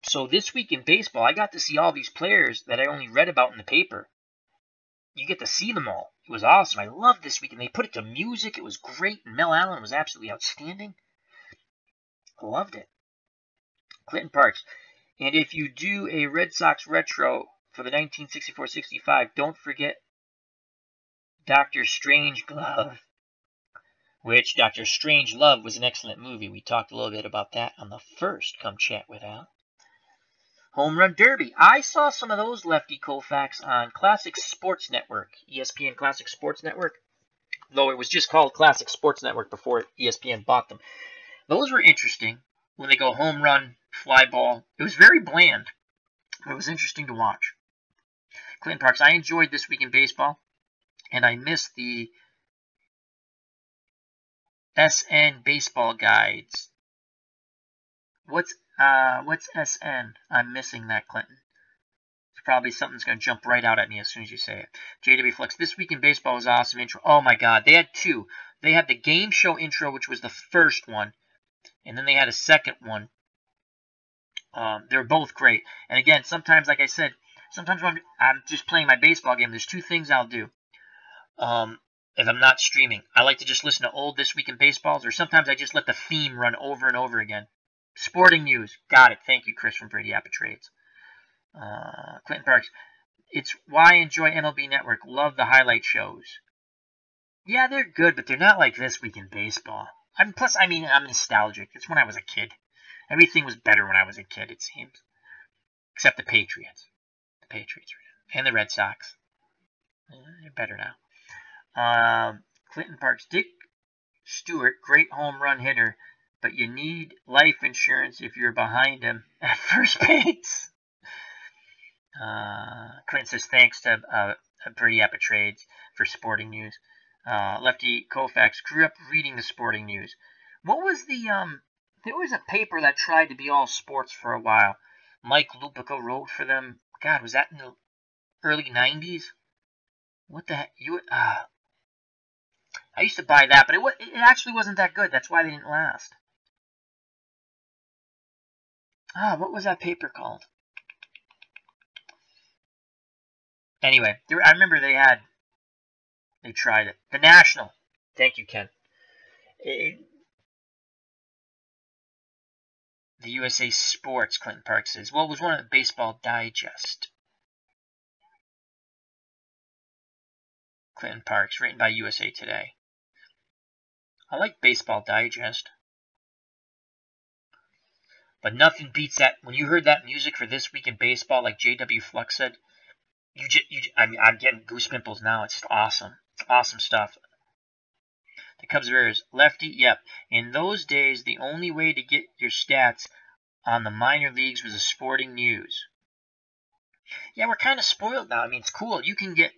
[SPEAKER 1] So This Week in Baseball, I got to see all these players that I only read about in the paper. You get to see them all. It was awesome. I loved This Week, and they put it to music. It was great, and Mel Allen was absolutely outstanding. I loved it. Clinton Parks. And if you do a Red Sox retro for the 1964-65, don't forget Dr. Strangelove, which Dr. Strangelove was an excellent movie. We talked a little bit about that on the first Come Chat with Al. Home Run Derby. I saw some of those, Lefty Koufax, on Classic Sports Network, ESPN Classic Sports Network, though it was just called Classic Sports Network before ESPN bought them. Those were interesting when they go home run, fly ball. It was very bland, but it was interesting to watch. Clinton Parks, I enjoyed This Week in Baseball, and I missed the SN baseball guides. What's SN? I'm missing that, Clinton. It's probably something's going to jump right out at me as soon as you say it. JW Flex, This Week in Baseball was awesome intro. Oh my God, they had two. They had the game show intro, which was the first one, and then they had a second one. They were both great. And again, sometimes, like I said, sometimes when I'm just playing my baseball game, there's two things I'll do. If I'm not streaming, I like to just listen to old This Week in Baseballs, or sometimes I just let the theme run over and over again. Sporting news. Got it. Thank you, Chris from Brady Appa Trades. Clinton Parks. It's why I enjoy MLB Network. Love the highlight shows. Yeah, they're good, but they're not like This Week in Baseball. Plus, I'm nostalgic. It's when I was a kid. Everything was better when I was a kid, it seems. Except the Patriots. The Patriots are and the Red Sox. They're better now. Clinton Parks. Dick Stewart, great home run hitter, but you need life insurance if you're behind him at first base. Clinton says thanks to Brady Appa Trades for sporting news. Lefty Koufax grew up reading the sporting news. What was the there was a paper that tried to be all sports for a while. Mike Lupica wrote for them. God, was that in the early 90s? What the heck? I used to buy that, but it actually wasn't that good. That's why they didn't last. What was that paper called? Anyway, I remember they tried it. The National. Thank you, Ken. The USA Sports, Clinton Park says. Well, it was one of the Baseball Digest. Clinton Parks, written by USA Today. I like Baseball Digest. But nothing beats that. When you heard that music for This Week in Baseball, like JW Flux said, I'm getting goose pimples now. It's just awesome. It's awesome stuff. The Cubs Bears. Lefty, yep. In those days, the only way to get your stats on the minor leagues was the sporting news. Yeah, we're kind of spoiled now. I mean, it's cool. You can get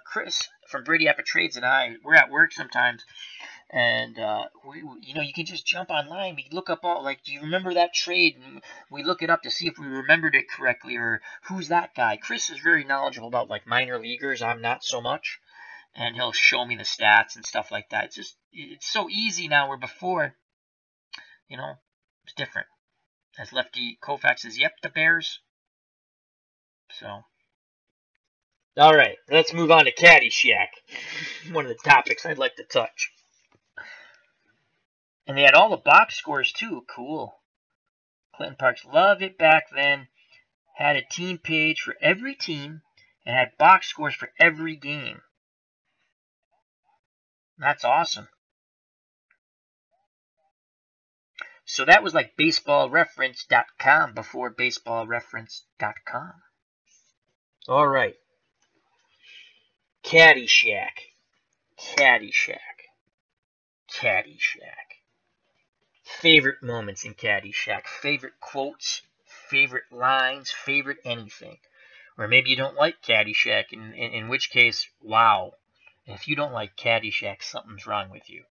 [SPEAKER 1] Chris from Brady Appa Trades and we're at work sometimes, and you can just jump online. We look up do you remember that trade? And we look it up to see if we remembered it correctly or who's that guy. Chris is very knowledgeable about minor leaguers. I'm not so much, and he'll show me the stats and stuff like that. It's so easy now. Where before, it's different. As Lefty Koufax says, yep, the Bears. So, all right, let's move on to Caddyshack. One of the topics I'd like to touch. And they had all the box scores too. Cool. Clinton Parks, love it back then. Had a team page for every team and had box scores for every game. That's awesome. So that was like baseballreference.com before baseballreference.com. All right. Caddyshack. Caddyshack. Caddyshack. Favorite moments in Caddyshack. Favorite quotes. Favorite lines. Favorite anything. Or maybe you don't like Caddyshack, in which case, wow. If you don't like Caddyshack, something's wrong with you.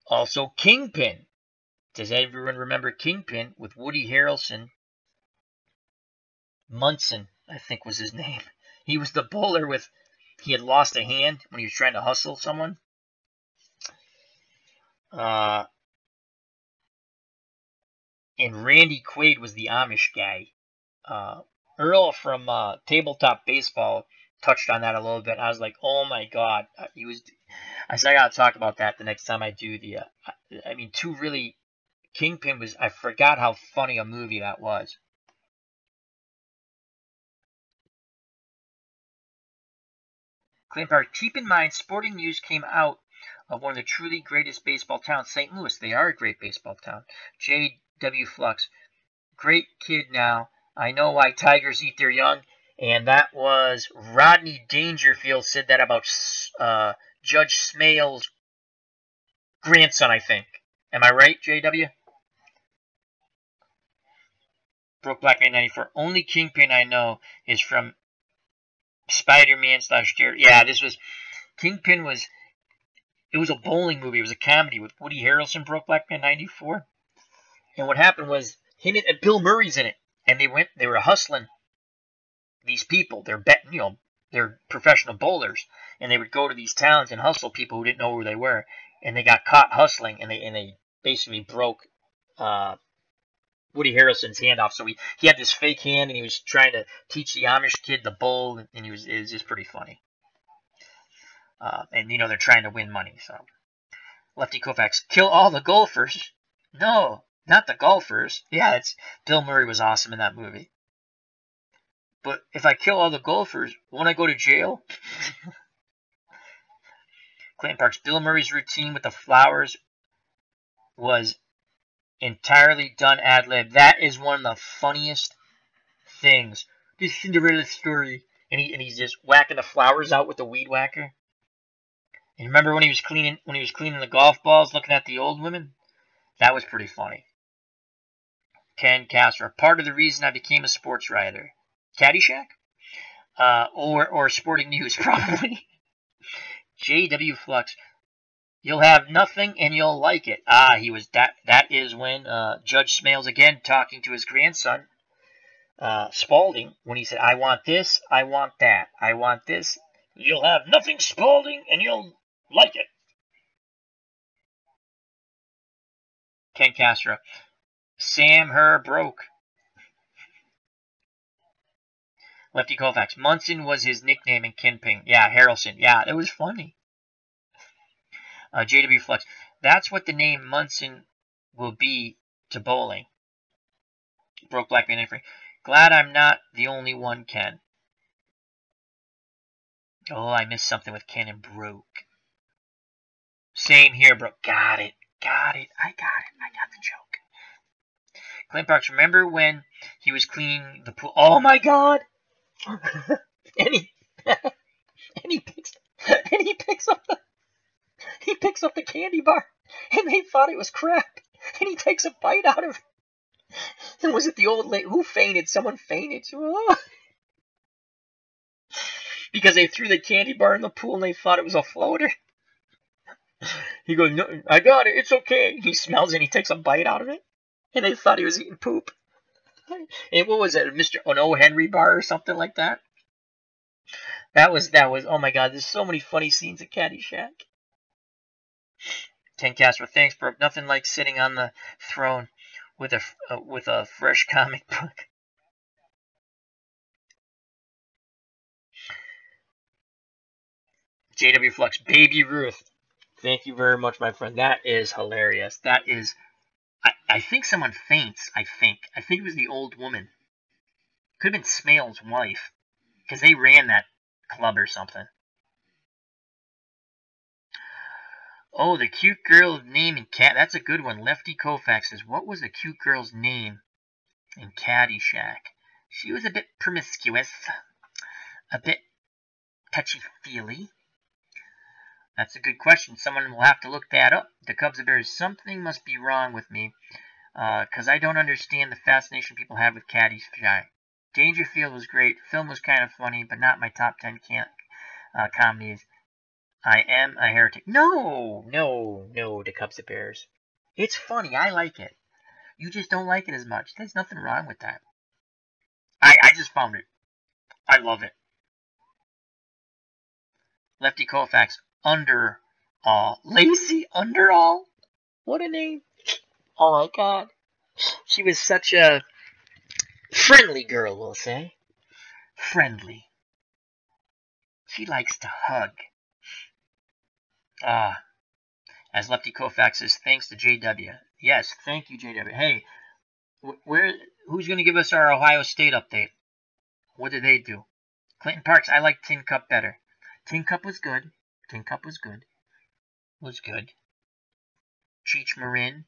[SPEAKER 1] Also, Kingpin. Does everyone remember Kingpin with Woody Harrelson? Munson, I think was his name. He was the bowler he had lost a hand when he was trying to hustle someone. And Randy Quaid was the Amish guy. Earl from Tabletop Baseball touched on that a little bit. I was like, oh my god, I said I gotta talk about that the next time I do the. Kingpin was. I forgot how funny a movie that was. Clint Park. Keep in mind, Sporting News came out of one of the truly greatest baseball towns, St. Louis. They are a great baseball town. J.W. Flux. Great kid now. I know why tigers eat their young. And that was Rodney Dangerfield said that about Judge Smale's grandson, I think. Am I right, JW? Broke Black Man 94. Only Kingpin I know is from Spider-Man / Jared. Yeah, Kingpin was, it was a bowling movie. It was a comedy with Woody Harrelson, Broke Black Man 94. And what happened was, him and Bill Murray's in it. And they were hustling these people. They're professional bowlers. And they would go to these towns and hustle people who didn't know who they were. And they got caught hustling, and they basically broke Woody Harrelson's hand off. So he had this fake hand, and he was trying to teach the Amish kid the bowl, and it was just pretty funny. And they're trying to win money. So Lefty Kovacs, kill all the golfers. No, not the golfers. Yeah, Bill Murray was awesome in that movie. But if I kill all the golfers, won't I go to jail? Clayton Parks. Bill Murray's routine with the flowers was entirely done ad-lib. That is one of the funniest things. This Cinderella story. And he's just whacking the flowers out with the weed whacker. And remember when he was cleaning the golf balls, looking at the old women? That was pretty funny. Ken Castro. Part of the reason I became a sports writer. Caddyshack? Or Sporting News, probably. J.W. Flux. You'll have nothing and you'll like it. That is when Judge Smales again talking to his grandson, Spalding, when he said, I want this, I want that, I want this. You'll have nothing, Spalding, and you'll like it. Ken Castro. Sam Her broke. Lefty Colfax. Munson was his nickname in Kingpin. Yeah, Harrelson. Yeah, it was funny. JW Flux. That's what the name Munson will be to bowling. Broke Black Man Free. Glad I'm not the only one, Ken. Oh, I missed something with Ken and broke. Same here, bro. Got it. I got the joke. Clint Parks, remember when he was cleaning the pool? Oh my god! and he picks up the candy bar, and they thought it was crap, and he takes a bite out of it. And was it the old lady who fainted? Someone fainted. Because they threw the candy bar in the pool and they thought it was a floater. He goes, no, I got it. It's okay. He smells it and he takes a bite out of it. And they thought he was eating poop. And what was it, an O. Henry bar or something like that? That was, oh my god, there's so many funny scenes at Caddyshack. Ken Castro, thanks, Brooke. Nothing like sitting on the throne with a fresh comic book. JW Flux, Baby Ruth. Thank you very much, my friend. That is hilarious. That is, I think someone faints, I think it was the old woman. Could have been Smale's wife, because they ran that club or something. Oh, the cute girl name in Cat. That's a good one. Lefty Koufax says, what was the cute girl's name in Caddyshack? She was a bit promiscuous, a bit touchy-feely. That's a good question. Someone will have to look that up. The Cubs and Bears. Something must be wrong with me, because I don't understand the fascination people have with Caddyshack. Dangerfield was great. Film was kind of funny, but not my top 10 comedies. I am a heretic. No, the Cubs and Bears. It's funny. I like it. You just don't like it as much. There's nothing wrong with that. I just found it. I love it. Lefty Koufax. Underall. Lacey Underall? What a name. Oh my god. She was such a friendly girl, we'll say. Friendly. She likes to hug. As Lefty Koufax says, thanks to JW. Yes, thank you, JW. Hey, who's going to give us our Ohio State update? What did they do? Clinton Parks, I like Tin Cup better. Tin Cup was good. Tin Cup was good. Was good. Cheech Marin.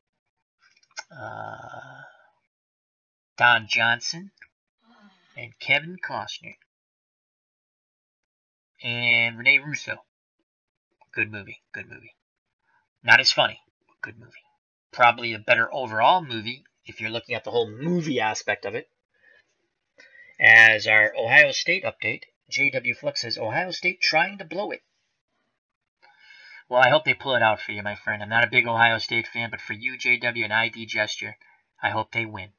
[SPEAKER 1] Don Johnson. And Kevin Costner. And Rene Russo. Good movie. Good movie. Not as funny, but good movie. Probably a better overall movie if you're looking at the whole movie aspect of it. As our Ohio State update, JW Flux says, Ohio State trying to blow it. Well, I hope they pull it out for you, my friend. I'm not a big Ohio State fan, but for you, JW, an ID gesture, I hope they win.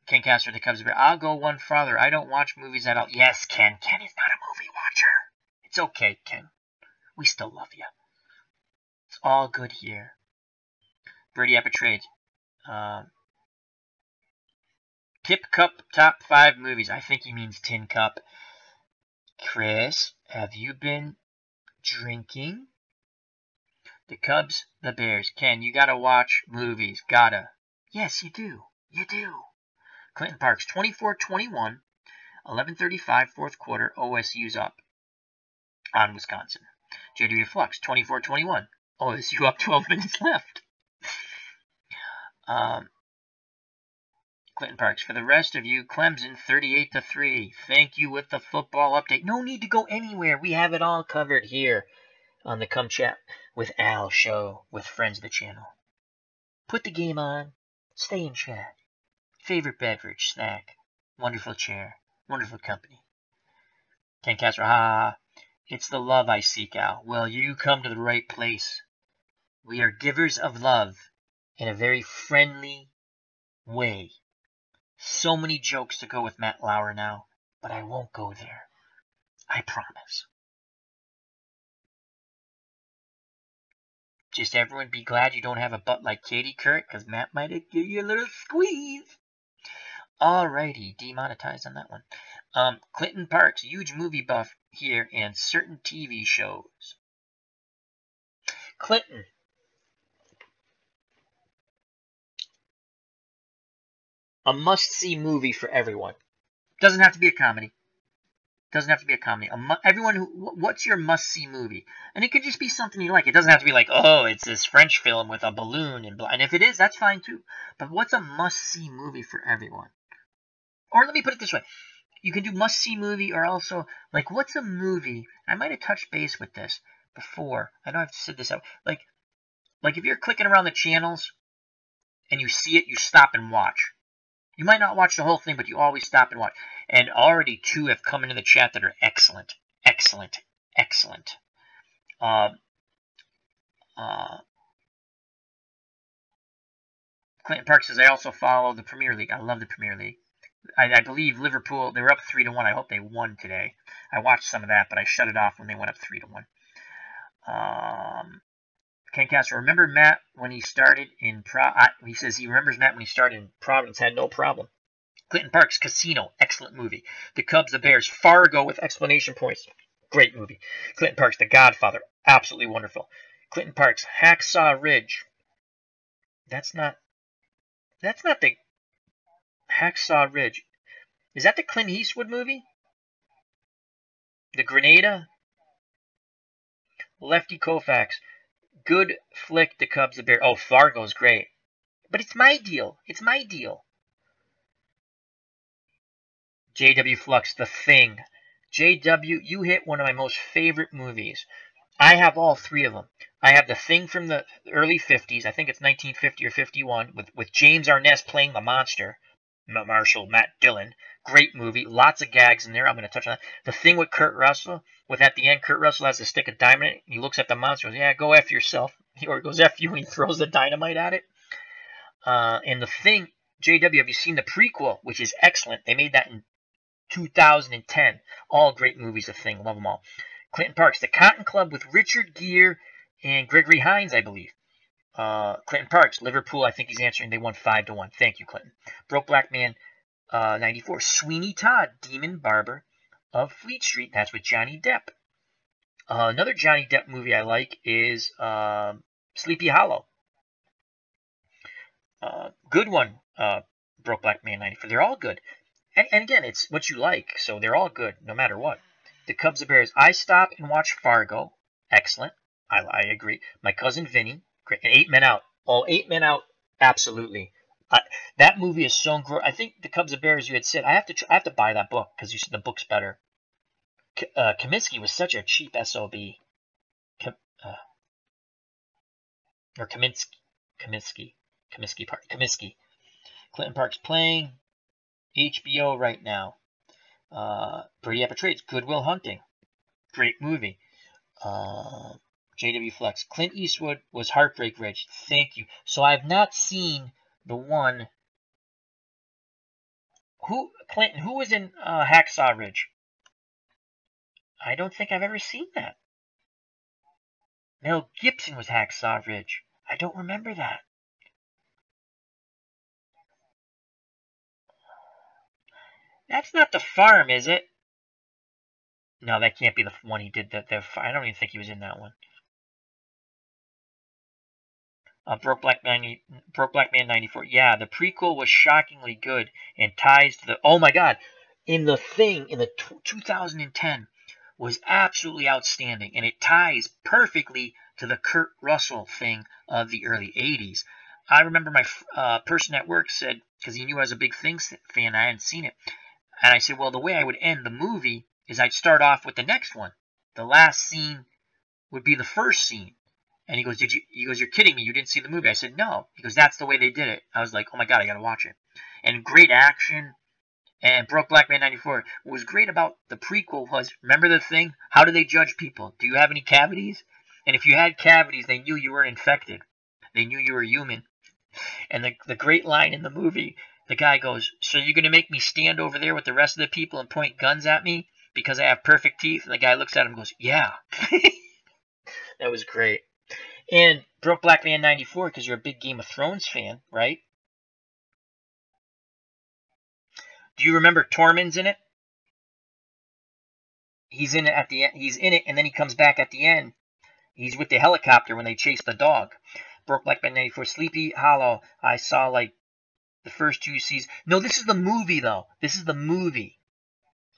[SPEAKER 1] Ken Castor, the Cubs. I'll go one farther. I don't watch movies at all. Yes, Ken. Ken is not a movie watcher. It's okay, Ken. We still love you. It's all good here. Birdie Epic Trades. Tip Cup top 5 movies. I think he means Tin Cup. Chris, have you been drinking? The Cubs, the Bears. Ken, you gotta watch movies. Gotta. Yes, you do. You do. Clinton Parks, 24-21, 11:35, fourth quarter. OSU's up on Wisconsin. JW Flux, 24-21. OSU up 12 minutes left. Clinton Parks, for the rest of you, Clemson 38-3. Thank you with the football update. No need to go anywhere. We have it all covered here on the Come Chat with Al show with friends of the channel. Put the game on. Stay in chat. Favorite beverage, snack, wonderful chair, wonderful company. Ken Castro, it's the love I seek out. Well, you come to the right place. We are givers of love in a very friendly way. So many jokes to go with Matt Lauer now, but I won't go there. I promise. Just everyone be glad you don't have a butt like Katie Couric, because Matt might give you a little squeeze. Alrighty, demonetized on that one. Clinton Parks, huge movie buff here, and certain TV shows. Clinton. A must-see movie for everyone. Doesn't have to be a comedy. Doesn't have to be a comedy. What's your must-see movie? And it could just be something you like. It doesn't have to be like, oh, it's this French film with a balloon and if it is, that's fine too. But what's a must-see movie for everyone? Or let me put it this way. You can do must-see movie or also, like, what's a movie? I might have touched base with this before. I know I've said this out. Like if you're clicking around the channels and you see it, you stop and watch. You might not watch the whole thing, but you always stop and watch. And already 2 have come into the chat that are excellent. Excellent. Excellent. Clinton Park says, I also follow the Premier League. I love the Premier League. I believe Liverpool, they were up 3-1. I hope they won today. I watched some of that, but I shut it off when they went up 3-1. Ken Castro, remember Matt when he started in he says he remembers Matt when he started in Providence, had no problem. Clinton Parks, Casino, excellent movie. The Cubs, the Bears, Fargo with exclamation points, great movie. Clinton Parks, The Godfather, absolutely wonderful. Clinton Parks, Hacksaw Ridge. That's not the Hacksaw Ridge. Is that the Clint Eastwood movie? The Grenada? Lefty Koufax. Good flick, The Cubs, the Bears. Oh, Fargo's great. But it's my deal. It's my deal. JW Flux, The Thing. JW, you hit one of my most favorite movies. I have all three of them. I have The Thing from the early 50s. I think it's 1950 or 51 with James Arness playing the monster. Marshall Matt Dillon. Great movie. Lots of gags in there. I'm going to touch on that. The Thing with Kurt Russell, with at the end, Kurt Russell has to stick a dynamite in it. He looks at the monster and goes, yeah, go F yourself. Or goes F you and he throws the dynamite at it. And The Thing, JW, have you seen the prequel, which is excellent? They made that in 2010. All great movies, The Thing. Love them all. Clinton Parks, The Cotton Club with Richard Gere and Gregory Hines, I believe. Clinton Parks, Liverpool, I think he's answering. They won 5-1. Thank you, Clinton. Broke Black Man, 94. Sweeney Todd, Demon Barber of Fleet Street. That's with Johnny Depp. Another Johnny Depp movie I like is Sleepy Hollow. Good one, Broke Black Man, 94. They're all good. And again, it's what you like, so they're all good, no matter what. The Cubs, the Bears. I stop and watch Fargo. Excellent. I agree. My Cousin Vinny. Great. And 8 Men Out. Oh, 8 Men Out. Absolutely. That movie is so gross. I think The Cubs, the Bears. You had said I have to buy that book because you said the book's better. Comiskey was such a cheap SOB. Or Comiskey. Clinton Parks playing HBO right now. Brady Apple Trades. Good Will Hunting. Great movie. JW Flex. Clint Eastwood was Heartbreak Ridge. Thank you. So I've not seen the one. Clinton, who was in Hacksaw Ridge? I don't think I've ever seen that. Mel Gibson was Hacksaw Ridge. I don't remember that. That's not The Farm, is it? No, that can't be the one he did. I don't even think he was in that one. Broke Black Man 94. Yeah, the prequel was shockingly good and ties to the. Oh my God, in The Thing in the 2010 was absolutely outstanding, and it ties perfectly to the Kurt Russell thing of the early 80s. I remember my person at work said, because he knew I was a big Thing fan, I hadn't seen it, and I said, well, the way I would end the movie is I'd start off with the next one. The last scene would be the first scene. And he goes, He goes, you're kidding me. You didn't see the movie. I said, no. He goes, that's the way they did it. I was like, oh my God, I got to watch it. And great action. And Broke Black Man 94. What was great about the prequel was, remember The Thing? How do they judge people? Do you have any cavities? And if you had cavities, they knew you were infected. They knew you were human. And the great line in the movie, the guy goes, so you're going to make me stand over there with the rest of the people and point guns at me because I have perfect teeth? And the guy looks at him and goes, yeah. That was great. And Broke Black Man 94 because you're a big Game of Thrones fan, right? Do you remember Tormund's in it? He's in it at the end. He's in it, and then he comes back at the end. He's with the helicopter when they chase the dog. Broke Black Man 94. Sleepy Hollow. I saw like the first 2 seasons. No, this is the movie though. This is the movie.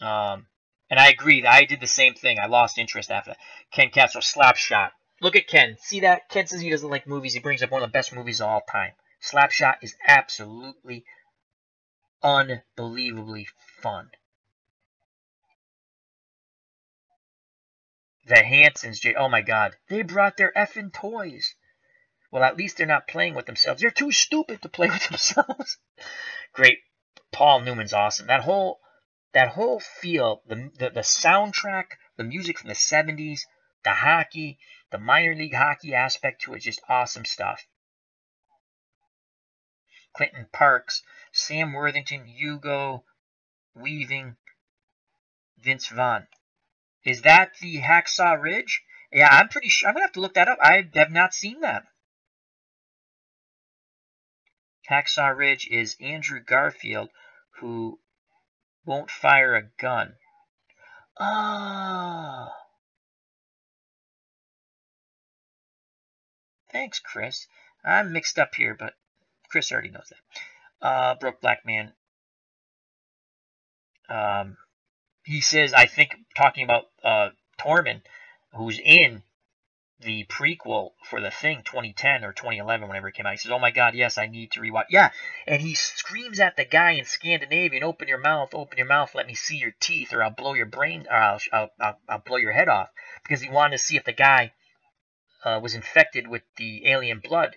[SPEAKER 1] And I agreed. I did the same thing. I lost interest after that. Ken Castro, Slapshot. Look at Ken. See that? Ken says he doesn't like movies. He brings up one of the best movies of all time. Slapshot is absolutely unbelievably fun. The Hansons, oh my God. They brought their effing toys. Well, at least they're not playing with themselves. They're too stupid to play with themselves. Great. Paul Newman's awesome. That whole feel, the soundtrack, the music from the 70s, the hockey, the minor league hockey aspect to it, just awesome stuff. Clinton Parks, Sam Worthington, Hugo Weaving, Vince Vaughn. Is that the Hacksaw Ridge? Yeah, I'm pretty sure. I'm going to have to look that up. I have not seen that. Hacksaw Ridge is Andrew Garfield, who won't fire a gun. Oh. Thanks, Chris. I'm mixed up here, but Chris already knows that. Broke Black Man. He says, I think, talking about Tormund, who's in the prequel for The Thing, 2010 or 2011, whenever it came out. He says, "Oh my God, yes, I need to rewatch." Yeah, and he screams at the guy in Scandinavian, open your mouth, let me see your teeth, or I'll blow your brain, or I'll blow your head off," because he wanted to see if the guy was infected with the alien blood.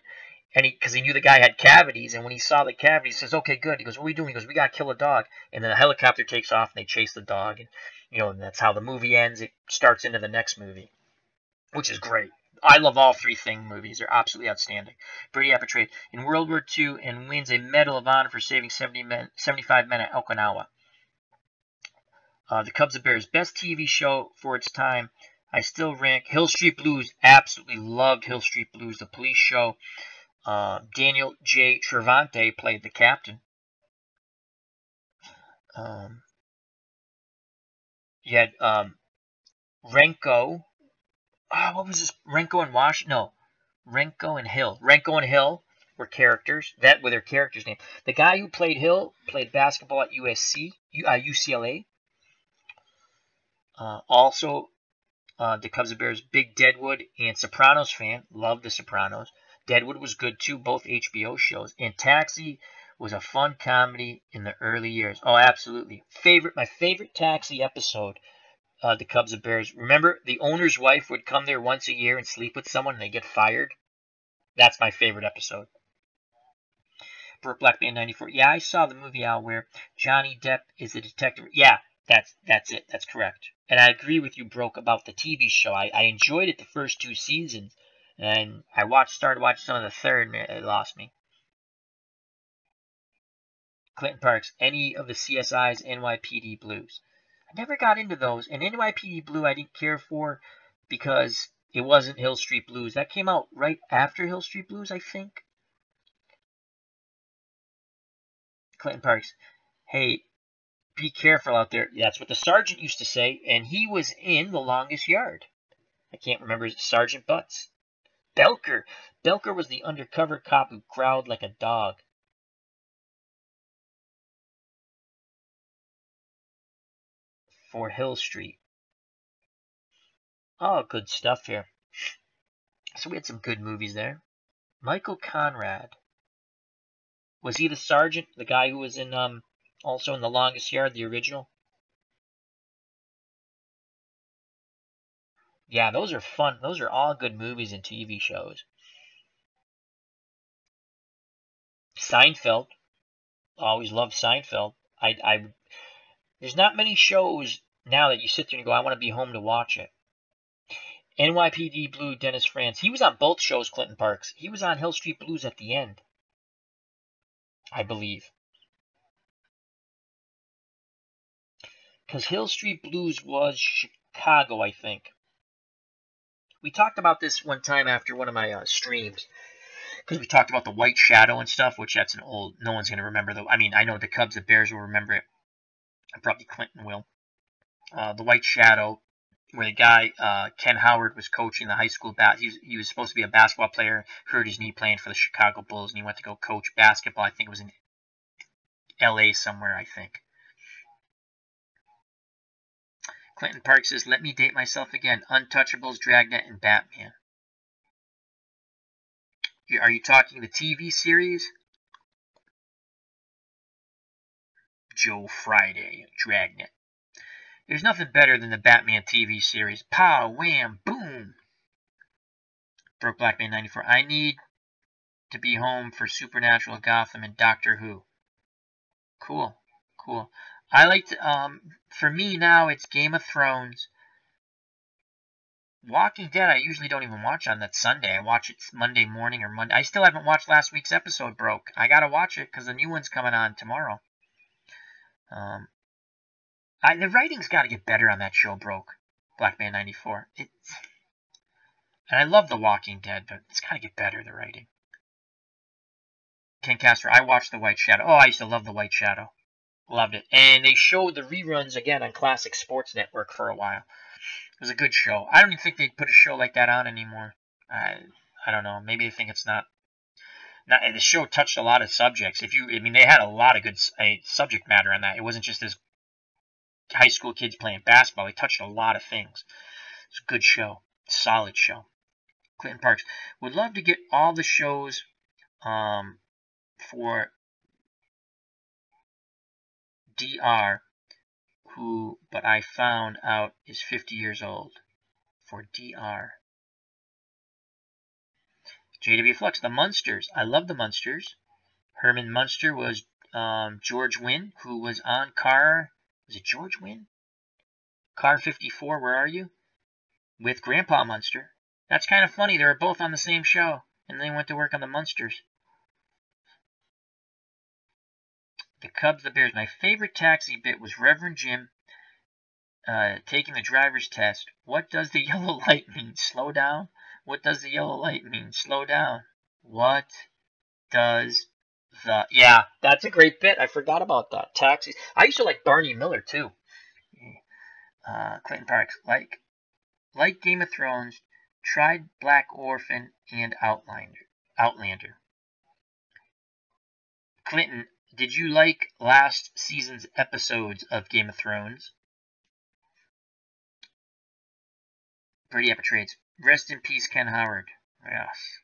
[SPEAKER 1] And because he knew the guy had cavities, and when he saw the cavities, he says, "Okay, good." He goes, "What are we doing?" He goes, "We gotta kill a dog." And then the helicopter takes off, and they chase the dog, and and that's how the movie ends. It starts into the next movie, which is great. I love all three Thing movies. They're absolutely outstanding. Brady portrayed in World War II and wins a Medal of Honor for saving 75 men at Okinawa. The Cubs and Bears, best TV show for its time. I still rank Hill Street Blues. Absolutely loved Hill Street Blues, the police show. Daniel J. Trevante played the captain. You had Renko. What was this? Renko and Wash? No, Renko and Hill. Renko and Hill were characters. That were their characters' name. The guy who played Hill played basketball at UCLA. Also, the Cubs and Bears, big Deadwood and Sopranos fan. Loved the Sopranos. Deadwood was good too, both HBO shows. And Taxi was a fun comedy in the early years. Oh, absolutely. My favorite Taxi episode, the Cubs and Bears. Remember, the owner's wife would come there once a year and sleep with someone and they get fired? That's my favorite episode. Brooke Black Band 94. Yeah, I saw the movie Al where Johnny Depp is a detective. Yeah, that's it. That's correct. And I agree with you, Broke, about the TV show. I enjoyed it the first 2 seasons. And I started watching some of the third, and it lost me. Clinton Parks, any of the CSI's NYPD Blues. I never got into those. And NYPD Blue I didn't care for because it wasn't Hill Street Blues. That came out right after Hill Street Blues, I think. Clinton Parks, hey, be careful out there. That's what the sergeant used to say, and he was in The Longest Yard. I can't remember Sergeant Butts. Belker. Belker was the undercover cop who growled like a dog. For Hill Street. Oh, good stuff here. So we had some good movies there. Michael Conrad. Was he the sergeant? The guy who was in also in The Longest Yard, the original? Yeah, those are fun. Those are all good movies and TV shows. Seinfeld. Always loved Seinfeld. There's not many shows now that you sit there and go, I want to be home to watch it. NYPD Blue, Dennis Franz. He was on both shows, Clinton Parks. He was on Hill Street Blues at the end, I believe. Because Hill Street Blues was Chicago, I think. We talked about this one time after one of my streams. Because we talked about the White Shadow and stuff, which that's an old, no one's going to remember. I mean, I know the Cubs and Bears will remember it. Probably Clinton will. The White Shadow, where the guy, Ken Howard, was coaching the high school he was supposed to be a basketball player, hurt his knee playing for the Chicago Bulls, and he went to go coach basketball. I think it was in LA somewhere, I think. Clinton Park says, let me date myself again. Untouchables, Dragnet, and Batman. Are you talking the TV series? Joe Friday, Dragnet. There's nothing better than the Batman TV series. Pow, wham, boom. Broke Blackman 94. I need to be home for Supernatural, Gotham, and Doctor Who. Cool. I like to, for me now, it's Game of Thrones. Walking Dead, I usually don't even watch on that Sunday. I watch it Monday morning or Monday. I still haven't watched last week's episode, Broke. I gotta watch it because the new one's coming on tomorrow. The writing's got to get better on that show, Broke. Blackman 94. And I love The Walking Dead, but it's got to get better, the writing. Ken Castro, I watched The White Shadow. Oh, I used to love The White Shadow. Loved it. And they showed the reruns again on Classic Sports Network for a while. It was a good show. I don't even think they'd put a show like that on anymore. I don't know. Maybe they think it's not. The show touched a lot of subjects. They had a lot of good subject matter on that. It wasn't just this high school kids playing basketball. They touched a lot of things. It's a good show. Solid show. Clinton Parks. Would love to get all the shows for DR, but I found out is 50 years old. For DR. JW Flux, The Munsters. I love The Munsters. Herman Munster was George Wynn, who was on Car... Was it George Wynn? Car 54, Where Are You? With Grandpa Munster. That's kind of funny. They were both on the same show, and they went to work on The Munsters. The Cubs, the Bears. My favorite taxi bit was Reverend Jim taking the driver's test. What does the yellow light mean? Slow down? What does the yellow light mean? Slow down. What does the... Yeah, that's a great bit. I forgot about that. Taxis. I used to like Barney Miller, too. Clinton Parks. Like Game of Thrones, tried Black Orphan and Outlander. Clinton, did you like last season's episodes of Game of Thrones? Brady Apple Trades. Rest in peace, Ken Howard. Yes.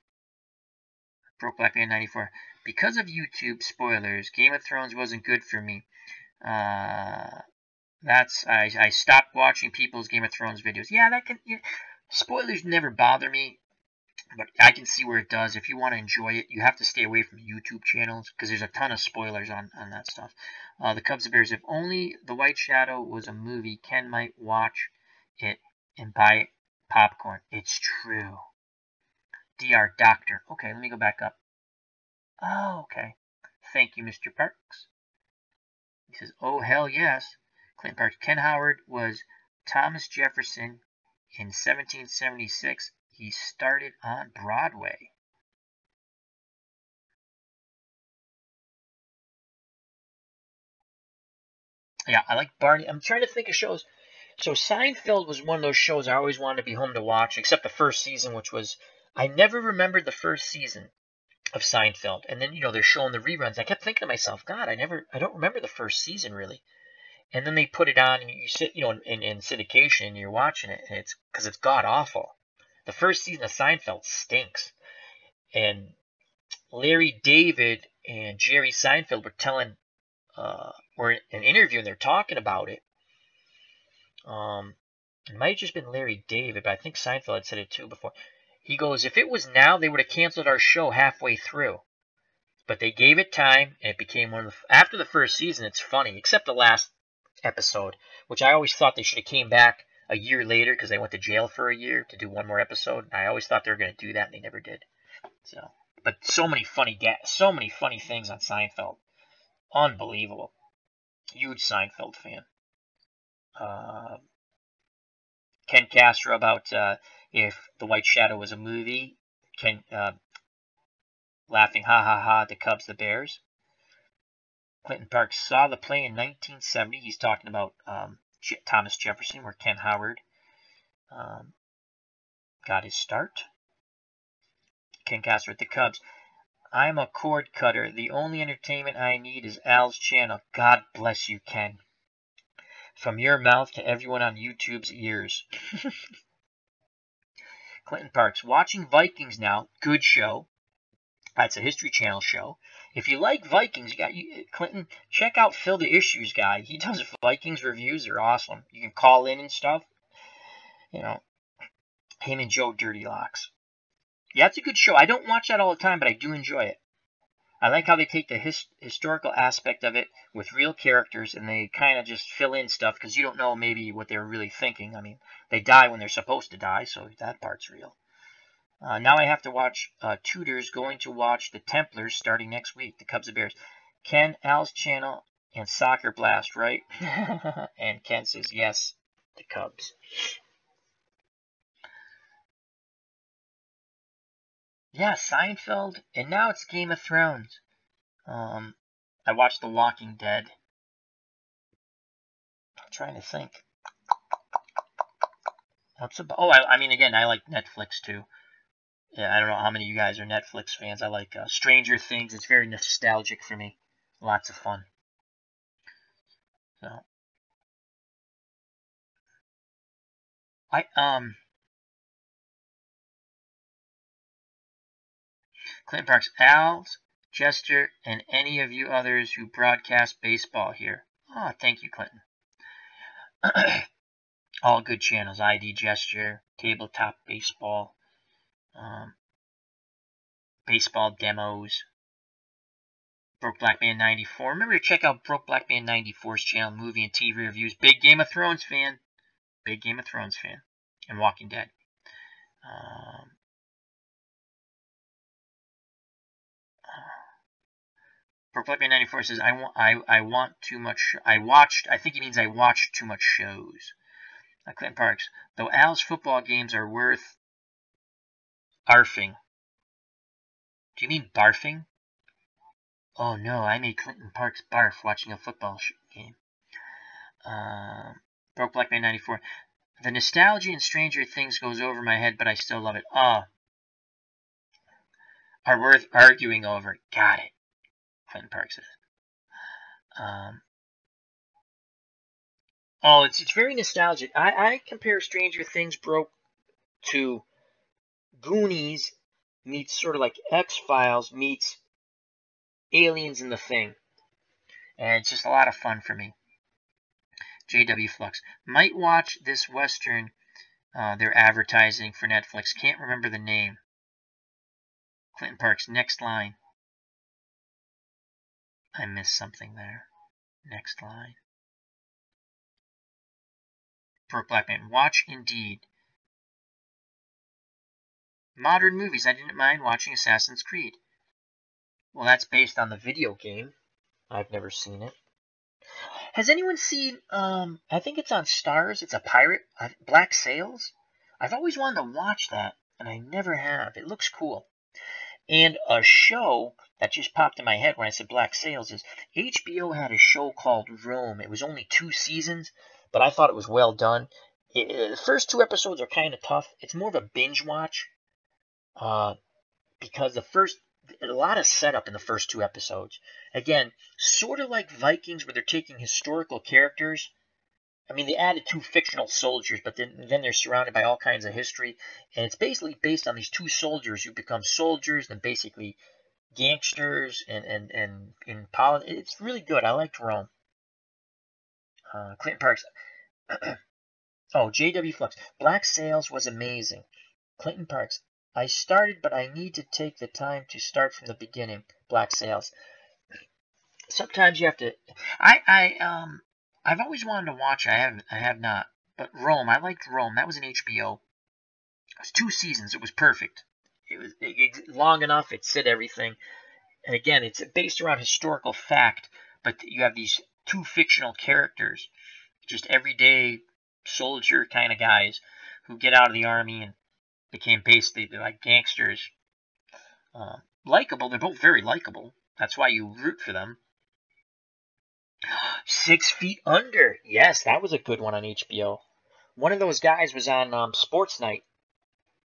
[SPEAKER 1] Broke Black Man 94. Because of YouTube spoilers, Game of Thrones wasn't good for me. I stopped watching people's Game of Thrones videos. Yeah, spoilers never bother me, but I can see where it does. If you want to enjoy it, you have to stay away from YouTube channels because there's a ton of spoilers on that stuff. The Cubs and Bears. If only The White Shadow was a movie, Ken might watch it and buy popcorn. It's true. DR Doctor. Okay, let me go back up. Oh, okay. Thank you, Mr. Parks. He says, oh, hell yes. Clinton Parks. Ken Howard was Thomas Jefferson in 1776. He started on Broadway. Yeah, I like Barney. I'm trying to think of shows. So Seinfeld was one of those shows I always wanted to be home to watch, except the first season, which was... I never remembered the first season of Seinfeld. And then, they're showing the reruns. I kept thinking to myself, God, I don't remember the first season, really. And then they put it on, and you sit, in syndication, and you're watching it, and it's because it's god-awful. The first season of Seinfeld stinks. And Larry David and Jerry Seinfeld were in an interview, and they're talking about it. It might have just been Larry David, but I think Seinfeld had said it too before. He goes, if it was now, they would have canceled our show halfway through. But they gave it time, and it became one of the... After the first season, it's funny, except the last episode, which I always thought they should have came back a year later because they went to jail for a year to do one more episode. I always thought they were going to do that, and they never did. So, but so many funny things on Seinfeld. Unbelievable. Huge Seinfeld fan. Ken Castro about if The White Shadow was a movie. Ken laughing, ha ha ha, the Cubs, the Bears. Clinton Parks saw the play in 1970. He's talking about Thomas Jefferson, where Ken Howard got his start. Ken Castro at the Cubs. I'm a cord cutter. The only entertainment I need is Al's channel. God bless you, Ken. From your mouth to everyone on YouTube's ears. Clinton Parks. Watching Vikings now. Good show. That's a History Channel show. If you like Vikings, Clinton, check out Phil the Issues guy. He does Vikings reviews. They're awesome. You can call in and stuff. Him and Joe Dirty Locks. Yeah, it's a good show. I don't watch that all the time, but I do enjoy it. I like how they take the historical aspect of it with real characters, and they kind of just fill in stuff because you don't know maybe what they're really thinking. I mean, they die when they're supposed to die, so that part's real. Now I have to watch Tudors, going to watch The Templars starting next week, the Cubs and Bears. Ken, Al's channel, and Soccer Blast, right? And Ken says, yes, the Cubs. Yeah, Seinfeld, and now it's Game of Thrones. I watched The Walking Dead. I'm trying to think. I mean, again, I like Netflix too. Yeah, I don't know how many of you guys are Netflix fans. I like Stranger Things. It's very nostalgic for me. Lots of fun. So, Clinton Parks, Al's, Jester, and any of you others who broadcast baseball here. Oh, thank you, Clinton. All good channels. ID Gesture, Tabletop Baseball, Baseball Demos, Broke Black Man 94. Remember to check out Broke Black Man 94's channel, movie and TV reviews. Big Game of Thrones fan. Big Game of Thrones fan. And Walking Dead. Broke Black Man 94 says, I want too much. I think he means I watched too much shows. Clinton Parks, though Al's football games are worth arfing. Do you mean barfing? Oh no, I made Clinton Parks barf watching a football game. Broke Black Man 94. The nostalgia in Stranger Things goes over my head, but I still love it. Are worth arguing over. Got it. Clinton Parks says. It's very nostalgic. I compare Stranger Things broke to Goonies meets sort of like X-Files meets Aliens in the Thing. And it's just a lot of fun for me. JW Flux. Might watch this Western they're advertising for Netflix. Can't remember the name. Clinton Parks. Next line. I missed something there. Next line. Broke Black Man. Watch Indeed. Modern movies. I didn't mind watching Assassin's Creed. Well, that's based on the video game. I've never seen it. Has anyone seen, I think it's on Stars. It's a pirate. Black Sails. I've always wanted to watch that, and I never have. It looks cool. And a show that just popped in my head when I said Black Sails is HBO had a show called Rome. It was only 2 seasons, but I thought it was well done. The first 2 episodes are kind of tough. It's more of a binge watch because a lot of setup in the first 2 episodes. Again, sort of like Vikings where they're taking historical characters. I mean, they added 2 fictional soldiers, but then they're surrounded by all kinds of history. And it's basically based on these 2 soldiers who become soldiers and basically gangsters and in politics. It's really good. I liked Rome. Clinton Parks. JW Flux. Black Sails was amazing. Clinton Parks. I started, but I need to take the time to start from the beginning. Black Sails. Sometimes you have to. I've always wanted to watch it. I have not. But Rome, I liked Rome. That was an HBO. It was 2 seasons. It was perfect. It was long enough. It said everything. And again, it's based around historical fact, but you have these 2 fictional characters, just everyday soldier kind of guys who get out of the army and became basically like gangsters. Likeable. They're both very likable. That's why you root for them. 6 Feet Under. Yes, that was a good one on HBO. One of those guys was on Sports Night.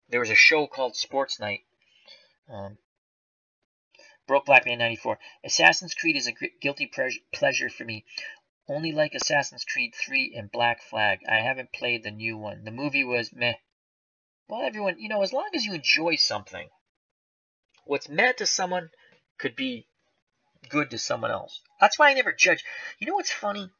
[SPEAKER 1] There was a show called Sports Night. Broke Black Man 94. Assassin's Creed is a guilty pleasure for me. Only like Assassin's Creed 3 and Black Flag. I haven't played the new one. The movie was meh. Well, everyone, as long as you enjoy something, what's meh to someone could be good to someone else. That's why I never judge. You know what's funny?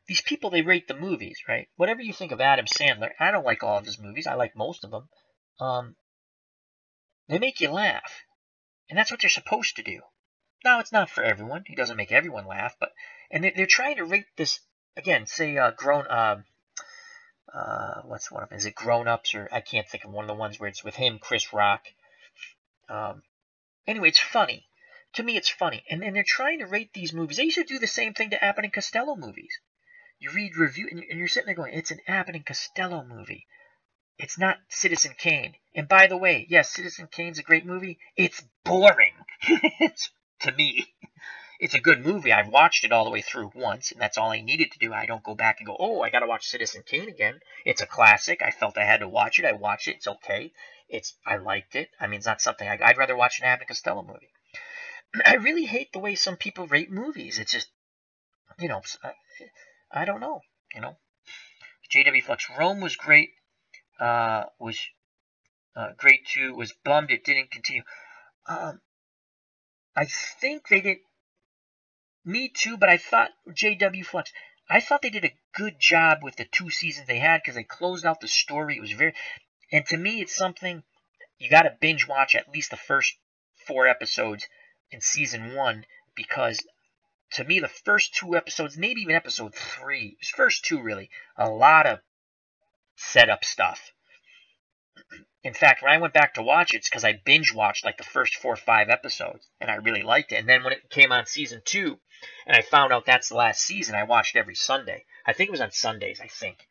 [SPEAKER 1] These people, they rate the movies, right? Whatever you think of Adam Sandler, I don't like all of his movies. I like most of them. They make you laugh. And that's what they're supposed to do. Now, it's not for everyone. He doesn't make everyone laugh. And they're trying to rate this, again, say what's one of them? Is it Grown Ups? Or I can't think of one of the ones where it's with him, Chris Rock. Anyway, it's funny. To me, it's funny. And they're trying to rate these movies. They used to do the same thing to Abbott and Costello movies. You read review, and you're sitting there going, it's an Abbott and Costello movie. It's not Citizen Kane. And by the way, yes, Citizen Kane's a great movie. It's boring. To me, it's a good movie. I've watched it all the way through once, and that's all I needed to do. I don't go back and go, I got to watch Citizen Kane again. It's a classic. I felt I had to watch it. I watched it. It's okay. I liked it. I mean, it's not something I'd rather watch an Abbott and Costello movie. I really hate the way some people rate movies. It's just, I don't know, JW Flux. Rome was great. Great 2 was bummed it didn't continue. I think they did. Me too, but I thought JW Flux. I thought they did a good job with the 2 seasons they had because they closed out the story. It was very, and to me, it's something you got to binge watch at least the first 4 episodes in season 1 because to me, the first 2 episodes, maybe even episode 3, first 2 really, a lot of setup stuff. In fact, when I went back to watch it, it's because I binge watched like the first 4 or 5 episodes, and I really liked it. And then when it came on season 2, and I found out that's the last season, I watched every Sunday. I think it was on Sundays, I think.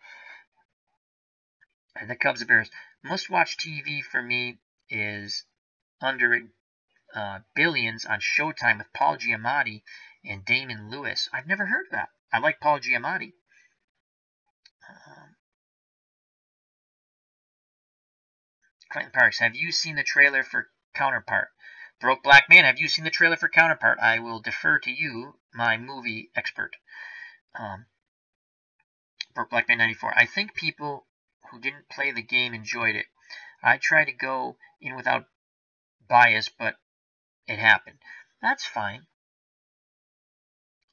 [SPEAKER 1] And the Cubs and Bears. Must-watch TV for me is Under Billions on Showtime with Paul Giamatti and Damon Lewis. I've never heard of that. I like Paul Giamatti. Clinton Parks, have you seen the trailer for Counterpart? Broke Black Man, have you seen the trailer for Counterpart? I will defer to you, my movie expert. Broke Black Man 94. I think people who didn't play the game enjoyed it. I tried to go in without bias, but it happened. That's fine.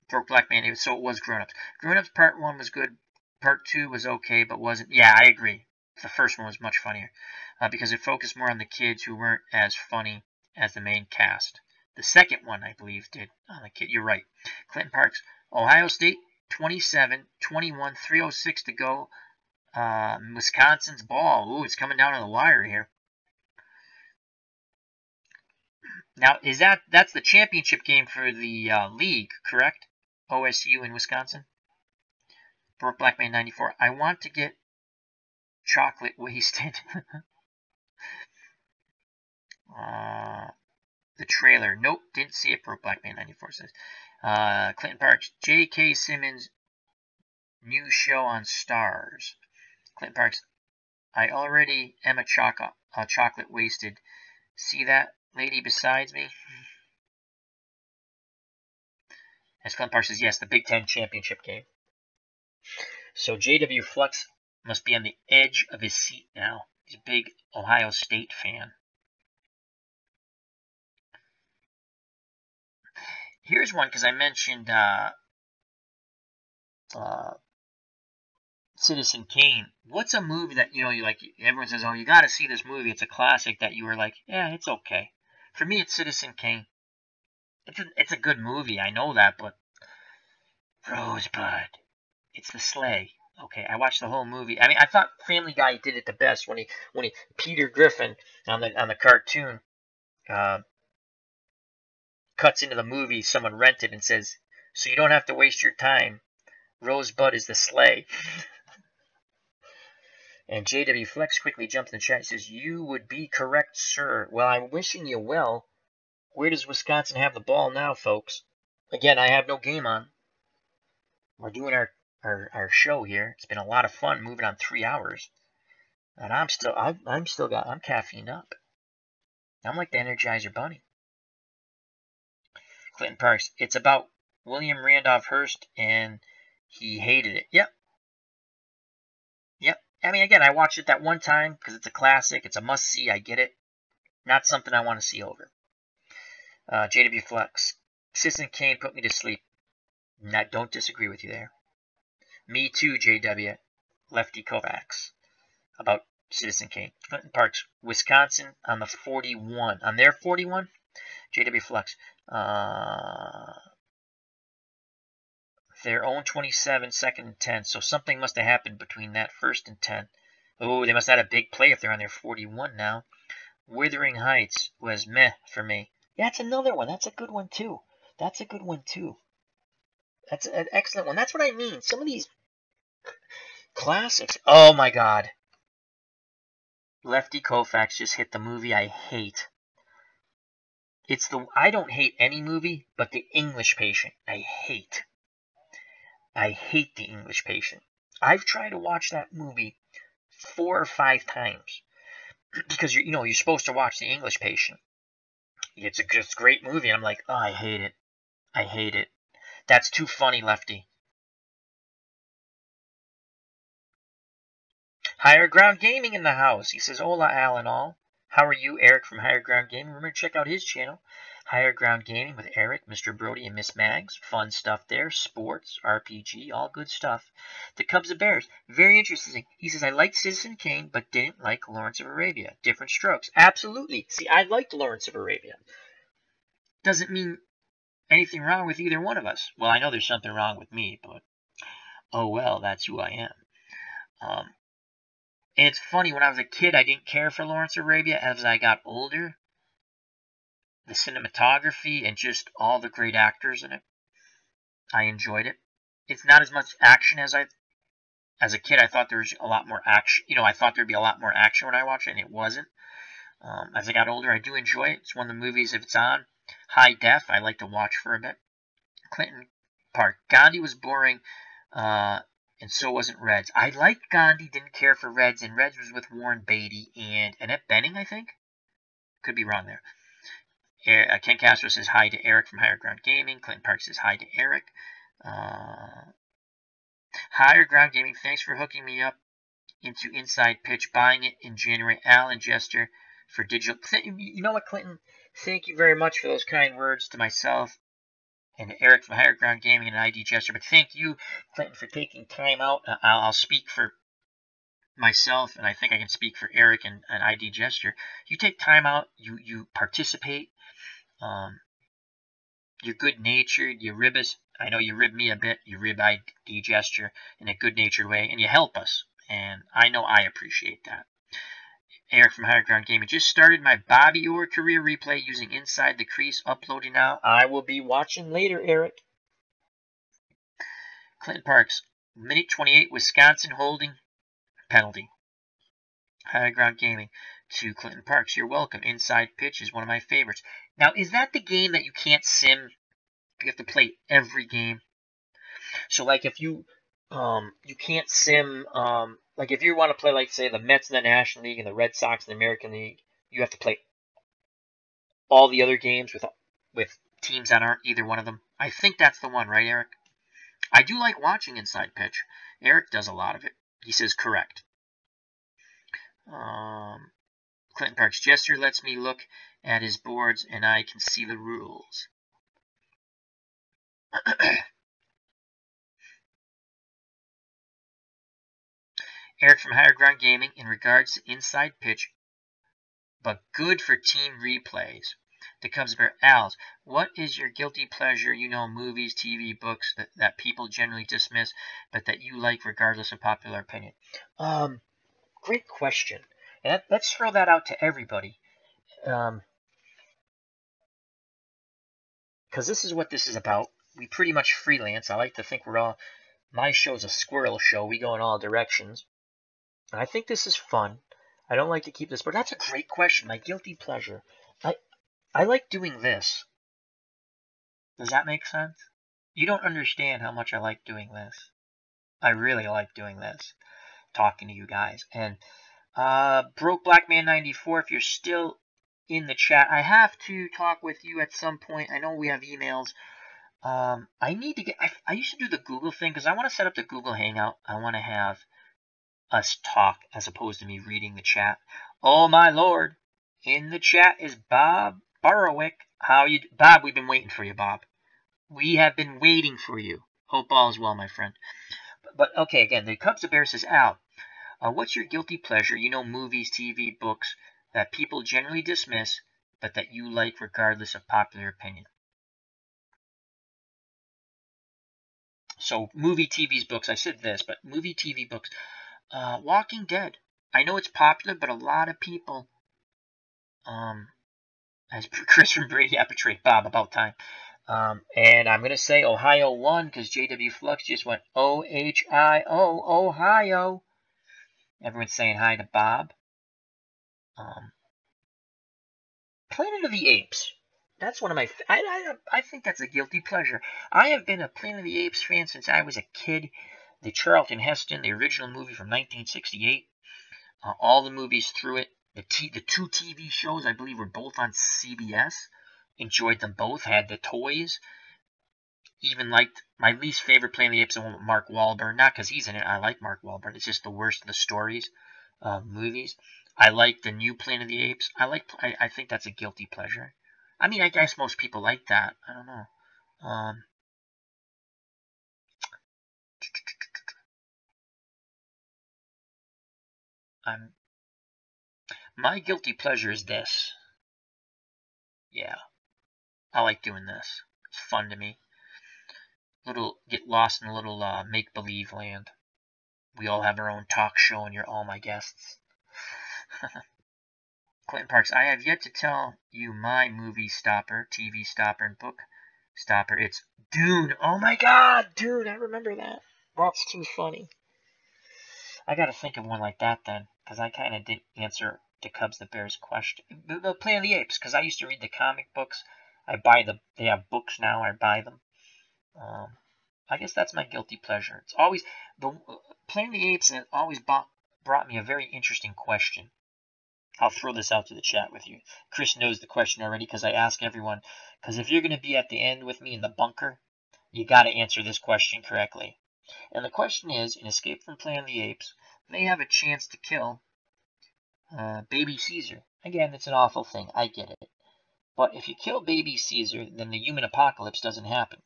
[SPEAKER 1] Broke Black Man, so it was Grown Ups. Grown Ups Part 1 was good. Part 2 was okay, but wasn't. Yeah, I agree. The first one was much funnier because it focused more on the kids who weren't as funny as the main cast. The second one, I believe, did on the kid. You're right. Clinton Parks, Ohio State, 27, 21, 3:06 to go. Wisconsin's ball. Ooh, it's coming down to the wire here. Now, that's the championship game for the league, correct? OSU in Wisconsin. Broke Black Man 94. I want to get chocolate wasted. The trailer. Nope, didn't see it. Broke Black Man 94 says. Clinton Parks. J.K. Simmons new show on Stars. Clinton Parks. I already am a chocolate wasted. See that lady besides me? As Clinton Parks says, yes, the Big Ten championship game. So JW Flux must be on the edge of his seat now. He's a big Ohio State fan. Here's one because I mentioned Citizen Kane. What's a movie that you like? Everyone says, "Oh, you got to see this movie. It's a classic." That you were like, "Yeah, it's okay." For me, it's Citizen Kane. It's a good movie. I know that, but Rosebud. It's the sleigh. Okay, I watched the whole movie. I mean, I thought Family Guy did it the best when he Peter Griffin on the cartoon cuts into the movie someone rented and says, "So you don't have to waste your time. Rosebud is the sleigh." And JW Flex quickly jumped in the chat and says, "You would be correct, sir." Well, I'm wishing you well. Where does Wisconsin have the ball now, folks? Again, I have no game on. We're doing our show here. It's been a lot of fun moving on 3 hours. And I'm caffeined up. I'm like the Energizer Bunny. Clinton Parks. It's about William Randolph Hearst, and he hated it. Yep. I mean, again, I watched it that one time because it's a classic. It's a must-see. I get it. Not something I want to see over. JW Flex. Citizen Kane put me to sleep. Don't disagree with you there. Me too, JW. Lefty Kovacs. About Citizen Kane. Clinton Parks. Wisconsin on the 41. On their 41? JW Flex. Their own 27, second and 10. So something must have happened between that first and 10. Oh, they must have had a big play if they're on their 41 now. Wuthering Heights was meh for me. Yeah, that's another one. That's a good one, too. That's an excellent one. That's what I mean. Some of these classics. Oh, my God. Lefty Koufax just hit the movie I hate. I don't hate any movie, but The English Patient. I hate The English Patient. I've tried to watch that movie 4 or 5 times because you're supposed to watch The English Patient. It's a great movie, and I'm like, oh, I hate it. That's too funny, Lefty. Higher Ground Gaming in the house. He says, "Hola, Alan all." How are you, Eric from Higher Ground Gaming? Remember to check out his channel, Higher Ground Gaming with Eric, Mr. Brody, and Miss Mags. Fun stuff there. Sports, RPG, all good stuff. The Cubs and Bears. Very interesting. He says, I liked Citizen Kane, but didn't like Lawrence of Arabia. Different strokes. Absolutely. See, I liked Lawrence of Arabia. Doesn't mean anything wrong with either one of us. Well, I know there's something wrong with me, but oh well, that's who I am. And it's funny, when I was a kid, I didn't care for Lawrence of Arabia. As I got older, the cinematography and just all the great actors in it, I enjoyed it. It's not as much action as a kid. I thought there was a lot more action. I thought there'd be a lot more action when I watched it, and it wasn't. As I got older, I do enjoy it. It's one of the movies, if it's on high def, I like to watch for a bit. Clinton Park. Gandhi was boring, and so wasn't Reds. I liked Gandhi, didn't care for Reds, and Reds was with Warren Beatty and Annette Bening, I think. Could be wrong there. Ken Castro says hi to Eric from Higher Ground Gaming. Clinton Park says hi to Eric. Higher Ground Gaming, thanks for hooking me up into Inside Pitch, buying it in January. Alan Jester for digital. You know what, Clinton? Thank you very much for those kind words to myself and Eric from Higher Ground Gaming and ID Jester. But thank you, Clinton, for taking time out. I'll speak for myself, and I think I can speak for Eric and ID Jester. You take time out, you participate. You're good-natured. You rib us. I know you rib me a bit. You rib ID Jester in a good-natured way, and you help us. And I know I appreciate that. Eric from Higher Ground Gaming. Just started my Bobby Orr career replay using Inside the Crease. Uploading now. I will be watching later, Eric. Clinton Parks. Minute 28, Wisconsin holding penalty. Higher Ground Gaming. To Clinton Parks. You're welcome. Inside Pitch is one of my favorites. Now, is that the game that you can't sim? You have to play every game. So, like, if you can't sim, like if you want to play, like, say, the Mets in the National League and the Red Sox in the American League, you have to play all the other games with teams that aren't either one of them. I think that's the one, right, Eric? I do like watching Inside Pitch. Eric does a lot of it. He says correct. Clinton Parks. Jester lets me look at his boards and I can see the rules. Eric from Higher Ground Gaming, in regards to Inside Pitch, but good for team replays. The Cubs Bear Als, what is your guilty pleasure? Movies, TV, books that people generally dismiss, but that you like regardless of popular opinion. Great question. And let's throw that out to everybody. Because this is what this is about. We pretty much freelance. I like to think my show's a squirrel show. We go in all directions. And I think this is fun. I don't like to keep this, but that's a great question. My guilty pleasure. I like doing this. Does that make sense? You don't understand how much I like doing this. I really like doing this. Talking to you guys. And Broke Black Man 94, if you're still in the chat, I have to talk with you at some point. I know we have emails. I need to get. I used to do the Google thing because I want to set up the Google Hangout. I want to have us talk as opposed to me reading the chat. Oh my lord! In the chat is Bob Borowick. Bob? We've been waiting for you, Bob. We have been waiting for you. Hope all is well, my friend. But okay, again, the Cubs of Bears says, Al, what's your guilty pleasure? Movies, TV, books that people generally dismiss, but that you like regardless of popular opinion. So, movie, TVs, books. I said this, but movie, TV, books. Walking Dead. I know it's popular, but a lot of people, as Chris from Brady Aperture, Bob, about time. And I'm going to say Ohio won because JW Flux just went OHIO, Ohio. Everyone's saying hi to Bob. Planet of the Apes. That's one of my... I think that's a guilty pleasure. I have been a Planet of the Apes fan since I was a kid. The Charlton Heston, the original movie from 1968. All the movies through it. The two TV shows, I believe, were both on CBS. Enjoyed them both. Had the toys. Even liked my least favorite Planet of the Apes, the one with Mark Wahlberg. Not because he's in it. I like Mark Wahlberg. It's just the worst of the stories. movies. I like the new Planet of the Apes. I think that's a guilty pleasure. I mean, I guess most people like that. I don't know. My guilty pleasure is this. Yeah, I like doing this. It's fun to me. Get lost in a little make-believe land. We all have our own talk show, and you're all my guests. Clinton Parks, I have yet to tell you my movie stopper, TV stopper, and book stopper. It's Dune. Oh my God, Dune! I remember that. That's too funny. I got to think of one like that then, because I kind of didn't answer the Cubs the Bears question. The Planet of the Apes, because I used to read the comic books. They have books now. I buy them. I guess that's my guilty pleasure. It's always the Planet of the Apes, and it always brought me a very interesting question. I'll throw this out to the chat with you. Chris knows the question already because I ask everyone. Because if you're going to be at the end with me in the bunker, you got to answer this question correctly. And the question is, in Escape from Planet of the Apes, they have a chance to kill Baby Caesar. Again, it's an awful thing. I get it. But if you kill Baby Caesar, then the human apocalypse doesn't happen.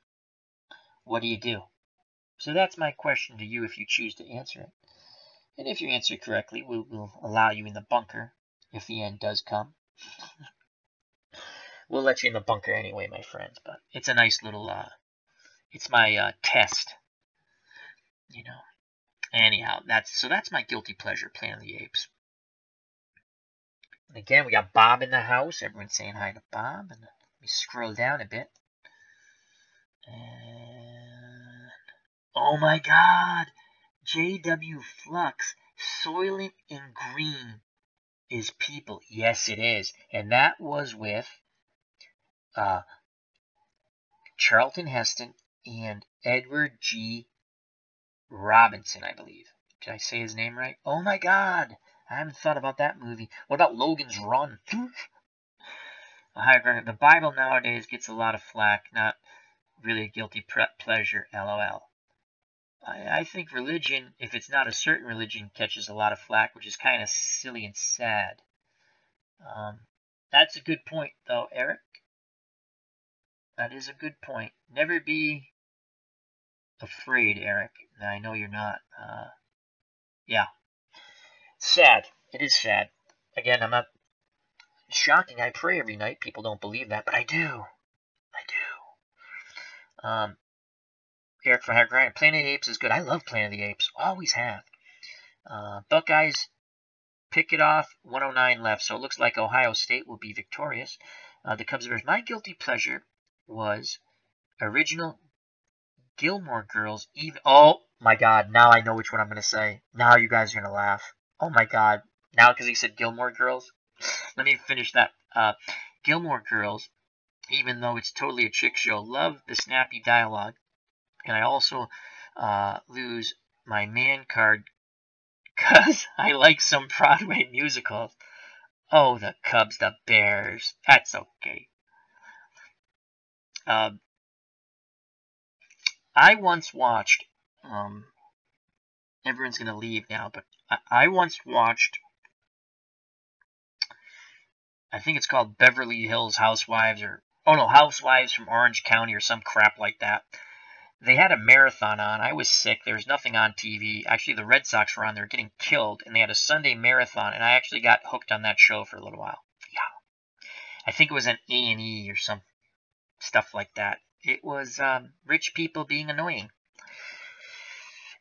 [SPEAKER 1] What do you do? So that's my question to you if you choose to answer it. And if you answer correctly, we'll allow you in the bunker if the end does come. We'll let you in the bunker anyway, my friends. But it's a nice little, it's my test. You know. Anyhow, that's my guilty pleasure, Planet of the Apes. And again, we got Bob in the house. Everyone's saying hi to Bob. And let me scroll down a bit. And oh my God, JW Flux, Soylent and Green is people. Yes, it is. And that was with Charlton Heston and Edward G. Robinson, I believe. Did I say his name right? Oh my God, I haven't thought about that movie. What about Logan's Run? The Bible nowadays gets a lot of flack. Not really a guilty pleasure, LOL. I think religion, if it's not a certain religion, catches a lot of flack, which is kind of silly and sad. That's a good point, though, Eric. That is a good point. Never be afraid, Eric. I know you're not. Yeah. Sad. It is sad. Again, I'm not... It's shocking. I pray every night. People don't believe that, but I do. I do. Eric for Grant. Planet of the Apes is good. I love Planet of the Apes. Always have. Buckeyes pick it off. 109 left. So it looks like Ohio State will be victorious. The Cubs Bears. My guilty pleasure was original Gilmore Girls. Oh my God. Now I know which one I'm going to say. Now you guys are going to laugh. Oh my God. Now because he said Gilmore Girls. Let me finish that. Gilmore Girls, even though it's totally a chick show, love the snappy dialogue. And I also lose my man card because I like some Broadway musicals. Oh, the Cubs, the Bears. That's okay. I once watched, everyone's going to leave now, but I once watched, I think it's called Beverly Hills Housewives, Housewives from Orange County or some crap like that. They had a marathon on. I was sick. There was nothing on TV. Actually, the Red Sox were on. They were getting killed, and they had a Sunday marathon, and I actually got hooked on that show for a little while. Yeah. I think it was an A&E or some stuff like that. It was rich people being annoying.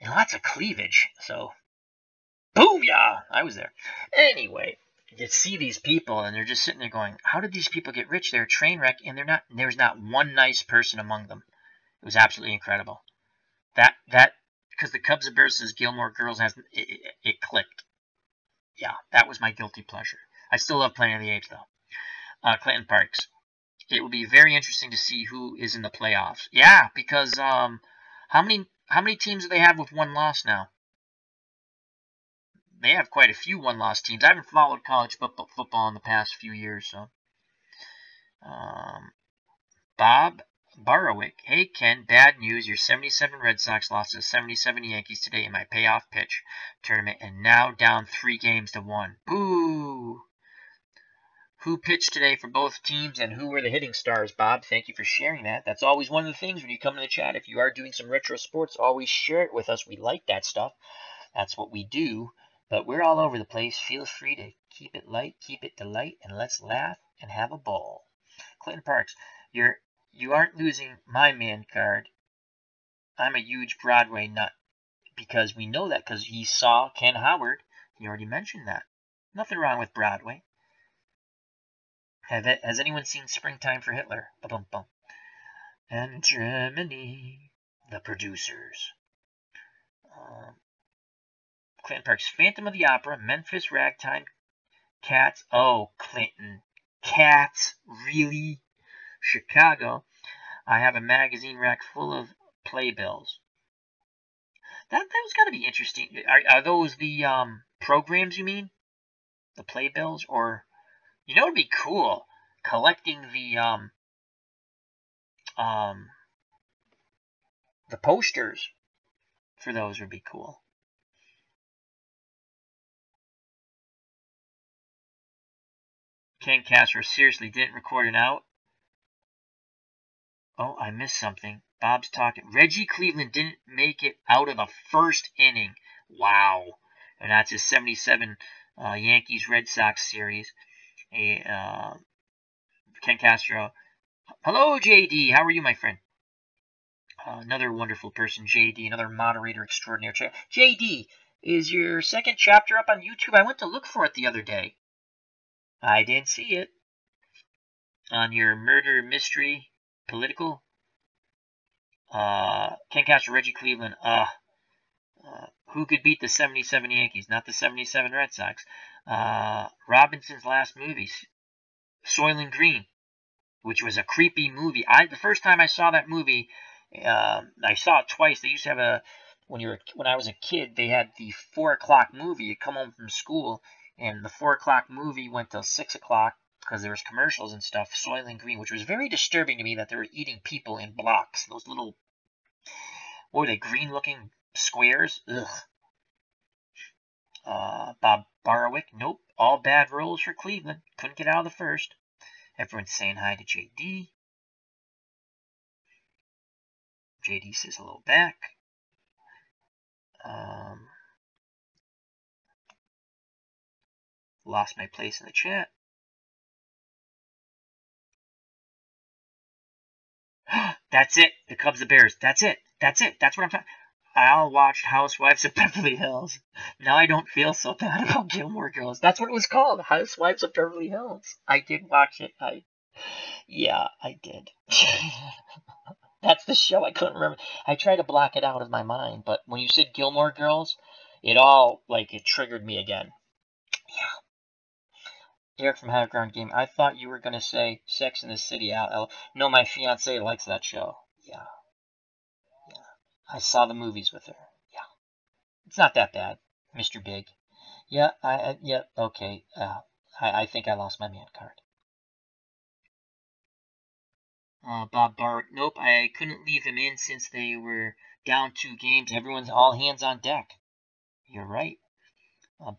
[SPEAKER 1] And lots of cleavage. So, boom, yeah, I was there. Anyway, you see these people, and they're just sitting there going, how did these people get rich? They're a train wreck, and there's not one nice person among them. It was absolutely incredible. That because the Cubs and Bears Gilmore Girls it clicked. Yeah, that was my guilty pleasure. I still love Planet of the Apes though. Clinton Parks. It will be very interesting to see who is in the playoffs. Yeah, because how many teams do they have with one loss now? They have quite a few one-loss teams. I haven't followed college football in the past few years, so. Bob Barwick. Hey, Ken, bad news. Your 77 Red Sox lost to the 77 Yankees today in my payoff pitch tournament and now down 3-1. Boo! Who pitched today for both teams and who were the hitting stars, Bob? Thank you for sharing that. That's always one of the things when you come to the chat. If you are doing some retro sports, always share it with us. We like that stuff. That's what we do. But we're all over the place. Feel free to keep it light, keep it delight, and let's laugh and have a ball. Clinton Parks, you aren't losing my man card. I'm a huge Broadway nut. Because we know that because he saw Ken Howard. He already mentioned that. Nothing wrong with Broadway. Has anyone seen Springtime for Hitler? Ba-bum-bum. And Germany, the producers. Clinton Parks, Phantom of the Opera, Memphis Ragtime, Cats. Oh, Clinton. Cats? Really? Chicago. I have a magazine rack full of playbills. That was got to be interesting. Are those the programs you mean? The playbills? Or, you know, it'd be cool collecting the posters for those would be cool. Ken Castro seriously didn't record it out. Oh, I missed something. Bob's talking. Reggie Cleveland didn't make it out of the first inning. Wow. And that's his 77 Yankees Red Sox series. Ken Castro. Hello, JD. How are you, my friend? Another wonderful person, JD. Another moderator extraordinaire. JD, is your second chapter up on YouTube? I went to look for it the other day. I didn't see it. On your murder mystery political. Ken Castro, Reggie Cleveland. Who could beat the 77 Yankees? Not the 77 Red Sox. Robinson's last movie, Soylent Green, which was a creepy movie. The first time I saw that movie, I saw it twice. They used to have when I was a kid, they had the 4 o'clock movie. You'd come home from school, and the 4 o'clock movie went till 6 o'clock because there was commercials and stuff. Soylent Green, which was very disturbing to me that they were eating people in blocks. Those little, what were they, green-looking squares? Ugh. Bob Barwick, nope. All bad rolls for Cleveland. Couldn't get out of the first. Everyone's saying hi to JD. JD says hello back. Lost my place in the chat. That's it. The Cubs, the Bears. That's it. That's it. That's what I'm talking. I watched Housewives of Beverly Hills. Now I don't feel so bad about Gilmore Girls. That's what it was called, Housewives of Beverly Hills. I did watch it. Yeah, I did. That's the show. I couldn't remember. I tried to block it out of my mind, but when you said Gilmore Girls, it triggered me again. Yeah. Eric from High Ground Game. I thought you were going to say Sex in the City. No, my fiance likes that show. Yeah. I saw the movies with her. Yeah. It's not that bad, Mr. Big. Yeah, yeah, okay. I think I lost my man card. Bob Barwick. Nope, I couldn't leave him in since they were down 2 games. Everyone's all hands on deck. You're right.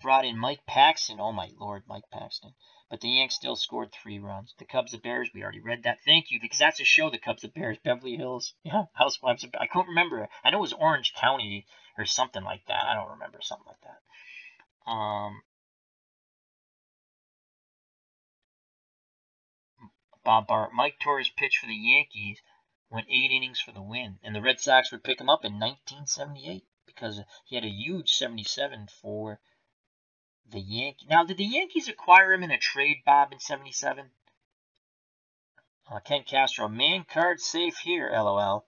[SPEAKER 1] Brought in Mike Paxton. Oh, my Lord, Mike Paxton. But the Yanks still scored 3 runs. The Cubs, the Bears, we already read that. Thank you, because that's a show, The Cubs, the Bears, Beverly Hills. Yeah, Housewives. I can't remember. I know it was Orange County or something like that. I don't remember something like that. Bob Bart. Mike Torres pitched for the Yankees, went 8 innings for the win, and the Red Sox would pick him up in 1978 because he had a huge 77 for the Yankees. Now, did the Yankees acquire him in a trade, Bob, in 77? Ken Castro, man card safe here, LOL.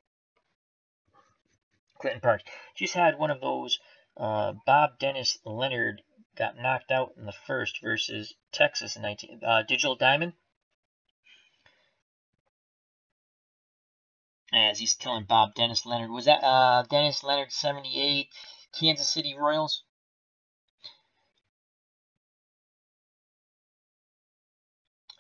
[SPEAKER 1] Clinton Parks, just had one of those. Bob Dennis Leonard got knocked out in the first versus Texas in Digital Diamond. As he's telling Bob Dennis Leonard. Was that Dennis Leonard 78 Kansas City Royals?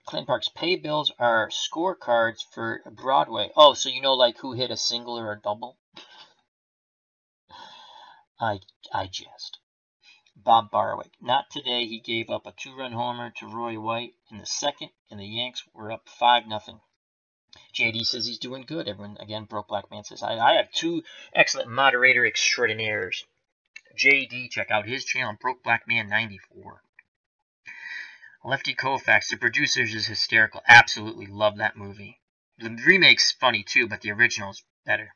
[SPEAKER 1] Clinton Parks, pay bills are scorecards for Broadway. Oh, so you know like who hit a single or a double? I jest. Bob Barwick. Not today. He gave up a 2-run homer to Roy White in the second, and the Yanks were up 5-0. JD says he's doing good. Everyone, again, Broke Black Man says, I have 2 excellent moderator extraordinaires. JD, check out his channel, Broke Black Man 94. Lefty Koufax, the producers is hysterical. Absolutely love that movie. The remake's funny too, but the original's better.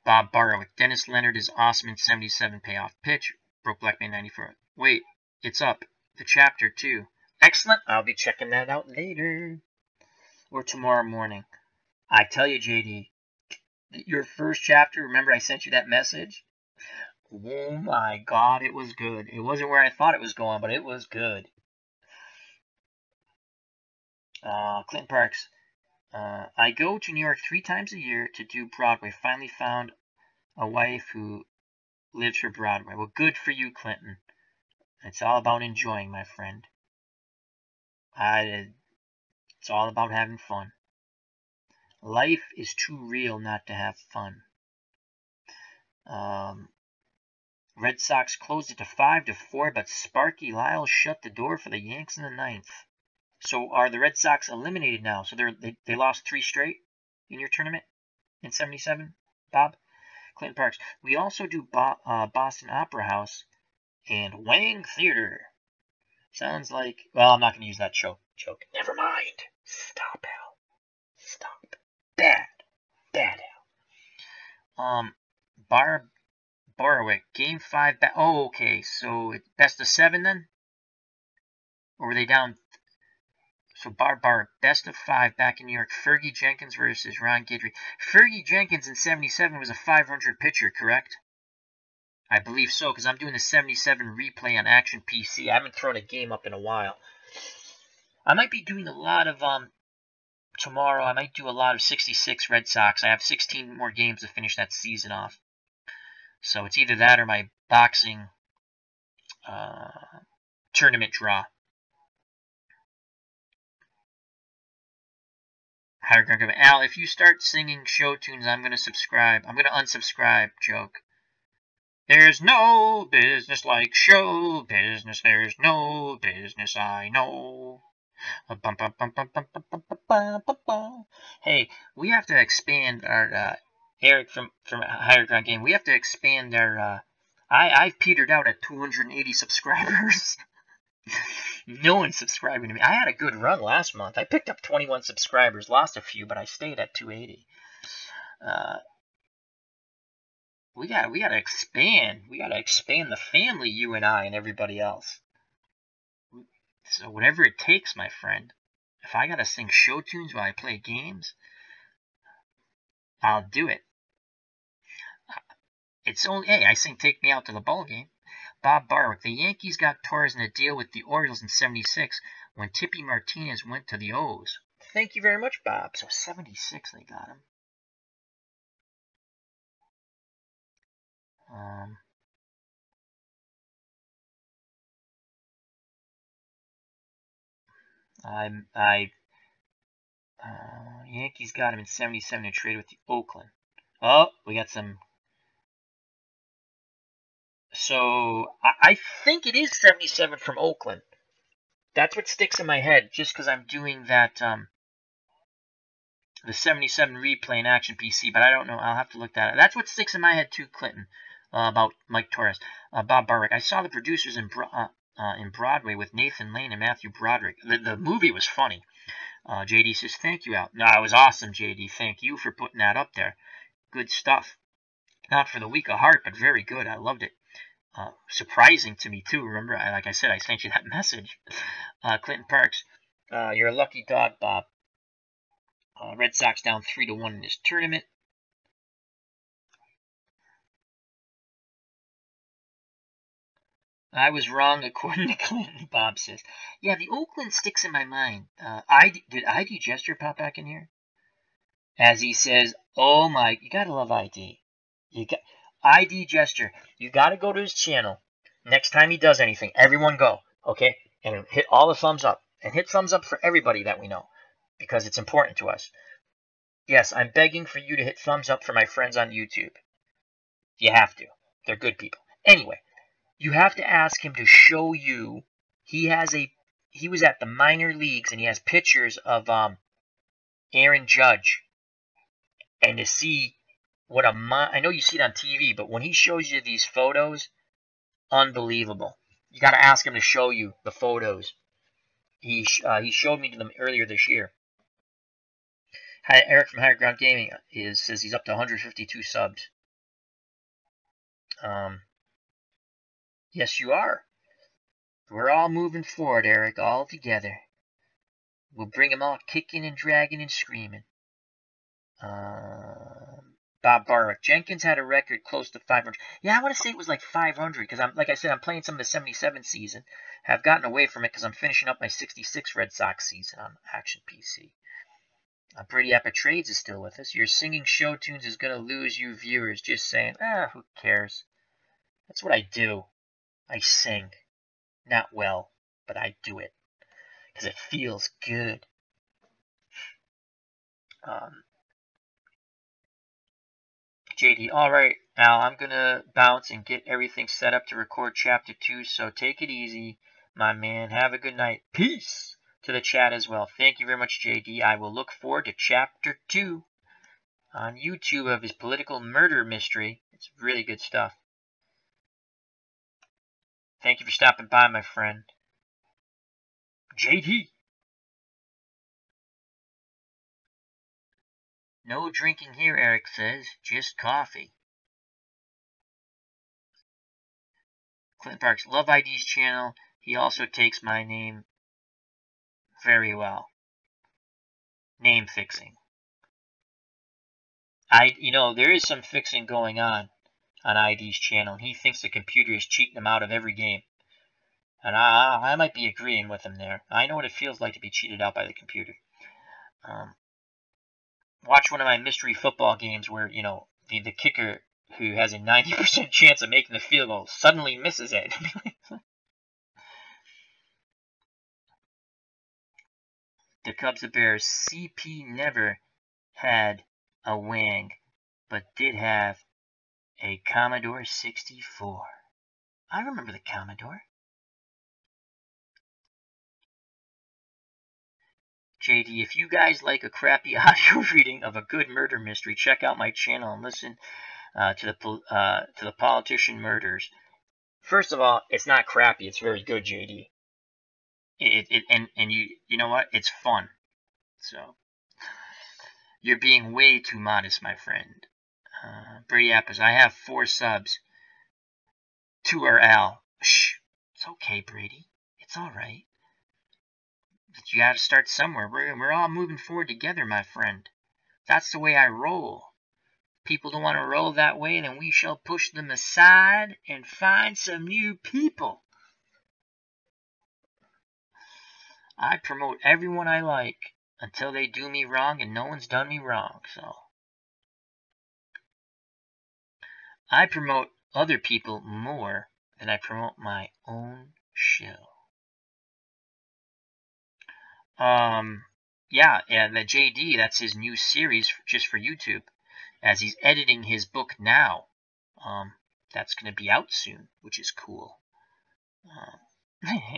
[SPEAKER 1] Bob Barwick, Dennis Leonard is awesome in 77 payoff pitch. Broke Black Man 94. Wait, it's up. The chapter too. Excellent. I'll be checking that out later. Or tomorrow morning. I tell you, JD, your first chapter, remember I sent you that message? Oh my god, it was good. It wasn't where I thought it was going, but it was good. Clinton Parks. I go to New York 3 times a year to do Broadway. Finally found a wife who lives for Broadway. Well, good for you, Clinton. It's all about enjoying, my friend. It's all about having fun. Life is too real not to have fun. Red Sox closed it to 5-4, but Sparky Lyle shut the door for the Yanks in the 9th. So are the Red Sox eliminated now? So they lost 3 straight in your tournament in 77, Bob? Clinton Parks. We also do Boston Opera House and Wang Theater. Sounds like... Well, I'm not going to use that joke. Never mind. Stop, Al. Stop. Bad, Al. Barwick, Game 5. Oh, okay. So best of 7 then? Or were they down? So Bar best of 5 back in New York. Fergie Jenkins versus Ron Guidry. Fergie Jenkins in 77 was a 500 pitcher, correct? I believe so, because I'm doing the 77 replay on Action PC. I haven't thrown a game up in a while. I might be doing a lot of tomorrow. I might do a lot of 66 Red Sox. I have 16 more games to finish that season off. So it's either that or my boxing tournament draw. Al, if you start singing show tunes, I'm going to subscribe. I'm going to unsubscribe, joke. There's no business like show business. There's no business I know. Hey, we have to expand our... Eric from Higher Ground Game, we have to expand our... I've petered out at 280 subscribers. No one's subscribing to me. I had a good run last month. I picked up 21 subscribers, lost a few, but I stayed at 280. We gotta expand. We gotta expand the family, you and I and everybody else. So whatever it takes, my friend. If I gotta sing show tunes while I play games, I'll do it. It's only, hey, I sing Take Me Out to the Ball Game. Bob Barwick, the Yankees got Torres in a deal with the Orioles in 76 when Tippy Martinez went to the O's. Thank you very much, Bob. So 76 they got him. Yankees got him in 77 and traded with the Oakland. Oh, we got some. So I think it is 77 from Oakland. That's what sticks in my head, just because I'm doing that the 77 replay in Action PC, but I don't know. I'll have to look that up. That's what sticks in my head too, Clinton, about Mike Torres. Bob Barwick. I saw the producers in Broadway with Nathan Lane and Matthew Broderick. The movie was funny. JD says, thank you, Al. No, it was awesome, JD. Thank you for putting that up there. Good stuff. Not for the weak of heart, but very good. I loved it. Surprising to me, too. Remember, like I said, I sent you that message. Clinton Parks, you're a lucky dog, Bob. Red Sox down 3-1 in this tournament. I was wrong, according to Clinton, Bob says. Yeah, the Oakland sticks in my mind. Did ID Gesture pop back in here? As he says, oh my, you gotta love ID. ID Gesture. You gotta go to his channel. Next time he does anything, everyone go, okay? And hit all the thumbs up. And hit thumbs up for everybody that we know, because it's important to us. Yes, I'm begging for you to hit thumbs up for my friends on YouTube. You have to. They're good people. Anyway, you have to ask him to show you. He was at the minor leagues, and he has pictures of Aaron Judge. And to see what I know you see it on TV, but when he shows you these photos, unbelievable. You got to ask him to show you the photos. He showed me them earlier this year. Hi, Eric from Higher Ground Gaming says he's up to 152 subs. Yes, you are. We're all moving forward, Eric, all together. We'll bring them all kicking and dragging and screaming. Bob Barwick. Jenkins had a record close to 500. Yeah, I want to say it was like 500 because like I said, I'm playing some of the 77 season. Have gotten away from it because I'm finishing up my 66 Red Sox season on Action PC. Brady Epic Trades is still with us. Your singing show tunes is going to lose you viewers. Just saying, who cares? That's what I do. I sing. Not well, but I do it because it feels good. JD, alright, Al, I'm going to bounce and get everything set up to record Chapter 2, so take it easy, my man. Have a good night. Peace to the chat as well. Thank you very much, JD. I will look forward to Chapter 2 on YouTube of his political murder mystery. It's really good stuff. Thank you for stopping by, my friend. JD. No drinking here, Eric says. Just coffee. Clinton Parks, love ID's channel. He also takes my name very well. Name fixing. There is some fixing going on ID's channel. He thinks the computer is cheating him out of every game. And I might be agreeing with him there. I know what it feels like to be cheated out by the computer. Watch one of my mystery football games where, the kicker who has a 90% chance of making the field goal suddenly misses it. The Cubs and Bears. CP never had a Wang, but did have a Commodore 64. I remember the Commodore. JD, if you guys like a crappy audio reading of a good murder mystery, check out my channel and listen to the politician murders. First of all, it's not crappy. It's very good, JD. And you know what? It's fun. So you're being way too modest, my friend. Brady Apples, I have 4 subs. 2 are Al. Shh. It's okay, Brady. It's all right. But you got to start somewhere. We're all moving forward together, my friend. That's the way I roll. People don't want to roll that way, then we shall push them aside and find some new people. I promote everyone I like until they do me wrong, and no one's done me wrong, so. I promote other people more than I promote my own show. Yeah, the JD, that's his new series just for YouTube, as he's editing his book now. That's going to be out soon, which is cool.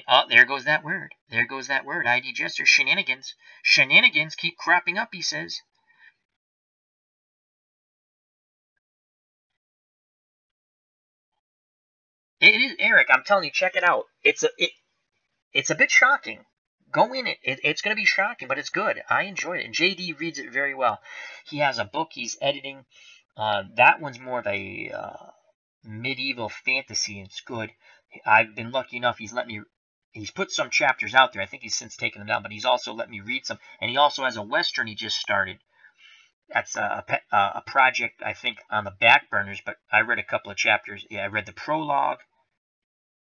[SPEAKER 1] Oh, there goes that word. There goes that word. ID Jester, shenanigans. Shenanigans keep cropping up, he says. It is, Eric, I'm telling you, check it out. It's a bit shocking. Go in it. It's going to be shocking, but it's good. I enjoyed it. And JD reads it very well. He has a book he's editing. That one's more of a medieval fantasy, and it's good. I've been lucky enough. He's put some chapters out there. I think he's since taken them down, but he's also let me read some. And he also has a Western he just started. That's a project, I think, on the back burners, but I read a couple of chapters. Yeah, I read the prologue.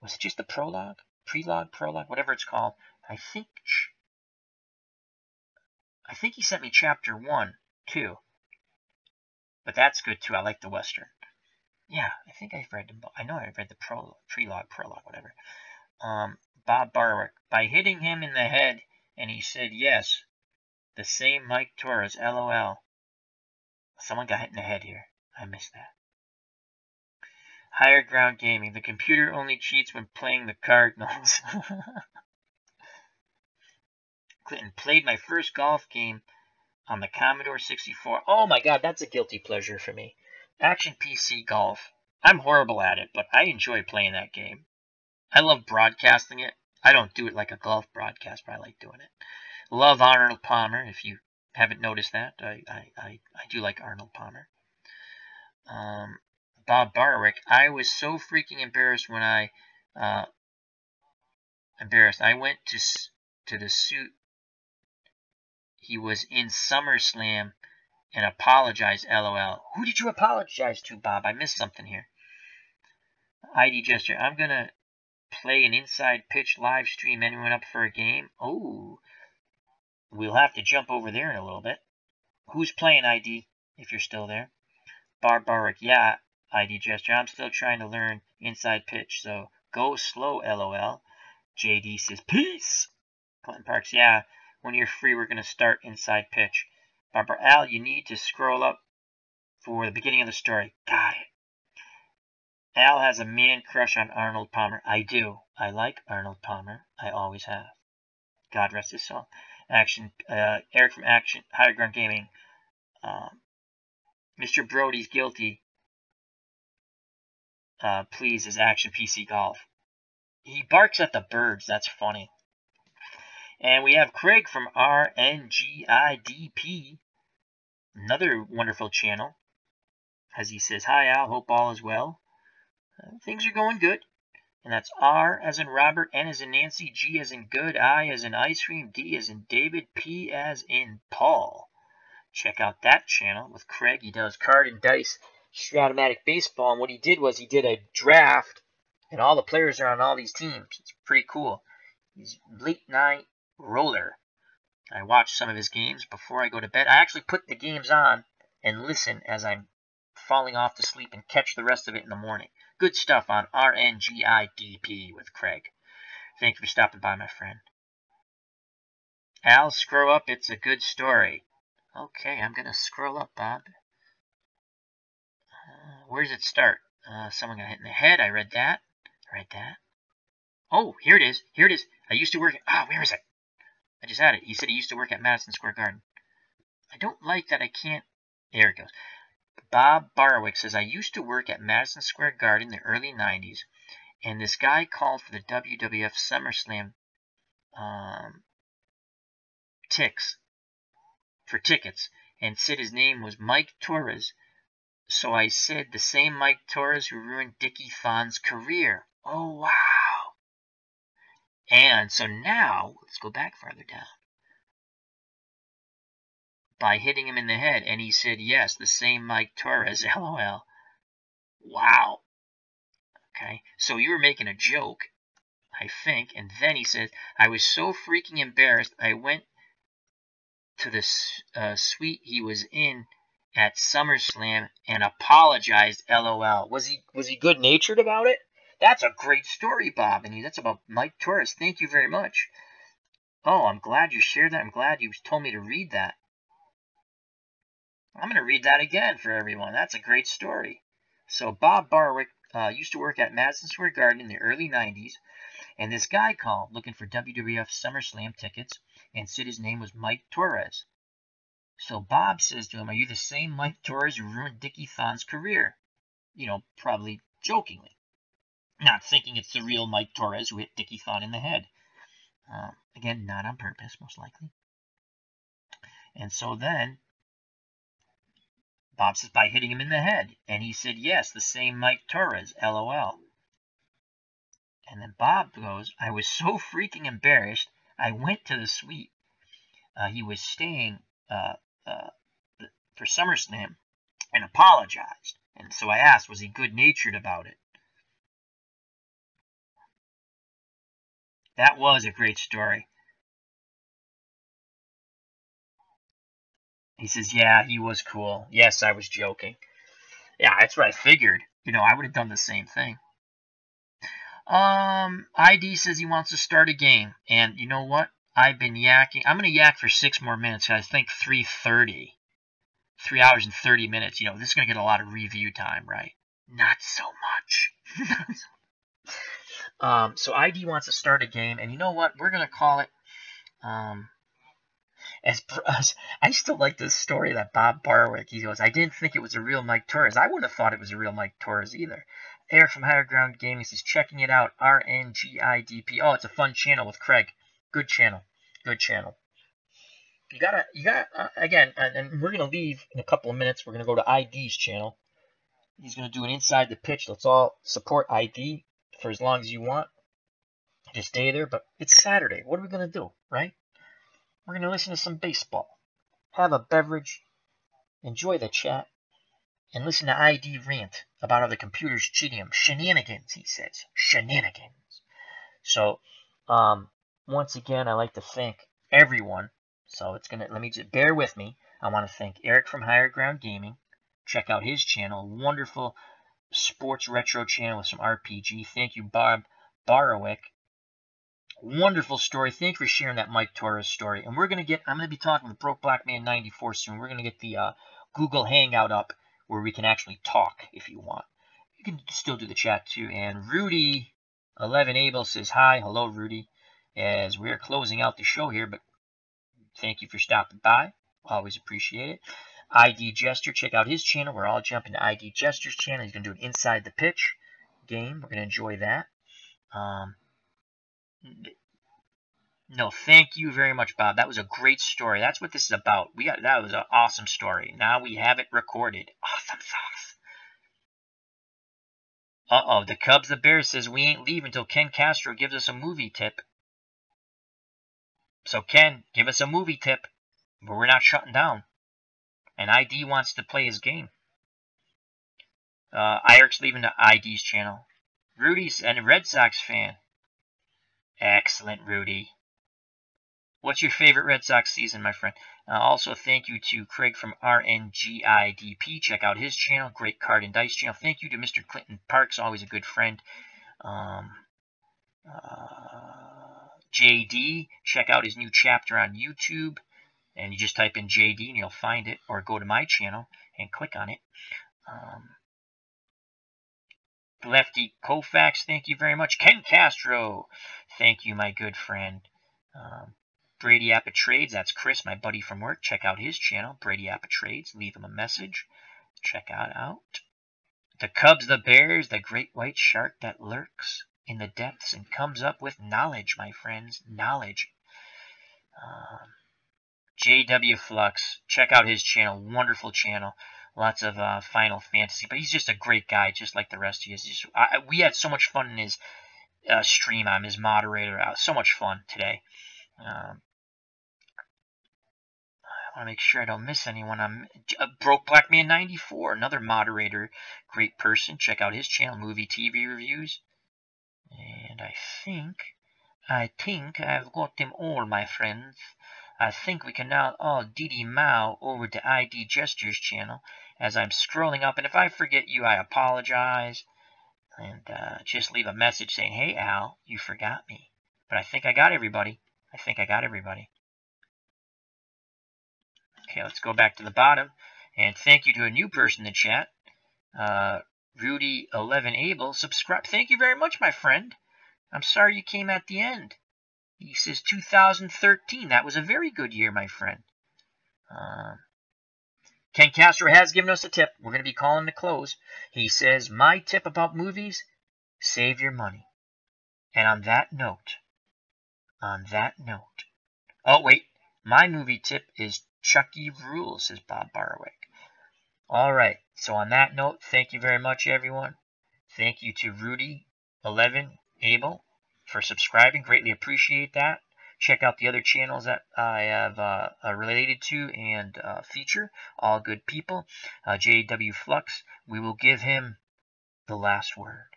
[SPEAKER 1] Was it just the prologue? Prologue, whatever it's called. I think he sent me chapter 1, too. But that's good, too. I like the Western. Yeah, I think I've read them. I know I read the prologue, whatever. Bob Barwick. By hitting him in the head, And he said, yes, the same Mike Torres, LOL. Someone got hit in the head here. I missed that. Higher Ground Gaming. The computer only cheats when playing the Cardinals. Clinton played my first golf game on the Commodore 64. Oh my god, that's a guilty pleasure for me. Action PC Golf. I'm horrible at it, but I enjoy playing that game. I love broadcasting it. I don't do it like a golf broadcast, but I like doing it. Love Arnold Palmer, if you haven't noticed that. I do like Arnold Palmer. Bob Barwick. I was so freaking embarrassed when I went to the suit he was in SummerSlam and apologized, LOL. Who did you apologize to, Bob? I missed something here. ID Gesture. I'm going to play an Inside Pitch live stream. Anyone up for a game? Oh, we'll have to jump over there in a little bit. Who's playing, ID, if you're still there? Barbaric. Yeah, ID Gesture. I'm still trying to learn Inside Pitch, so go slow, LOL. JD says, peace. Clinton Parks. Yeah, when you're free, we're going to start Inside Pitch. Barbara Al, you need to scroll up for the beginning of the story. Got it. Al has a man crush on Arnold Palmer. I do. I like Arnold Palmer. I always have. God rest his soul. Action. Eric from Action. Higher Ground Gaming. Mr. Brody's guilty. Please, is Action PC Golf. He barks at the birds. That's funny. And we have Craig from RNGIDP. Another wonderful channel. As he says, hi Al, hope all is well. Things are going good. And that's R as in Robert, N as in Nancy, G as in good, I as in ice cream, D as in David, P as in Paul. Check out that channel with Craig. He does card and dice Stratomatic baseball. And what he did was he did a draft. And all the players are on all these teams. It's pretty cool. He's late night roller. I watch some of his games before I go to bed. I actually put the games on and listen as I'm falling off to sleep and catch the rest of it in the morning. Good stuff on RNGIDP with Craig. Thank you for stopping by, my friend. Al, scroll up. It's a good story. Okay, I'm going to scroll up, Bob. Where does it start? Someone got hit in the head. I read that. Oh, here it is. I used to work at... where is it? I just had it. He said he used to work at Madison Square Garden. I don't like that I can't... There it goes. Bob Barwick says, I used to work at Madison Square Garden in the early 90s, and this guy called for the WWF SummerSlam tickets, and said his name was Mike Torres. So I said, the same Mike Torres who ruined Dickie Thon's career. Oh, wow. And so now, let's go back farther down. By hitting him in the head. And he said, yes, the same Mike Torres, LOL. Wow. Okay, so you were making a joke, I think. And then he said, I was so freaking embarrassed, I went to the suite he was in at SummerSlam and apologized, LOL. Was he good-natured about it? That's a great story, Bob. And that's about Mike Torres. Thank you very much. Oh, I'm glad you shared that. I'm glad you told me to read that. I'm going to read that again for everyone. That's a great story. So Bob Barwick used to work at Madison Square Garden in the early 90s, and this guy called looking for WWF SummerSlam tickets and said his name was Mike Torres. So Bob says to him, are you the same Mike Torres who ruined Dickie Thon's career? You know, probably jokingly. Not thinking it's the real Mike Torres who hit Dickie Thon in the head. Again, not on purpose, most likely. And so then Bob says, by hitting him in the head. And he said, yes, the same Mike Torres, LOL. And then Bob goes, I was so freaking embarrassed, I went to the suite he was staying for SummerSlam and apologized. And so I asked, was he good-natured about it? That was a great story. He says, yeah, he was cool. Yes, I was joking. Yeah, that's what I figured. You know, I would have done the same thing. ID says he wants to start a game. And you know what? I've been yakking. I'm going to yak for 6 more minutes. I think 3:30. 3 hours and 30 minutes. You know, this is going to get a lot of review time, right? Not so much. So ID wants to start a game, and you know what? We're going to call it, I still like this story that Bob Barwick, he goes, I didn't think it was a real Mike Torres. I wouldn't have thought it was a real Mike Torres either. Eric from Higher Ground Gaming says, checking it out, RNGIDP. Oh, it's a fun channel with Craig. Good channel. Good channel. You gotta, again, and we're gonna leave in a couple of minutes. We're gonna go to ID's channel. He's gonna do an inside the pitch. Let's all support ID for as long as you want. Just stay there, but it's Saturday. What are we gonna do, right? We're gonna listen to some baseball, have a beverage, enjoy the chat, and listen to ID rant about how the computer's cheating him. Shenanigans, he says. Shenanigans. So, once again, I'd like to thank everyone. So let me just bear with me. I want to thank Eric from Higher Ground Gaming. Check out his channel, wonderful sports retro channel with some RPG. Thank you, Bob Barwick. Wonderful story. Thank you for sharing that Mike Torres story. And I'm going to be talking with Broke Black Man 94 soon. We're going to get the Google Hangout up where we can actually talk if you want. You can still do the chat too. And Rudy11 Abel says hi. Hello, Rudy. As we're closing out the show here, but thank you for stopping by. Always appreciate it. ID Jester, check out his channel. We're all jumping to ID Jester's channel. He's going to do an inside the pitch game. We're going to enjoy that. No, thank you very much, Bob. That was a great story. That's what this is about. That was an awesome story. Now we have it recorded. Awesome sauce. Uh-oh, the Cubs, the Bears says we ain't leaving until Ken Castro gives us a movie tip. So Ken, give us a movie tip, but we're not shutting down. And ID wants to play his game. Eric's leaving the ID's channel. Rudy's a Red Sox fan. Excellent, Rudy. What's your favorite Red Sox season, my friend? Also, thank you to Craig from RNGIDP. Check out his channel. Great card and dice channel. Thank you to Mr. Clinton Parks, always a good friend. JD, check out his new chapter on YouTube. And you just type in JD and you'll find it. Or go to my channel and click on it. Lefty Koufax, thank you very much. Ken Castro, thank you, my good friend. Brady Appa Trades, that's Chris, my buddy from work. Check out his channel, Brady Appa Trades. Leave him a message. Check out. The Cubs, the Bears, the great white shark that lurks in the depths and comes up with knowledge, my friends. Knowledge. JW Flux, check out his channel. Wonderful channel. Lots of Final Fantasy. But he's just a great guy, just like the rest of you. We had so much fun in his stream. I'm his moderator. So much fun today. I want to make sure I don't miss anyone. I'm Broke Black Man 94, another moderator, great person. Check out his channel, movie TV reviews. And I think I've got them all, my friends. I think we can now all Didi Mao over to ID Gestures channel as I'm scrolling up. And if I forget you, I apologize. And just leave a message saying, hey, Al, you forgot me. But I think I got everybody. Okay, let's go back to the bottom. And thank you to a new person in the chat. Rudy11 Abel, subscribe. Thank you very much, my friend. I'm sorry you came at the end. He says 2013. That was a very good year, my friend. Ken Castro has given us a tip. We're going to be calling the close. He says, my tip about movies, save your money. And on that note, oh, wait. My movie tip is Chucky Rules, says Bob Barwick. All right. So on that note, thank you very much, everyone. Thank you to Rudy11 Abel for subscribing. Greatly appreciate that. Check out the other channels that I have related to and feature. All good people. JW Flux, we will give him the last word.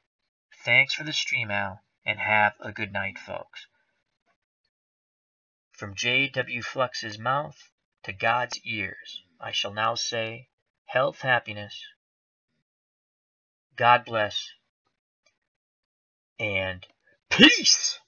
[SPEAKER 1] Thanks for the stream, Al, and have a good night, folks. From J.W. Flux's mouth to God's ears, I shall now say, health, happiness, God bless, and peace!